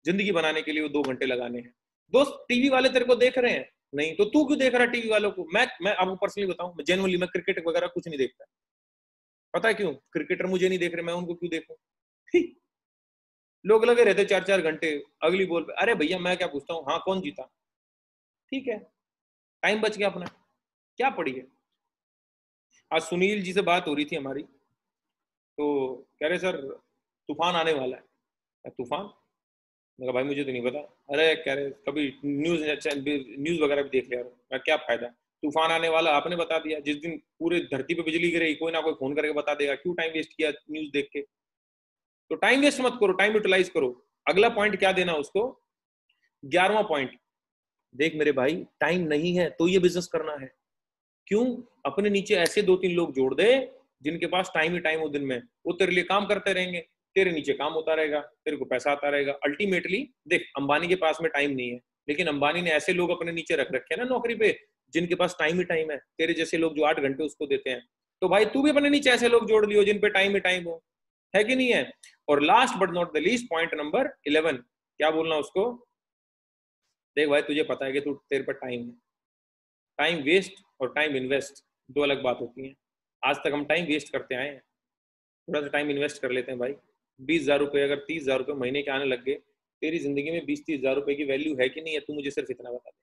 जिंदगी बनाने के लिए वो 2 घंटे लगाने हैं? दोस्त टीवी वाले तेरे को देख रहे हैं? नहीं, तो तू क्यों देख रहा है टीवी वालों को? मैं आपको पर्सनली बताऊं, मैं जेन्युइनली मैं क्रिकेट वगैरह कुछ नहीं देखता। पता है क्यों? क्रिकेटर मुझे नहीं देख रहे, मैं उनको क्यों देखूं? लोग लगे रहते 4-4 घंटे अगली बॉल पे। अरे भैया मैं क्या पूछता हूँ, हाँ कौन जीता, ठीक है, टाइम बच गया अपना, क्या पड़ी है। आज सुनील जी से बात हो रही थी हमारी, तो कह रहे सर तूफान आने वाला है। तूफान? मैं कहा भाई मुझे तो नहीं पता। अरे कह रहे कभी न्यूज न्यूज वगैरह भी देख लिया। मैं क्या फायदा, तूफान आने वाला आपने बता दिया, जिस दिन पूरे धरती पे बिजली गिरेगी कोई ना कोई फोन करके बता देगा, क्यों टाइम वेस्ट किया न्यूज देख के? तो टाइम वेस्ट मत करो, टाइम यूटिलाइज करो। अगला पॉइंट क्या देना उसको, 11वां पॉइंट। देख मेरे भाई, टाइम नहीं है तो ये बिजनेस करना है। क्यों? अपने नीचे ऐसे 2-3 लोग जोड़ दे जिनके पास टाइम ही टाइम हो दिन में, वो तेरे लिए काम करते रहेंगे, तेरे नीचे काम होता रहेगा, तेरे को पैसा आता रहेगा। अल्टीमेटली देख, अंबानी के पास में टाइम नहीं है, लेकिन अंबानी ने ऐसे लोग अपने नीचे रख रखे हैं ना नौकरी पे, जिनके पास टाइम ही टाइम है, तेरे जैसे लोग जो 8 घंटे उसको देते हैं। तो भाई तू भी अपने नीचे ऐसे लोग जोड़ लियो जिन पे टाइम ही टाइम हो, है कि नहीं है? और last but not the least, point number 11, क्या बोलना उसको? देख भाई तुझे पता है कि तू तेरे पर टाइम है, टाइम वेस्ट और टाइम इन्वेस्ट दो अलग बात होती है। आज तक हम टाइम वेस्ट करते आए हैं, थोड़ा सा टाइम इन्वेस्ट कर लेते हैं भाई। 20,000 रुपये अगर 30,000 रुपये महीने के आने लग गए, तेरी जिंदगी में 20-30 हजार रुपए की वैल्यू है कि नहीं है, तू मुझे सिर्फ इतना बता दे।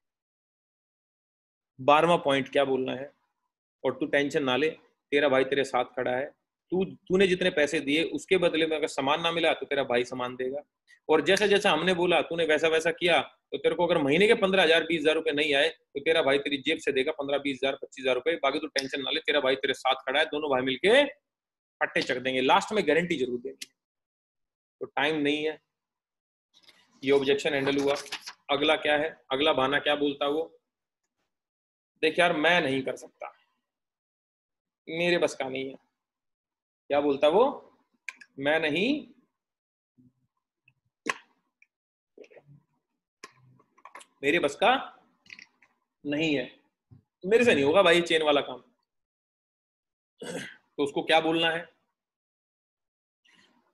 12वां पॉइंट क्या बोलना है, और तू टेंशन ना ले, तेरा भाई तेरे साथ खड़ा है। तूने जितने पैसे दिए उसके बदले में अगर सामान ना मिला तो तेरा भाई सामान देगा, और जैसा जैसा हमने बोला तूने वैसा वैसा किया, तो तेरे को अगर महीने के 15,000 20,000 रुपए नहीं आए तो तेरा भाई तेरी जेब से देगा 15-20 हजार 25,000 रुपए। बाकी तू टेंशन ना ले, तेरा भाई तेरे साथ खड़ा है, दोनों भाई मिलके पट्टे चक देंगे, लास्ट में गारंटी जरूर देंगे। तो टाइम नहीं है, ये ऑब्जेक्शन हैंडल हुआ। अगला क्या है, अगला बहाना क्या बोलता वो? देख यार मैं नहीं कर सकता, मेरे बस का नहीं है। क्या बोलता वो? मैं नहीं, मेरे बस का नहीं है, मेरे से नहीं होगा भाई चेन वाला काम। तो उसको क्या बोलना है?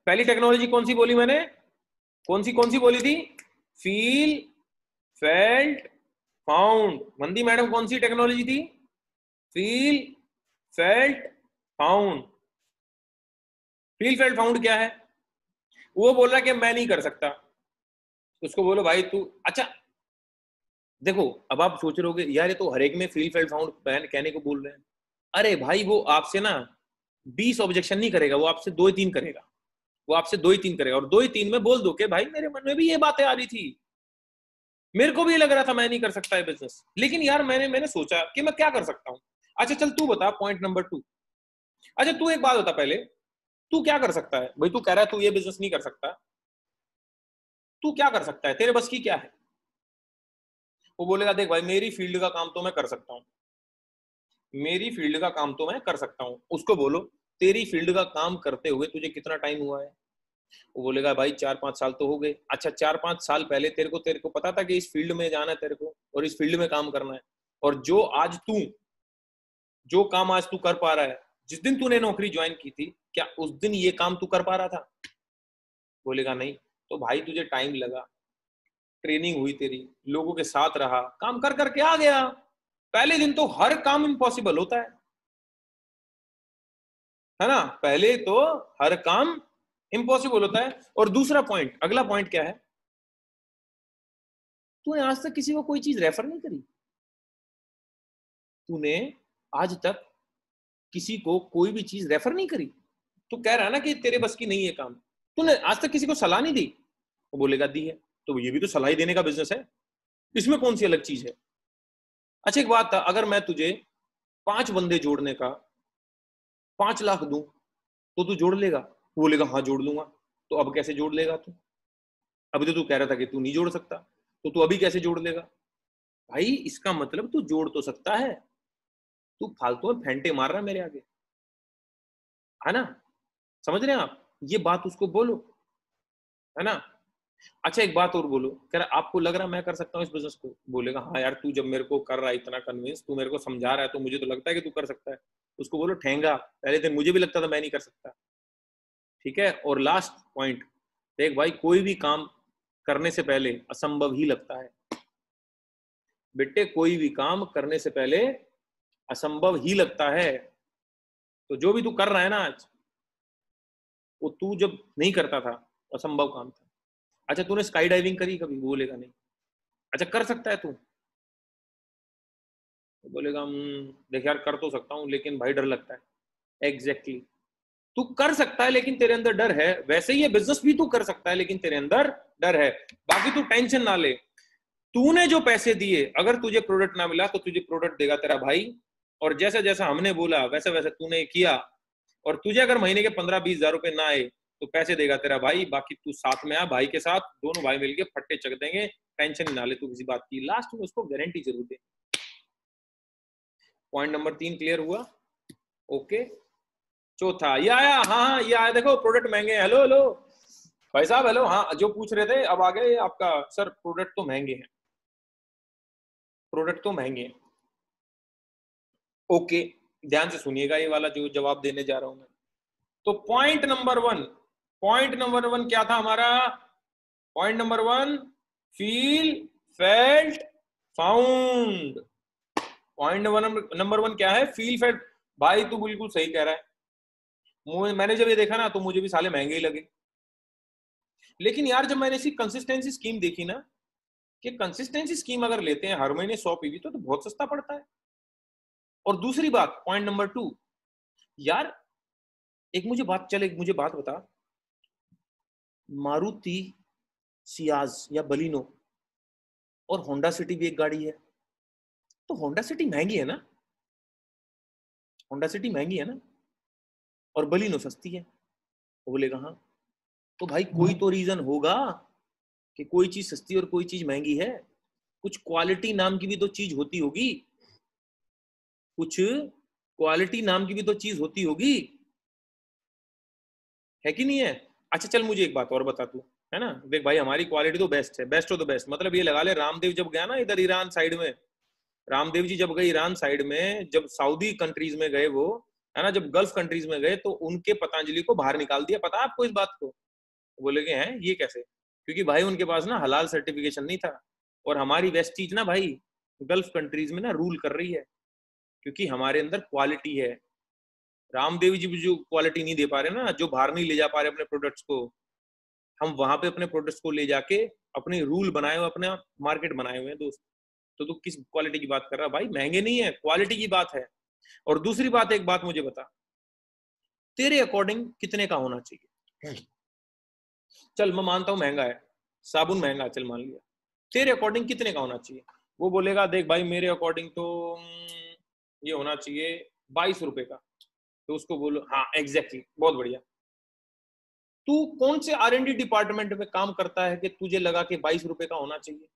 पहली टेक्नोलॉजी कौन सी बोली मैंने? कौन सी बोली थी? Feel, felt, found. मंदी मैडम कौन सी टेक्नोलॉजी थी? Feel, felt, found. Feel, felt, found क्या है? वो बोल रहा कि मैं नहीं कर सकता। उसको बोलो भाई तू, अच्छा देखो, अब आप सोच रहे हो यार ये तो हर एक में फील, फेल्ट, फाउंड कहने को बोल रहे हैं। अरे भाई वो आपसे ना 20 ऑब्जेक्शन नहीं करेगा, वो आपसे 2 ही 3 करेगा। वो आपसे 2 ही 3 करेगा, और 2 ही 3 में बोल दो कि भाई मेरे मन में भी ये बातें आ रही थी, मेरे को भी लग रहा था मैं नहीं कर सकता है बिजनेस, लेकिन यार मैंने सोचा कि मैं क्या कर सकता हूं। अच्छा चल तू बता पॉइंट नंबर 2। अच्छा तू एक बात बता पहले, तू क्या कर सकता है भाई? तू कह रहा है तू ये बिजनेस नहीं कर सकता, तू क्या कर सकता है? तेरे बस की क्या है? वो बोलेगा देख भाई मेरी फील्ड का काम तो मैं कर सकता हूं, मेरी फील्ड का काम तो मैं कर सकता हूं। उसको बोलो तेरी फील्ड का काम करते हुए तुझे कितना टाइम हुआ है? वो बोलेगा भाई 4-5 साल तो हो गए। अच्छा 4-5 साल पहले तेरे को पता था कि इस फील्ड में जाना है तेरे को और इस फील्ड में काम करना है, और जो काम आज तू कर पा रहा है, जिस दिन तूने नौकरी ज्वाइन की थी क्या उस दिन ये काम तू कर पा रहा था? बोलेगा नहीं। तो भाई तुझे टाइम लगा, ट्रेनिंग हुई तेरी, लोगों के साथ रहा, काम कर करके आ गया। पहले दिन तो हर काम इम्पॉसिबल होता है ना? पहले तो हर काम इम्पॉसिबल होता है। और दूसरा पॉइंट, अगला पॉइंट क्या है? तूने आज तक किसी को कोई चीज रेफर नहीं करी। तूने आज तक किसी को कोई भी चीज रेफर नहीं करी। तू कह रहा है ना कि तेरे बस की नहीं है काम। तूने आज तक किसी को सलाह नहीं दी। वो बोलेगा दी है। तो ये भी तो सलाह देने का बिजनेस है, इसमें कौन सी अलग चीज है? अच्छा एक बात था, अगर मैं तुझे 5 बंदे जोड़ने का 5 लाख दूं तो तू जोड़ लेगा? वो बोलेगा हाँ जोड़ लूंगा। तो अब कैसे जोड़ लेगा तू? अभी तो तू कह रहा था कि तू नहीं जोड़ सकता, तो तू अभी कैसे जोड़ लेगा? भाई इसका मतलब तू जोड़ तो सकता है, तू फालतू में फेंटे मार रहा है मेरे आगे, है ना? समझ रहे हैं आप? ये बात उसको बोलो, है ना? अच्छा एक बात और बोलो, कह रहा आपको लग रहा है मैं कर सकता हूँ इस बिजनेस को? बोलेगा हाँ यार तू जब मेरे को कर रहा है इतना कन्विंस, तू मेरे को समझा रहा है, तो मुझे तो लगता है कि तू कर सकता है। उसको बोलो ठेंगा, पहले दिन मुझे भी लगता था मैं नहीं कर सकता। ठीक है? और लास्ट पॉइंट, देख भाई कोई भी काम करने से पहले असंभव ही लगता है। बेटे कोई भी काम करने से पहले असंभव ही लगता है। तो जो भी तू कर रहा है ना आज, वो तू जब नहीं करता था असंभव काम था। अच्छा तूने स्काई डाइविंग करी कभी? बोलेगा नहीं। अच्छा कर सकता है तू? तो बोलेगा देख यार कर तो सकता हूँ लेकिन भाई डर लगता है। Exactly exactly. तू कर सकता है लेकिन तेरे अंदर डर है, वैसे ही ये बिजनेस भी तू कर सकता है लेकिन तेरे अंदर डर है। बाकी तू टेंशन ना ले, तूने जो पैसे दिए, अगर तुझे प्रोडक्ट ना मिला तो तुझे प्रोडक्ट देगा तेरा भाई, और जैसा जैसा हमने बोला वैसा वैसा तूने किया, और तुझे अगर महीने के 15-20 हजार रुपए ना आए तो पैसे देगा तेरा भाई। बाकी तू साथ में आ, भाई के साथ दोनों भाई मिलके फट्टे चक देंगे, टेंशन ना ले तू किसी बात की। लास्ट में उसको गारंटी जरूर दे। पॉइंट नंबर 3 क्लियर हुआ? ओके। चौथा ये आया, हाँ हाँ ये आया, देखो प्रोडक्ट महंगे। हेलो हेलो भाई साहब, हेलो। हाँ जो पूछ रहे थे अब आ गए आपका सर, प्रोडक्ट तो महंगे हैं, प्रोडक्ट तो महंगे हैं। ओके ध्यान से सुनिएगा ये वाला जो जवाब देने जा रहा हूं मैं। तो पॉइंट नंबर 1 क्या था हमारा? Point number 1 feel, felt, found. Point number 1 क्या है? Feel, felt. भाई तू बिल्कुल सही कह रहा है, मैंने जब ये देखा ना तो मुझे भी साले महंगे ही लगे। लेकिन यार जब मैंने इसकी कंसिस्टेंसी स्कीम देखी ना, कि कंसिस्टेंसी स्कीम अगर लेते हैं हर महीने 100 पीवी तो बहुत सस्ता पड़ता है। और दूसरी बात पॉइंट नंबर 2, यार एक मुझे बात बता, मारुति सियाज या बलिनो और होंडा सिटी भी एक गाड़ी है, तो होंडा सिटी महंगी है ना? होंडा सिटी महंगी है ना, और बलिनो सस्ती है। वो बोलेगा हाँ। तो भाई कोई तो रीजन होगा कि कोई चीज सस्ती और कोई चीज महंगी है। कुछ क्वालिटी नाम की भी तो चीज होती होगी, कुछ क्वालिटी नाम की भी तो चीज होती होगी, है कि नहीं है? अच्छा चल मुझे एक बात और बता तू, है ना? देख भाई हमारी क्वालिटी तो बेस्ट है, बेस्ट ऑफ द बेस्ट। मतलब ये लगा ले रामदेव जब गया ना इधर ईरान साइड में, रामदेव जी जब गए ईरान साइड में, जब सऊदी कंट्रीज में गए वो, है ना, जब गल्फ कंट्रीज में गए तो उनके पतंजलि को बाहर निकाल दिया। पता है आपको इस बात को? बोले कि हैं ये कैसे? क्योंकि भाई उनके पास ना हलाल सर्टिफिकेशन नहीं था। और हमारी वेस्टीज ना भाई गल्फ कंट्रीज में ना रूल कर रही है, क्योंकि हमारे अंदर क्वालिटी है। रामदेव जी भी जो क्वालिटी नहीं दे पा रहे ना, जो बाहर नहीं ले जा पा रहे अपने प्रोडक्ट्स को, हम वहां पे अपने प्रोडक्ट्स को ले जाके अपने रूल बनाए हुए, अपने मार्केट बनाए हुए हैं दोस्त। तो तू किस क्वालिटी की बात कर रहा है भाई? महंगे नहीं है, क्वालिटी की बात है। और दूसरी बात, एक बात मुझे बता, तेरे अकॉर्डिंग कितने का होना चाहिए? चल मैं मानता हूं महंगा है, साबुन महंगा है, चल मान लिया, तेरे अकॉर्डिंग कितने का होना चाहिए? वो बोलेगा देख भाई मेरे अकॉर्डिंग तो ये होना चाहिए 22 रुपए का। तो उसको बोलो हाँ एग्जैक्टली, बहुत बढ़िया। तू कौन से R&D डिपार्टमेंट में काम करता है कि तुझे लगा कि 22 रुपए का होना चाहिए?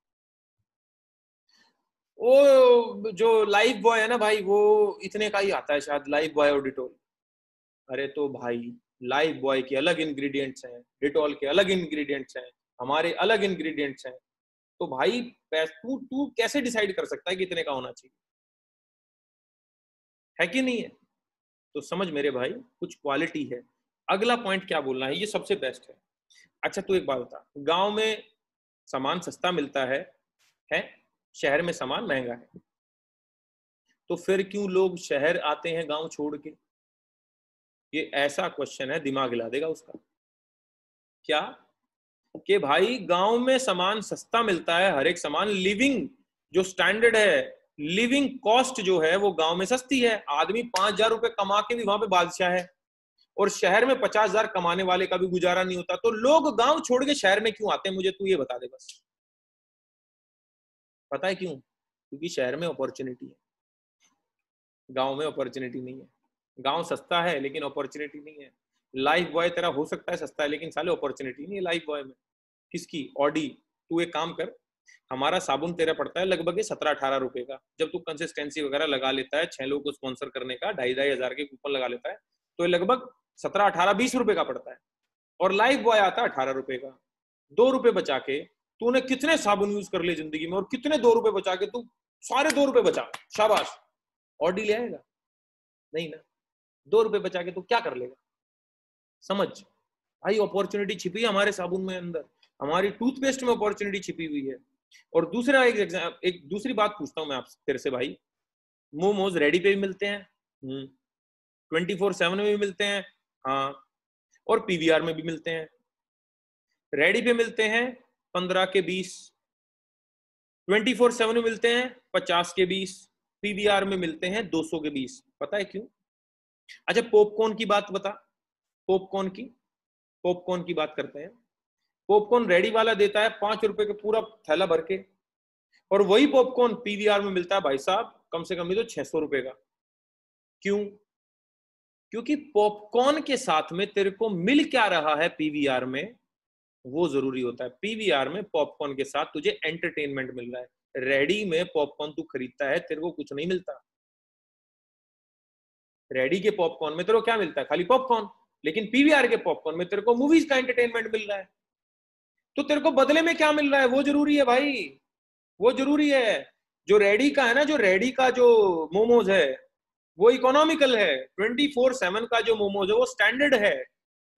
वो जो लाइफ बॉय है ना भाई, वो इतने का ही आता है शायद, लाइफ बॉय और डिटोल। अरे तो भाई लाइफ बॉय के अलग इंग्रेडिएंट्स हैं, डिटोल के अलग इंग्रेडिएंट्स हैं, हमारे अलग इंग्रेडिएंट्स हैं। तो भाई तू तू कैसे डिसाइड कर सकता है कि कितने का होना चाहिए? है कि नहीं है? तो समझ मेरे भाई, कुछ क्वालिटी है। अगला पॉइंट क्या बोलना है, ये सबसे बेस्ट है। अच्छा तू एक बात बता, गांव में सामान सस्ता मिलता है, शहर में सामान महंगा है, तो फिर क्यों लोग शहर आते हैं गांव छोड़ के? ये ऐसा क्वेश्चन है, दिमाग हिला देगा उसका। क्या? कि भाई गांव में सामान सस्ता मिलता है, हर एक सामान, लिविंग जो स्टैंडर्ड है, लिविंग कॉस्ट जो है वो गांव में सस्ती है। आदमी 5,000 रुपए कमा के भी वहां पे बादशाह है, और शहर में 50,000 कमाने वाले का भी गुजारा नहीं होता। तो लोग गांव छोड़ के शहर में क्यों आते हैं, मुझे तू ये बता दे बस। पता है क्यों? क्योंकि शहर में अपॉर्चुनिटी है, गांव में अपॉर्चुनिटी नहीं है। गांव सस्ता है लेकिन अपॉर्चुनिटी नहीं है। लाइफ बॉय तेरा हो सकता है सस्ता है, लेकिन साले अपॉर्चुनिटी नहीं है लाइफ बॉय में। किसकी? ऑडी। तू एक काम कर, हमारा साबुन तेरा पड़ता है लगभग 17-18 रुपए का। जब तू कंसिस्टेंसी वगैरह लगा लेता है, 6 लोगों को स्पॉन्सर करने का 2,500 के कूपन लगा लेता है, तो ये लगभग 17-18-20 रुपए का पड़ता है। और लाइफ बॉय आता है 18 रुपए का। 2 रुपए बचा के तूने कितने साबुन यूज कर लिए जिंदगी में, और कितने 2 रुपए बचा के तू सारे 2 रुपए बचा, शाबाश, ऑडी ले आएगा? नहीं ना। 2 रुपए बचा के तू क्या कर लेगा? समझ भाई, अपॉर्चुनिटी छिपी है हमारे साबुन में अंदर, हमारी टूथपेस्ट में अपॉर्चुनिटी छिपी हुई है। और दूसरा एक दूसरी बात पूछता हूं मैं आपसे, तेरे से भाई, मोमोज रेडी पे भी मिलते हैं, 24/7 में भी मिलते हैं, हाँ, और पीवीआर में भी मिलते हैं। रेडी पे मिलते हैं 15 के 20, 24/7 में मिलते हैं 50 के 20, पीवीआर में मिलते हैं 200 के 20। पता है क्यों? अच्छा पॉपकॉर्न की बात बता, पॉपकॉर्न की बात करते हैं। पॉपकॉर्न रेडी वाला देता है 5 रुपए का पूरा थैला भर के, और वही पॉपकॉर्न पीवीआर में मिलता है भाई साहब कम से कम भी तो 600 रुपए का। क्यों? क्योंकि पॉपकॉर्न के साथ में तेरे को मिल क्या रहा है पीवीआर में, वो जरूरी होता है। पीवीआर में पॉपकॉर्न के साथ तुझे एंटरटेनमेंट मिल रहा है। रेडी में पॉपकॉर्न तू खरीदता है, तेरे को कुछ नहीं मिलता। रेडी के पॉपकॉर्न में तेरे को क्या मिलता है? खाली पॉपकॉर्न। लेकिन पीवीआर के पॉपकॉर्न में तेरे को मूवीज का एंटरटेनमेंट मिल रहा है। तो तेरे को बदले में क्या मिल रहा है वो जरूरी है भाई, वो जरूरी है। जो रेडी का है ना, जो रेडी का जो मोमोज है वो इकोनॉमिकल है। 24/7 का जो मोमोज है वो स्टैंडर्ड है,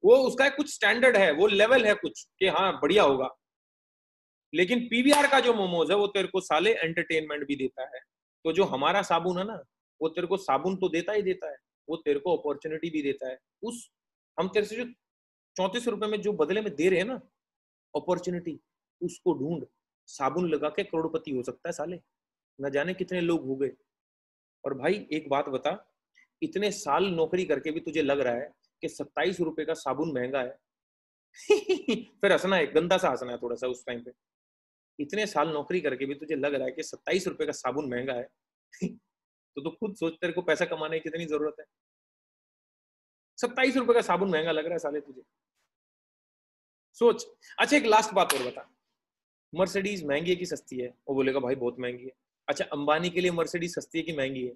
वो उसका कुछ स्टैंडर्ड है, वो लेवल है कुछ कि हाँ बढ़िया होगा। लेकिन पीवीआर का जो मोमोज है वो तेरे को साले एंटरटेनमेंट भी देता है। तो जो हमारा साबुन है ना, वो तेरे को साबुन तो देता ही देता है, वो तेरे को अपॉर्चुनिटी भी देता है। उस हम तेरे से जो 34 रुपए में जो बदले में दे रहे हैं ना अपॉर्चुनिटी, उसको ढूंढ। साबुन लगा के करोड़पति हो सकता है साले, न जाने कितने लोग हो गए। और भाई एक बात बता, इतने साल नौकरी करके भी तुझे लग रहा है कि 27 रुपए का साबुन महंगा है? फिर हंसना है, गंदा सा हंसना है थोड़ा सा उस टाइम पे। इतने साल नौकरी करके भी तुझे लग रहा है कि 27 रुपए का साबुन महंगा है? तो तू खुद सोच, तेरे को पैसा कमाने की कितनी जरूरत है? 27 रुपए का साबुन महंगा लग रहा है साले तुझे? सोच। अच्छा एक लास्ट बात और बता, मर्सिडीज महंगी है कि सस्ती है? वो बोलेगा भाई बहुत महंगी है। अच्छा अंबानी के लिए मर्सिडीज सस्ती है कि महंगी है?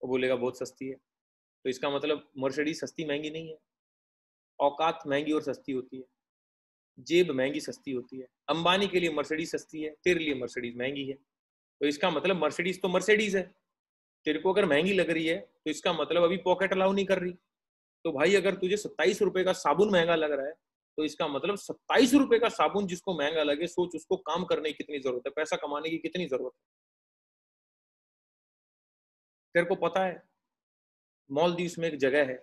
वो बोलेगा बहुत सस्ती है। तो इसका मतलब मर्सिडीज सस्ती महंगी नहीं है। औकात महंगी और सस्ती होती है, जेब महंगी सस्ती होती है। अंबानी के लिए मर्सिडीज सस्ती है, तेरे लिए मर्सिडीज महंगी है। तो इसका मतलब मर्सिडीज तो मर्सिडीज है। तेरे को अगर महंगी लग रही है तो इसका मतलब अभी पॉकेट अलाउ नहीं कर रही। तो भाई अगर तुझे 27 रुपए का साबुन महंगा लग रहा है तो इसका मतलब 27 रुपए का साबुन जिसको महंगा लगे, सोच उसको काम करने की कितनी जरूरत है, पैसा कमाने की कितनी जरूरत है। तेरे को पता है मालदीव्स में एक जगह है,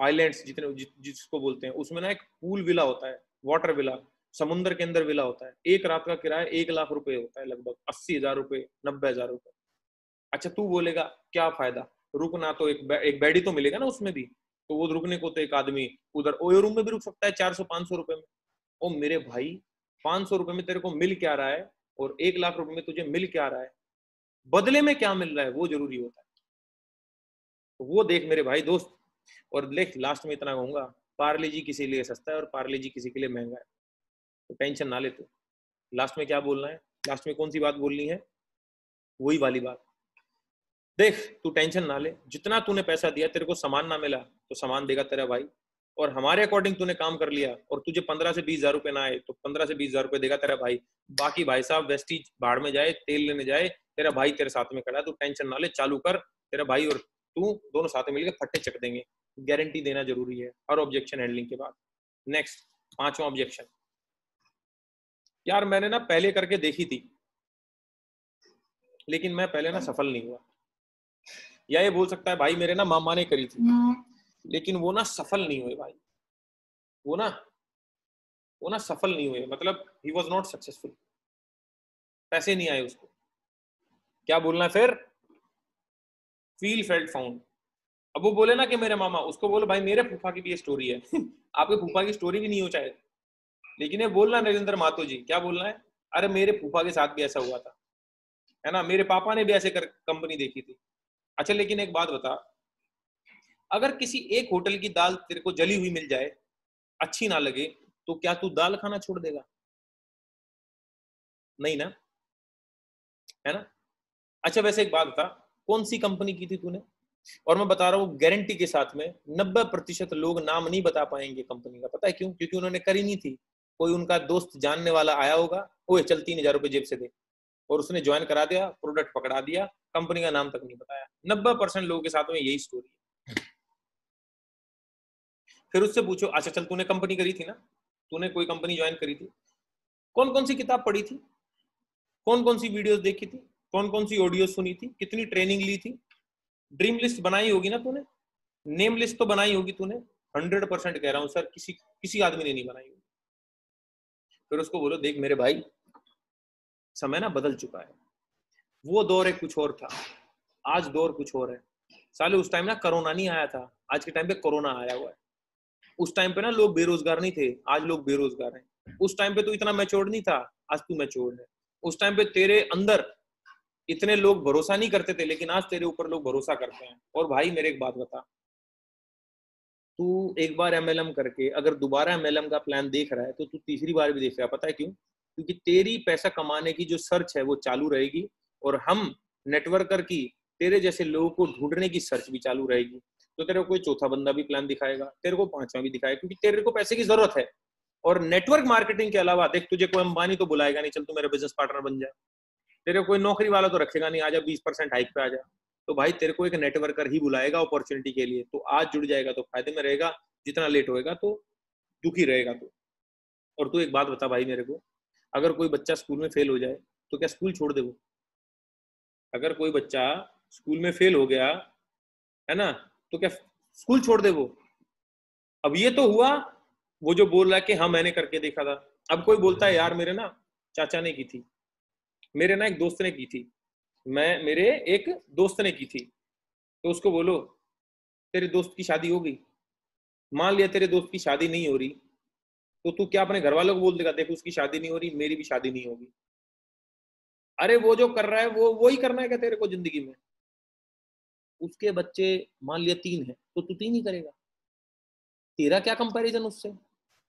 आइलैंड्स जिसको बोलते हैं, उसमें ना एक पूल विला होता है, वाटर विला, समुद्र के अंदर विला होता है। एक रात का किराया 1 लाख रुपए होता है, लगभग 80,000 रुपए, 90,000 रुपए। अच्छा तू बोलेगा क्या फायदा, रुकना तो एक बेड ही तो मिलेगा ना उसमें भी, तो वो रुकने को तो एक आदमी उधर ओयो रूम में भी रुक सकता है 400-500 रुपए में। ओ मेरे भाई 500 रुपए में तेरे को मिल क्या रहा है और 1 लाख रुपए में तुझे मिल क्या रहा है, बदले में क्या मिल रहा है वो जरूरी होता है। तो वो देख मेरे भाई दोस्त। और देख लास्ट में इतना कहूंगा, पार्ले जी किसी के लिए सस्ता है और पार्ले जी किसी के लिए महंगा है, तो टेंशन ना ले तू। लास्ट में क्या बोलना है, लास्ट में कौन सी बात बोलनी है, वही वाली बात। देख तू टेंशन ना ले, जितना तूने पैसा दिया, तेरे को सामान ना मिला तो सामान देगा तेरा भाई, और हमारे अकॉर्डिंग तूने काम कर लिया और तुझे 15 से 20,000 रुपए ना आए तो 15 से 20,000 रुपए देगा तेरा भाई। बाकी भाई साहब वेस्टीज भाड़ में जाए, तेल लेने जाए, तेरा भाई तेरे साथ में खड़ा है, तू टेंशन ना ले, चालू कर, तेरा भाई और तू दोनों साथ में मिलकर फट्टे चक देंगे। गारंटी देना जरूरी है हर ऑब्जेक्शन हैंडलिंग के बाद। नेक्स्ट 5वां ऑब्जेक्शन, यार मैंने ना पहले करके देखी थी लेकिन मैं पहले ना सफल नहीं हुआ। या ये बोल सकता है भाई मेरे ना मामा ने करी थी लेकिन वो ना सफल नहीं हुए भाई, वो ना सफल नहीं हुए, मतलब ही वॉज नॉट सक्सेसफुल, पैसे नहीं आए उसको। क्या बोलना है फिर, फील फेल्ट फाउंड। अब वो बोले ना कि मेरे मामा, उसको बोलो भाई मेरे फूफा की भी ये स्टोरी है आपके फूफा की स्टोरी भी नहीं हो चाहे, लेकिन ये बोलना नरेंद्र माथुर जी, क्या बोलना है, अरे मेरे फूफा के साथ भी ऐसा हुआ था, है ना, मेरे पापा ने भी ऐसे कर कंपनी देखी थी। अच्छा लेकिन एक बात बता, अगर किसी एक होटल की दाल तेरे को जली हुई मिल जाए, अच्छी ना लगे, तो क्या तू दाल खाना छोड़ देगा? नहीं ना, है ना। अच्छा वैसे एक बात बता, कौन सी कंपनी की थी तूने? और मैं बता रहा हूँ गारंटी के साथ में 90% लोग नाम नहीं बता पाएंगे कंपनी का। पता है क्यों? क्योंकि उन्होंने करी नहीं थी। कोई उनका दोस्त जानने वाला आया होगा, ओए चल 3,000 रुपए जेब से दे, और उसने ज्वाइन करा दिया, प्रोडक्ट पकड़ा दिया, कंपनी का नाम तक नहीं बताया। 90% लोगों के साथ में यही स्टोरी है। फिर उससे पूछो, अच्छा चल तूने कंपनी करी थी ना, तूने कोई कंपनी ज्वाइन करी थी, कौन कौन सी किताब पढ़ी थी, कौन कौन सी वीडियोस देखी थी, कौन कौन सी ऑडियो सुनी थी, कितनी ट्रेनिंग ली थी, ड्रीम लिस्ट बनाई होगी ना तूने, नेम लिस्ट तो बनाई होगी तूने। 100% कह रहा हूं सर, किसी आदमी ने नहीं बनाई होगी। फिर उसको बोलो देख मेरे भाई, समय ना बदल चुका है, वो दौर एक कुछ और था, आज दौर कुछ और है। साले उस टाइम ना कोरोना नहीं आया था, आज के टाइम पे कोरोना आया हुआ है। उस टाइम पे ना लोग बेरोजगार नहीं थे, आज लोग बेरोजगार हैं। उस टाइम पे तू इतना मैच्योर नहीं था, आज तू मैच्योर है। उस टाइम पे तेरे अंदर इतने लोग भरोसा नहीं करते थे, लेकिन आज तेरे ऊपर लोग भरोसा करते हैं। और भाई मेरे एक बात बता, तू एक बार एमएलएम करके अगर दोबारा एमएलएम का प्लान देख रहा है तो तू तीसरी बार भी देख रहा है। पता है क्यों? क्योंकि तेरी पैसा कमाने की जो सर्च है वो चालू रहेगी, और हम नेटवर्कर की तेरे जैसे लोगों को ढूंढने की सर्च भी चालू रहेगी। तो तेरे को कोई चौथा बंदा भी प्लान दिखाएगा, तेरे को पांचवा भी दिखाएगा, क्योंकि तेरे को पैसे की जरूरत है। और नेटवर्क मार्केटिंग के अलावा देख, तुझे कोई अंबानी तो बुलाएगा नहीं, चल तू मेरा बिजनेस पार्टनर बन जाए। तेरे कोई नौकरी वाला तो रखेगा नहीं, आजा 20% हाइक पे आ जा। तो भाई तेरे को एक नेटवर्कर ही बुलाएगा अपॉर्चुनिटी के लिए। तो आज जुड़ जाएगा तो फायदे में रहेगा, जितना लेट होएगा तो दुखी रहेगा तू। और तू एक बात बता भाई मेरे को, अगर कोई बच्चा स्कूल में फेल हो जाए तो क्या स्कूल छोड़ दे वो? अगर कोई बच्चा स्कूल में फेल हो गया, है ना, तो क्या स्कूल छोड़ दे वो? अब ये तो हुआ वो जो बोल रहा है कि हाँ मैंने करके देखा था। अब कोई बोलता है यार मेरे ना चाचा ने की थी, मेरे ना एक दोस्त ने की थी, मेरे एक दोस्त ने की थी। तो उसको बोलो तेरे दोस्त की शादी हो गई। मान लिया तेरे दोस्त की शादी नहीं हो रही, तो तू क्या अपने घर वालों को बोल देगा देखो उसकी शादी नहीं हो रही, मेरी भी शादी नहीं होगी? अरे वो जो कर रहा है वो ही करना है क्या तेरे को जिंदगी में? उसके बच्चे मान लिया 3 है तो तू 3 ही करेगा। तेरा क्या कंपैरिजन उससे?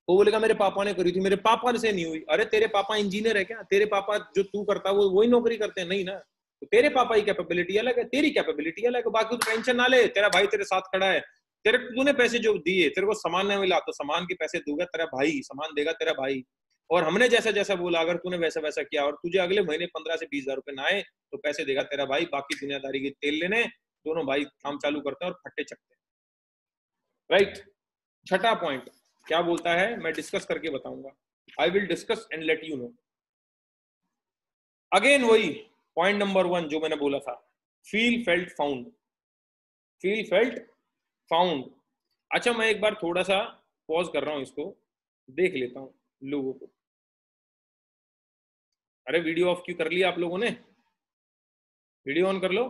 वो बोलेगा मेरे पापा ने करी थी, मेरे पापा से नहीं हुई। अरे तेरे पापा इंजीनियर है क्या? तेरे पापा जो तू करता है वो वही नौकरी करते हैं? नहीं ना। तो तेरे पापा की कैपेबिलिटी अलग है, तेरी कैपेबिलिटी अलग है। बाकी तो टेंशन ना ले, तेरा भाई तेरे साथ खड़ा है। तेरे तूने पैसे जो दिए, तेरे को सामान नहीं मिला तो सामान के पैसे दूंगा तेरा भाई, सामान देगा तेरा भाई। और हमने जैसा जैसा बोला अगर तूने वैसा वैसा किया और तुझे अगले महीने 15 से 20 हजार रुपए ना आए तो पैसे देगा तेरा भाई, बाकी दुनियादारी के तेल लेने, दोनों भाई काम चालू करते हैं और फट्टे चकते हैं। राइट। छठा पॉइंट क्या बोलता है, मैं डिस्कस करके बताऊंगा। I will discuss and let you know. Again वही पॉइंट नंबर 1 जो मैंने बोला था, feel felt found. Feel felt found. अच्छा मैं एक बार थोड़ा सा पॉज कर रहा हूं, इसको देख लेता हूं लोगों को। अरे वीडियो ऑफ क्यों कर लिया आप लोगों ने? वीडियो ऑन कर लो,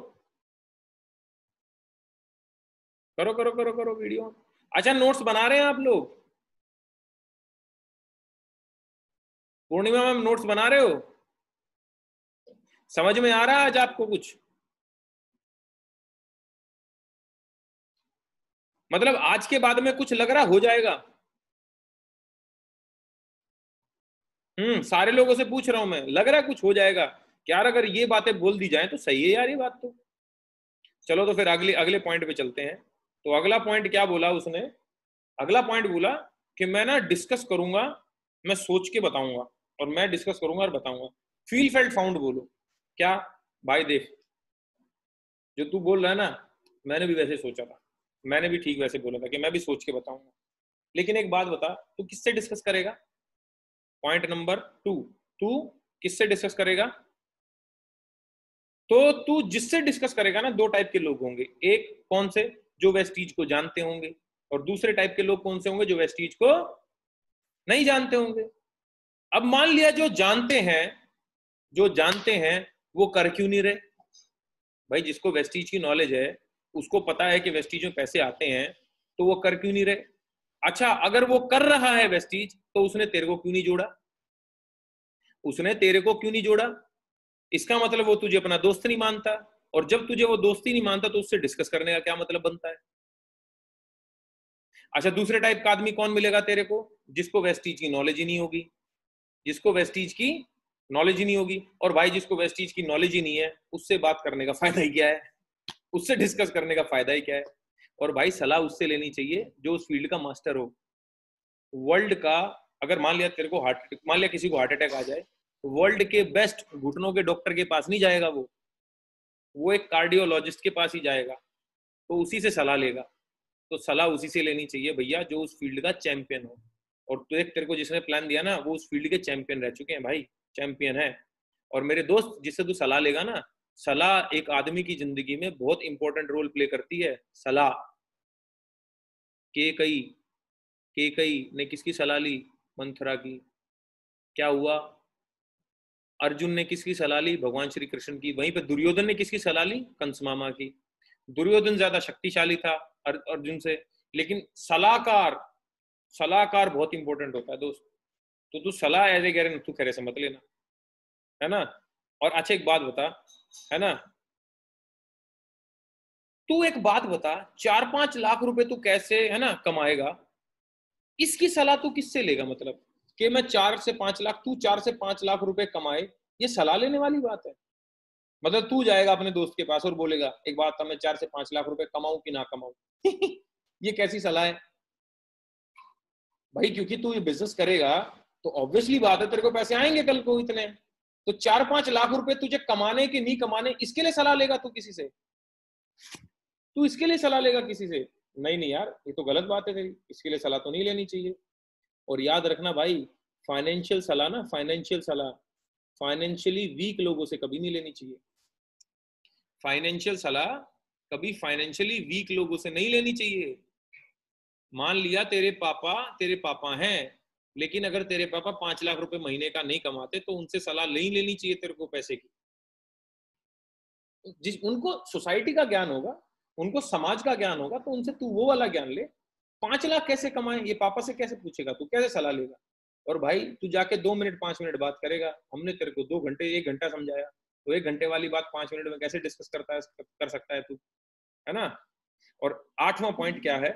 करो करो करो करो वीडियो। अच्छा नोट्स बना रहे हैं आप लोग? पूर्णिमा मैम नोट्स बना रहे हो? समझ में आ रहा है आज आपको कुछ? मतलब आज के बाद में कुछ लग रहा हो जाएगा? सारे लोगों से पूछ रहा हूं मैं, लग रहा है कुछ हो जाएगा यार अगर ये बातें बोल दी जाए तो सही है यार ये बात तो। चलो तो फिर अगले अगले पॉइंट पे चलते हैं। तो अगला पॉइंट क्या बोला उसने? अगला पॉइंट बोला कि मैं ना डिस्कस करूंगा, मैं सोच के बताऊंगा, और मैं डिस्कस करूंगा और बताऊंगा। फील फेल्ट फाउंड बोलो क्या भाई? देख जो तू बोल रहा है ना, मैंने भी वैसे सोचा था, मैंने भी ठीक वैसे बोला था कि मैं भी सोच के बताऊंगा। लेकिन एक बात बता, तू किससे डिस्कस करेगा? पॉइंट नंबर 2, तू किससे डिस्कस करेगा? तो तू जिससे डिस्कस करेगा ना, दो टाइप के लोग होंगे। एक कौन से? जो वेस्टीज को जानते होंगे, और दूसरे टाइप के लोग कौन से होंगे? जो वेस्टीज को नहीं जानते होंगे। अब मान लिया जो जानते हैं, जो जानते हैं वो कर क्यों नहीं रहे? भाई जिसको वेस्टीज की नॉलेज है, उसको पता है कि वेस्टीज में पैसे आते हैं, तो वो कर क्यों नहीं रहे? अच्छा अगर वो कर रहा है वेस्टीज, तो उसने तेरे को क्यों नहीं जोड़ा? उसने तेरे को क्यों नहीं जोड़ा? इसका मतलब वो तुझे अपना दोस्त नहीं मानता, और जब तुझे वो दोस्ती नहीं मानता तो उससे डिस्कस करने का क्या मतलब बनता है? अच्छा दूसरे टाइप का आदमी कौन मिलेगा तेरे को? जिसको वेस्टीज की नॉलेज ही नहीं होगी, जिसको वेस्टीज की नॉलेज ही नहीं होगी। और भाई जिसको वेस्टीज की नॉलेज ही नहीं है, उससे बात करने का फायदा ही क्या है? उससे डिस्कस करने का फायदा ही क्या है? और भाई सलाह उससे लेनी चाहिए जो उस फील्ड का मास्टर हो। वर्ल्ड का, अगर मान लिया तेरे को मान लिया किसी को हार्ट अटैक आ जाए, वर्ल्ड के बेस्ट घुटनों के डॉक्टर के पास नहीं जाएगा वो एक कार्डियोलॉजिस्ट के पास ही जाएगा, तो उसी से सलाह लेगा। तो सलाह उसी से लेनी चाहिए भैया जो उस फील्ड का चैंपियन हो। और तेरे को जिसने प्लान दिया ना, वो उस फील्ड के चैंपियन रह चुके हैं भाई, चैंपियन है। और मेरे दोस्त जिससे तू सलाह लेगा ना, सलाह एक आदमी की जिंदगी में बहुत इंपॉर्टेंट रोल प्ले करती है। सलाह के कई के कई ने किसकी सलाह ली? मंथरा की। क्या हुआ? अर्जुन ने किसकी सलाह ली? भगवान श्री कृष्ण की। वहीं पे दुर्योधन ने किसकी सलाह ली? कंस मामा की। दुर्योधन ज्यादा शक्तिशाली था अर्जुन से, लेकिन सलाहकार, सलाहकार बहुत इंपॉर्टेंट होता है दोस्त। तो तू सलाह एज ए गारंटी तू खैर से मत लेना, है ना? और अच्छा एक बात बता, है ना, तू एक बात बता, 4-5 लाख रुपए तू कैसे, है ना, कमाएगा? इसकी सलाह तू किससे लेगा? मतलब कि मैं 4 से 5 लाख, तू 4 से 5 लाख रुपए कमाए, ये सलाह लेने वाली बात है? मतलब तू जाएगा अपने दोस्त के पास और बोलेगा एक बात था, मैं 4 से 5 लाख रुपए कमाऊं कि ना कमाऊं? ये कैसी सलाह है भाई? क्योंकि तू ये बिजनेस करेगा तो ऑब्वियसली बात है तेरे को पैसे आएंगे कल को इतने। तो 4-5 लाख रुपए तुझे कमाने कि नहीं कमाने, इसके लिए सलाह लेगा तू किसी से? तू इसके लिए सलाह लेगा किसी से? नहीं नहीं यार, ये तो गलत बात है तेरी, इसके लिए सलाह तो नहीं लेनी चाहिए। और याद रखना भाई, फाइनेंशियल सलाह ना, फाइनेंशियल सलाह फाइनेंशियली वीक लोगों से कभी नहीं लेनी चाहिए। फाइनेंशियल सलाह कभी फाइनेंशियली वीक लोगों से नहीं लेनी चाहिए। मान लिया तेरे पापा हैं, लेकिन अगर तेरे पापा 5 लाख रुपए महीने का नहीं कमाते तो उनसे सलाह नहीं लेनी चाहिए तेरे को पैसे की। जिस उनको सोसाइटी का ज्ञान होगा, उनको समाज का ज्ञान होगा, तो उनसे तू वो वाला ज्ञान ले। 5 लाख कैसे कमाए ये पापा से कैसे पूछेगा? तू कैसे सलाह लेगा? और भाई तू जाके 2 मिनट 5 मिनट बात करेगा, हमने तेरे को 2 घंटे 1 घंटा समझाया, तो 1 घंटे वाली बात 5 मिनट में कैसे डिस्कस करता है, कर सकता है तू, है ना? और 8वां पॉइंट क्या है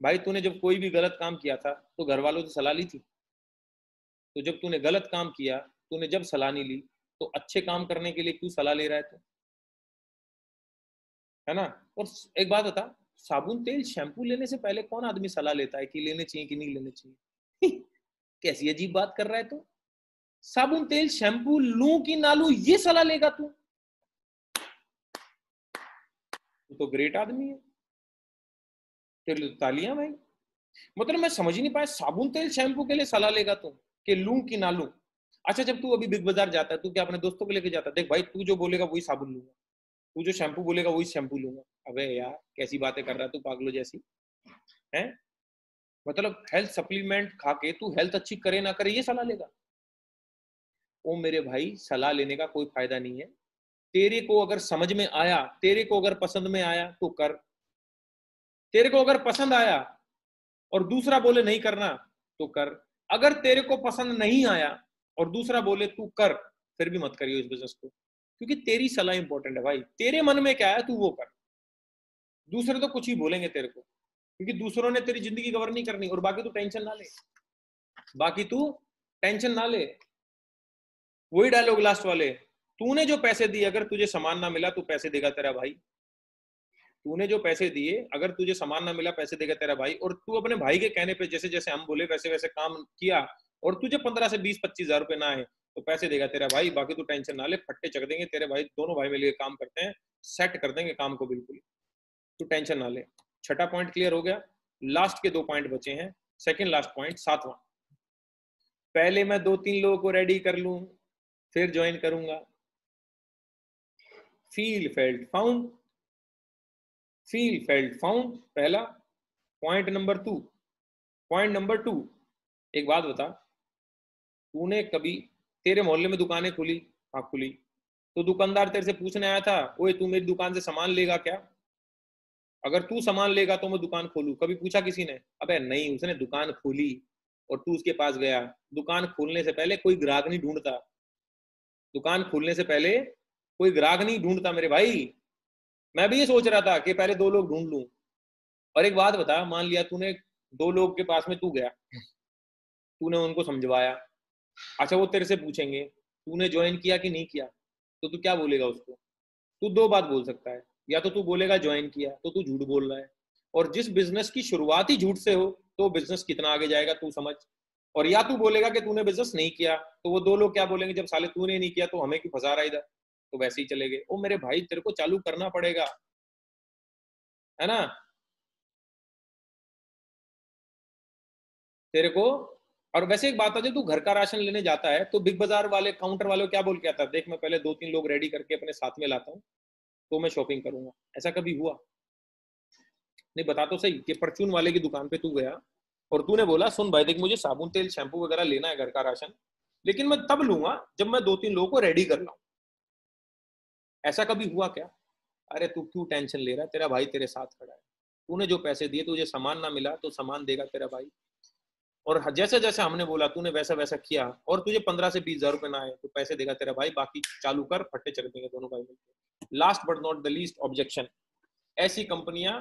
भाई? तूने जब कोई भी गलत काम किया था तो घर वालों से सलाह ली थी? तो जब तूने गलत काम किया, तूने जब सलाह नहीं ली, तो अच्छे काम करने के लिए क्यों सलाह ले रहा है तू, है ना? और एक बात बता, साबुन तेल शैम्पू लेने से पहले कौन आदमी सलाह लेता है कि लेने चाहिए कि नहीं लेने चाहिए? कैसी अजीब बात कर रहा है तू, साबुन तेल शैम्पू लूं कि ना लूं ये सलाह लेगा तू तो ग्रेट आदमी है, तेरे लिए तो तालियां भाई। मतलब मैं समझ ही नहीं पाया, साबुन तेल शैम्पू के लिए सलाह लेगा तू कि लूं कि ना लूं। अच्छा जब तू अभी बिग बाजार जाता है, तू क्या अपने दोस्तों को लेके जाता है, देख भाई तू जो बोलेगा वही साबुन लूंगा, तू जो शैम्पू बोलेगा वही शैम्पू लूंगा। अबे यार कैसी बातें कर रहा है तू पागलों जैसी है। मतलब हेल्थ सप्लीमेंट खा के तू हेल्थ अच्छी करे ना करे ये सलाह लेगा। ओ मेरे भाई सलाह लेने का कोई फायदा नहीं है। तेरे को अगर समझ में आया, तेरे को अगर पसंद में आया तो कर, तेरे को अगर पसंद आया और दूसरा बोले नहीं करना तो कर। अगर तेरे को पसंद नहीं आया और दूसरा बोले तू कर, फिर भी मत करियो इस बिजनेस को, क्योंकि तेरी सलाह इंपॉर्टेंट है भाई। तेरे मन में क्या है तू वो कर, दूसरे तो कुछ ही बोलेंगे तेरे को, क्योंकि दूसरों ने तेरी जिंदगी कवर नहीं करनी। और बाकी तू टेंशन ना ले, बाकी तू टेंशन ना ले। वही डायलॉग लास्ट वाले, तूने जो पैसे दिए अगर तुझे सामान ना मिला तो पैसे देगा तेरा भाई। तूने जो पैसे दिए अगर तुझे सामान ना मिला पैसे देगा तेरा भाई। और तू अपने भाई के कहने पे जैसे जैसे हम बोले वैसे वैसे काम किया और तुझे 15 से 20-25 हजार रुपए ना आए तो पैसे देगा तेरा भाई। बाकी तू टेंशन ना ले, फट्टे चक देंगे तेरे भाई, दोनों भाई मिलकर काम करते हैं, सेट कर देंगे काम को बिल्कुल, तू टेंशन ना ले। छठा पॉइंट क्लियर हो गया। लास्ट के 2 पॉइंट बचे हैं, सेकंड लास्ट पॉइंट सातवां। पहले मैं 2-3 लोगों को रेडी कर लूं फिर ज्वाइन करूंगा। Feel felt found, feel felt found पहला। पॉइंट नंबर 2, पॉइंट नंबर 2, एक बात बता, तूने कभी, तेरे मोहल्ले में दुकानें खुली, हाँ खुली, तो दुकानदार तेरे से पूछने आया था ओए तू मेरी दुकान से सामान लेगा क्या, अगर तू सामान लेगा तो मैं दुकान खोलूं, कभी पूछा किसी ने? अबे नहीं, उसने दुकान खोली और तू उसके पास गया। दुकान खोलने से पहले कोई ग्राहक नहीं ढूंढता, दुकान खोलने से पहले कोई ग्राहक नहीं ढूंढता मेरे भाई। मैं भी ये सोच रहा था कि पहले 2 लोग ढूंढ लूं। और एक बात बता, मान लिया तूने 2 लोग के पास में तू गया, तूने उनको समझवाया, अच्छा वो तेरे से पूछेंगे तूने ज्वाइन किया कि नहीं किया, तो तू क्या बोलेगा उसको? तू 2 बात बोल सकता है, या तो तू बोलेगा ज्वाइन किया तो तू झूठ बोल रहा है, और जिस बिजनेस की शुरुआत ही झूठ से हो तो बिजनेस कितना आगे जाएगा तू समझ। और या तू बोलेगा कि तूने बिजनेस नहीं किया, तो वो 2 लोग क्या बोलेंगे, जब साले तूने नहीं किया तो हमें क्यों फंसा रहा इधर, तो वैसे ही चले गए। ओ मेरे भाई तेरे को चालू करना पड़ेगा, है ना तेरे को। और वैसे एक बात है, जब तू घर का राशन लेने जाता है तो बिग बाजार वाले काउंटर वाले को क्या बोल के आता है, देख मैं पहले 2-3 लोग रेडी करके अपने साथ में लाता हूँ तो मैं शॉपिंग करूंगा। ऐसा कभी हुआ? नहीं बता तो सही कि परचून वाले की दुकान पे तू गया और तूने बोला सुन भाई देख मुझे साबुन तेल शैम्पू वगैरह लेना है घर का राशन, लेकिन मैं तब लूंगा जब मैं 2-3 लोगों को रेडी कर लाऊं। ऐसा कभी हुआ क्या? अरे तू क्यों टेंशन ले रहा है, तेरा भाई तेरे साथ खड़ा है। तूने जो पैसे दिए, तुझे सामान ना मिला तो सामान देगा तेरा भाई। और जैसे जैसे हमने बोला तूने वैसा वैसा किया और तुझे 15 से 20 हजार रुपए ना आए तो पैसे देगा तेरा भाई। बाकी चालू कर, फट्टे चल देंगे दोनों भाई मिलकर। Last but not the least, objection. ऐसी कंपनियां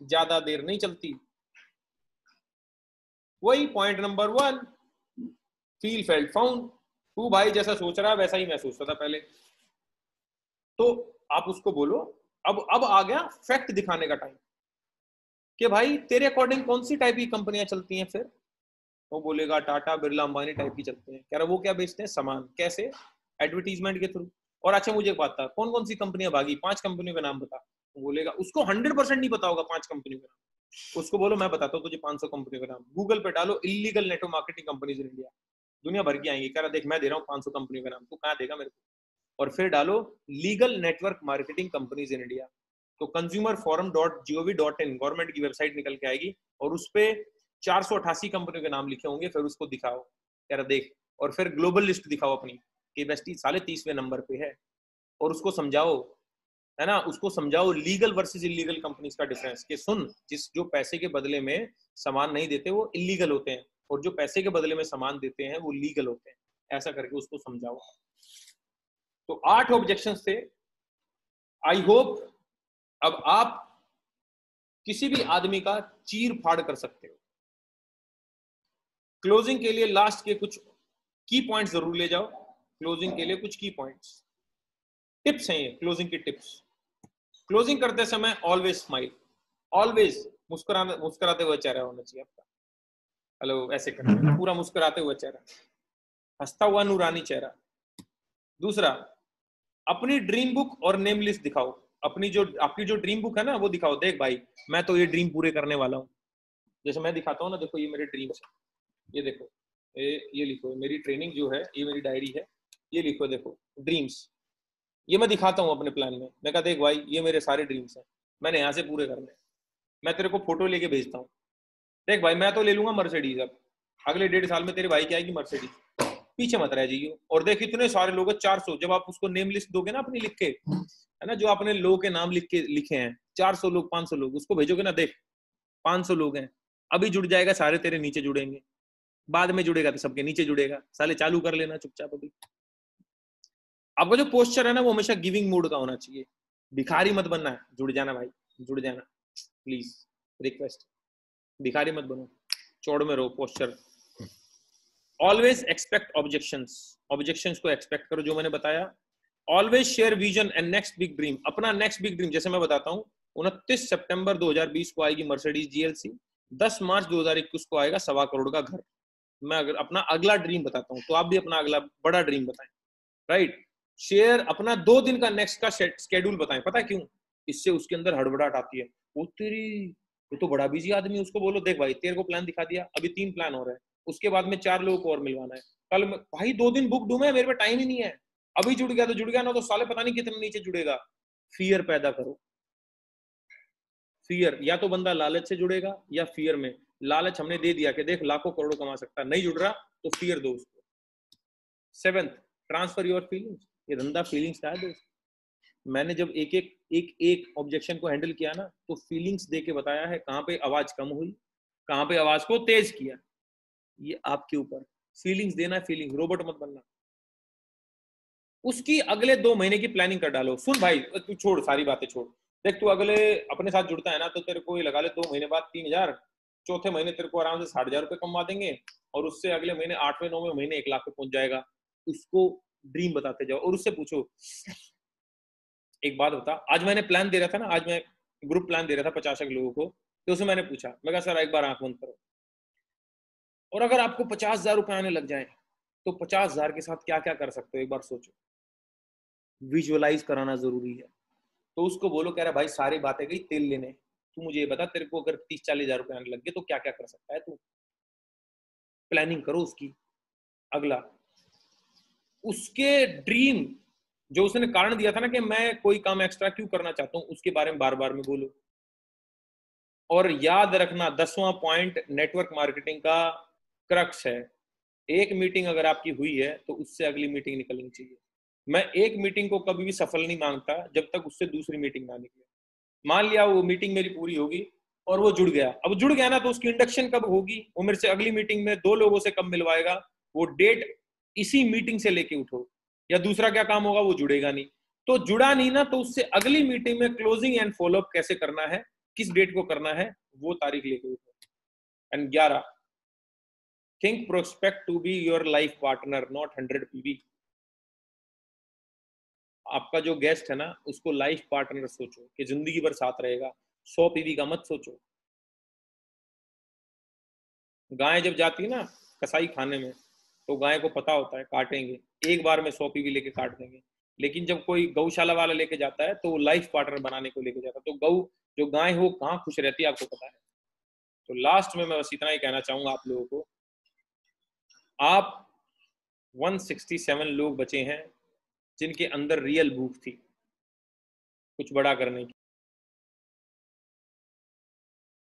ज्यादा देर नहीं चलती। वही point number 1, feel felt found. तू भाई जैसा सोच रहा है वैसा ही मैं सोचता था पहले, तो आप उसको बोलो। अब आ गया फैक्ट दिखाने का टाइम कि भाई तेरे अकॉर्डिंग कौन सी टाइप की कंपनियां चलती हैं फिर। वो बोलेगा टाटा बिरला अंबानी टाइप की चलते हैं। कह रहा वो क्या बेचते हैं, सामान। कैसे? एडवर्टीजमेंट के थ्रू। और अच्छा मुझे एक बात था, कौन कौन सी कंपनियां भागी, 5 कंपनियों का नाम बता। वो बोलेगा उसको 100% नहीं पता होगा 5 कंपनियों का नाम। उसको बोलो मैं बताता हूँ तुझे 500 कंपनियों का नाम। गूगल पे डालो illegal network marketing companies in India, दुनिया भर की आएंगी। कह रहा देख मैं दे रहा हूँ 500 कंपनियों का नाम, तू कहाँ देगा मेरे को। और फिर डालो legal network marketing companies in India, तो कंज्यूमर फोरम .gov.in गवर्नमेंट की वेबसाइट निकल के आएगी और उस पर 488 कंपनियों के नाम लिखे होंगे। फिर उसको दिखाओ, कह रहा देख, और फिर ग्लोबल लिस्ट दिखाओ अपनी कि बेस्टी साले 30वें नंबर पे है, और उसको समझाओ, है ना, उसको समझाओ लीगल वर्सेस इलीगल कंपनीज का डिफरेंस, कि सुन जिस जो पैसे के बदले में सामान नहीं देते वो इलीगल होते हैं, और जो पैसे के बदले में सामान देते हैं वो लीगल होते हैं। ऐसा करके उसको समझाओ। तो 8 ऑब्जेक्शन थे। आई होप अब आप किसी भी आदमी का चीर फाड़ कर सकते हो। क्लोजिंग के लिए लास्ट के कुछ की पॉइंट्स जरूर ले जाओ। क्लोजिंग के लिए कुछ की पॉइंट्स, टिप्स हैं ये, क्लोजिंग की टिप्स। क्लोजिंग करते समय ऑलवेज स्माइल, ऑलवेज मुस्कुराते हुए चेहरा होना चाहिए आपका। हेलो, ऐसे करना, पूरा मुस्कुराते हुए चेहरा, हंसता हुआ नूरानी चेहरा। दूसरा, अपनी ड्रीम बुक और नेम लिस्ट दिखाओ। आपकी जो ड्रीम बुक है ना वो दिखाओ। देख भाई, मैं तो ये ड्रीम पूरे करने वाला हूँ। जैसे मैं दिखाता हूँ ना, देखो ये मेरे ड्रीम्स है, ये देखो, ये लिखो, मेरी ट्रेनिंग जो है, ये मेरी डायरी है, ये लिखो, देखो ड्रीम्स। ये मैं दिखाता हूँ अपने प्लान में। मैं कहा देख भाई, ये मेरे सारे ड्रीम्स हैं, मैंने यहाँ से पूरे करने हैं। मैं तेरे को फोटो लेके भेजता हूँ। देख भाई, मैं तो ले लूंगा मर्सिडीज। अब अगले 1.5 साल में तेरे भाई की आएगी मर्सिडीज, पीछे मत रह जाइयो। और देख, इतने सारे लोग, 400, जब आप उसको नेम लिस्ट दोगे ना अपनी लिख के, है ना, जो आपने लोगों के नाम लिखे हैं, 400 लोग, 500 लोग, उसको भेजोगे ना, देख 500 लोग हैं, अभी जुड़ जाएगा, सारे तेरे नीचे जुड़ेंगे, बाद में जुड़ेगा तो सबके नीचे जुड़ेगा। साले चालू कर लेना चुपचाप अभी। आपका जो पोस्चर है ना, वो हमेशा गिविंग मूड का होना चाहिए, भिखारी मत बनना है। जुड़ जाना भाई, जुड़ जाना प्लीज, रिक्वेस्ट। भिखारी मत बनो, चौड़ में रहो posture. Always expect objections, objections को एक्सपेक्ट करो, जो मैंने बताया। Always share vision and next big dream, अपना नेक्स्ट बिग ड्रीम। जैसे मैं बताता हूँ, 29 सितंबर 2020 को आएगी मर्सिडीज जीएलसी, 10 मार्च 2021 को आएगा 1.25 करोड़ का घर। मैं अगर अपना अगला ड्रीम बताता हूँ, तो आप भी अपना अगला बड़ा ड्रीम बताएं, राइट। शेयर अपना 2 दिन का नेक्स्ट का शेड्यूल बताएं। पता है क्यों? इससे उसके अंदर हड़बड़ाहट आती है। वो तेरी, वो तो बड़ा बिजी आदमी है, उसको बोलो देख भाई, तेरे को प्लान दिखा दिया, अभी 3 प्लान हो रहे हैं, उसके बाद में 4 लोगों को और मिलवाना है। कल भाई 2 दिन बुक डू, मैं मेरे पे टाइम ही नहीं है। अभी जुड़ गया तो जुड़ गया, ना तो साले पता नहीं कितने नीचे जुड़ेगा। फियर पैदा करो, फियर। या तो बंदा लालच से जुड़ेगा या फियर में। लालच हमने दे दिया कि देख लाखों करोड़ों कमा सकता है, नहीं जुड़ रहा तो फियर दो उसको। 7th, transfer your feelings. ये धंधा फीलिंग्स का है दोस्त। मैंने जब एक ऑब्जेक्शन को हैंडल किया ना, तो फीलिंग्स दे के बताया है, कहां पे आवाज कम हुई, कहां पे आवाज को तेज किया, ये आपके ऊपर। फीलिंग्स देना, फीलिंग, रोबोट मत बनना। उसकी अगले 2 महीने की प्लानिंग कर डालो। सुन भाई, तू छोड़ सारी बातें, छोड़। देख, तू अगले अपने साथ जुड़ता है ना, तो तेरे को ये लगा ले 2 महीने बाद 3,000, चौथे महीने तेरे को आराम से 60,000 रुपए कमा देंगे, और उससे अगले महीने 8वें 9वें महीने 1 लाख पे पहुंच जाएगा। उसको ड्रीम बताते जाओ और उससे पूछो, एक बात बता, आज मैंने प्लान दे रहा था ना, आज मैं ग्रुप प्लान दे रहा था 50 लोगों को, तो उसमें मैंने पूछा, मैं कहा सर एक बार आंख बंद करो, और अगर आपको 50,000 रुपए आने लग जाए, तो 50,000 के साथ क्या क्या कर सकते हो, एक बार सोचो। विजुअलाइज कराना जरूरी है। तो उसको बोलो, कह रहा भाई सारी बातें गई, तेल लेने, तू मुझे ये बता, तेरे को अगर 30-40,000 रुपए आने लग गए तो क्या क्या कर सकता है तू। प्लानिंग करो उसकी। अगला, उसके ड्रीम, जो उसने कारण दिया था ना कि मैं कोई काम एक्स्ट्रा क्यों करना चाहता हूं, उसके बारे में बार बार में बोलो। और याद रखना, 10वां पॉइंट नेटवर्क मार्केटिंग का क्रक्स है, एक मीटिंग अगर आपकी हुई है तो उससे अगली मीटिंग निकलनी चाहिए। मैं एक मीटिंग को कभी भी सफल नहीं मांगता जब तक उससे दूसरी मीटिंग ना निकले। मान लिया वो मीटिंग मेरी पूरी होगी और वो जुड़ गया, अब जुड़ गया ना, तो उसकी इंडक्शन कब होगी, वो मेरे से अगली मीटिंग में 2 लोगों से कब मिलवाएगा, वो डेट इसी मीटिंग से लेके उठो, या दूसरा क्या काम होगा, वो जुड़ेगा नहीं। तो जुड़ा नहीं ना, तो उससे अगली मीटिंग में क्लोजिंग एंड फॉलोअप कैसे करना है, किस डेट को करना है, वो तारीख लेके उठो। And 11, think prospect to be your life partner, not 100 PV. आपका जो गेस्ट है ना, उसको लाइफ पार्टनर सोचो कि जिंदगी भर साथ रहेगा, 100 पीवी का मत सोचो। गाय जब जाती है ना कसाई खाने में, तो गाय को पता होता है काटेंगे, एक बार में 100 पीवी लेके काट देंगे। लेकिन जब कोई गौशाला वाला लेके जाता है, तो वो लाइफ पार्टनर बनाने को लेके जाता है। तो गौ, जो गाय है, वो कहाँ खुश रहती है आपको पता है। तो लास्ट में मैं बस इतना ही कहना चाहूंगा आप लोगों को, आप 167 लोग बचे हैं जिनके अंदर रियल भूख थी कुछ बड़ा करने की।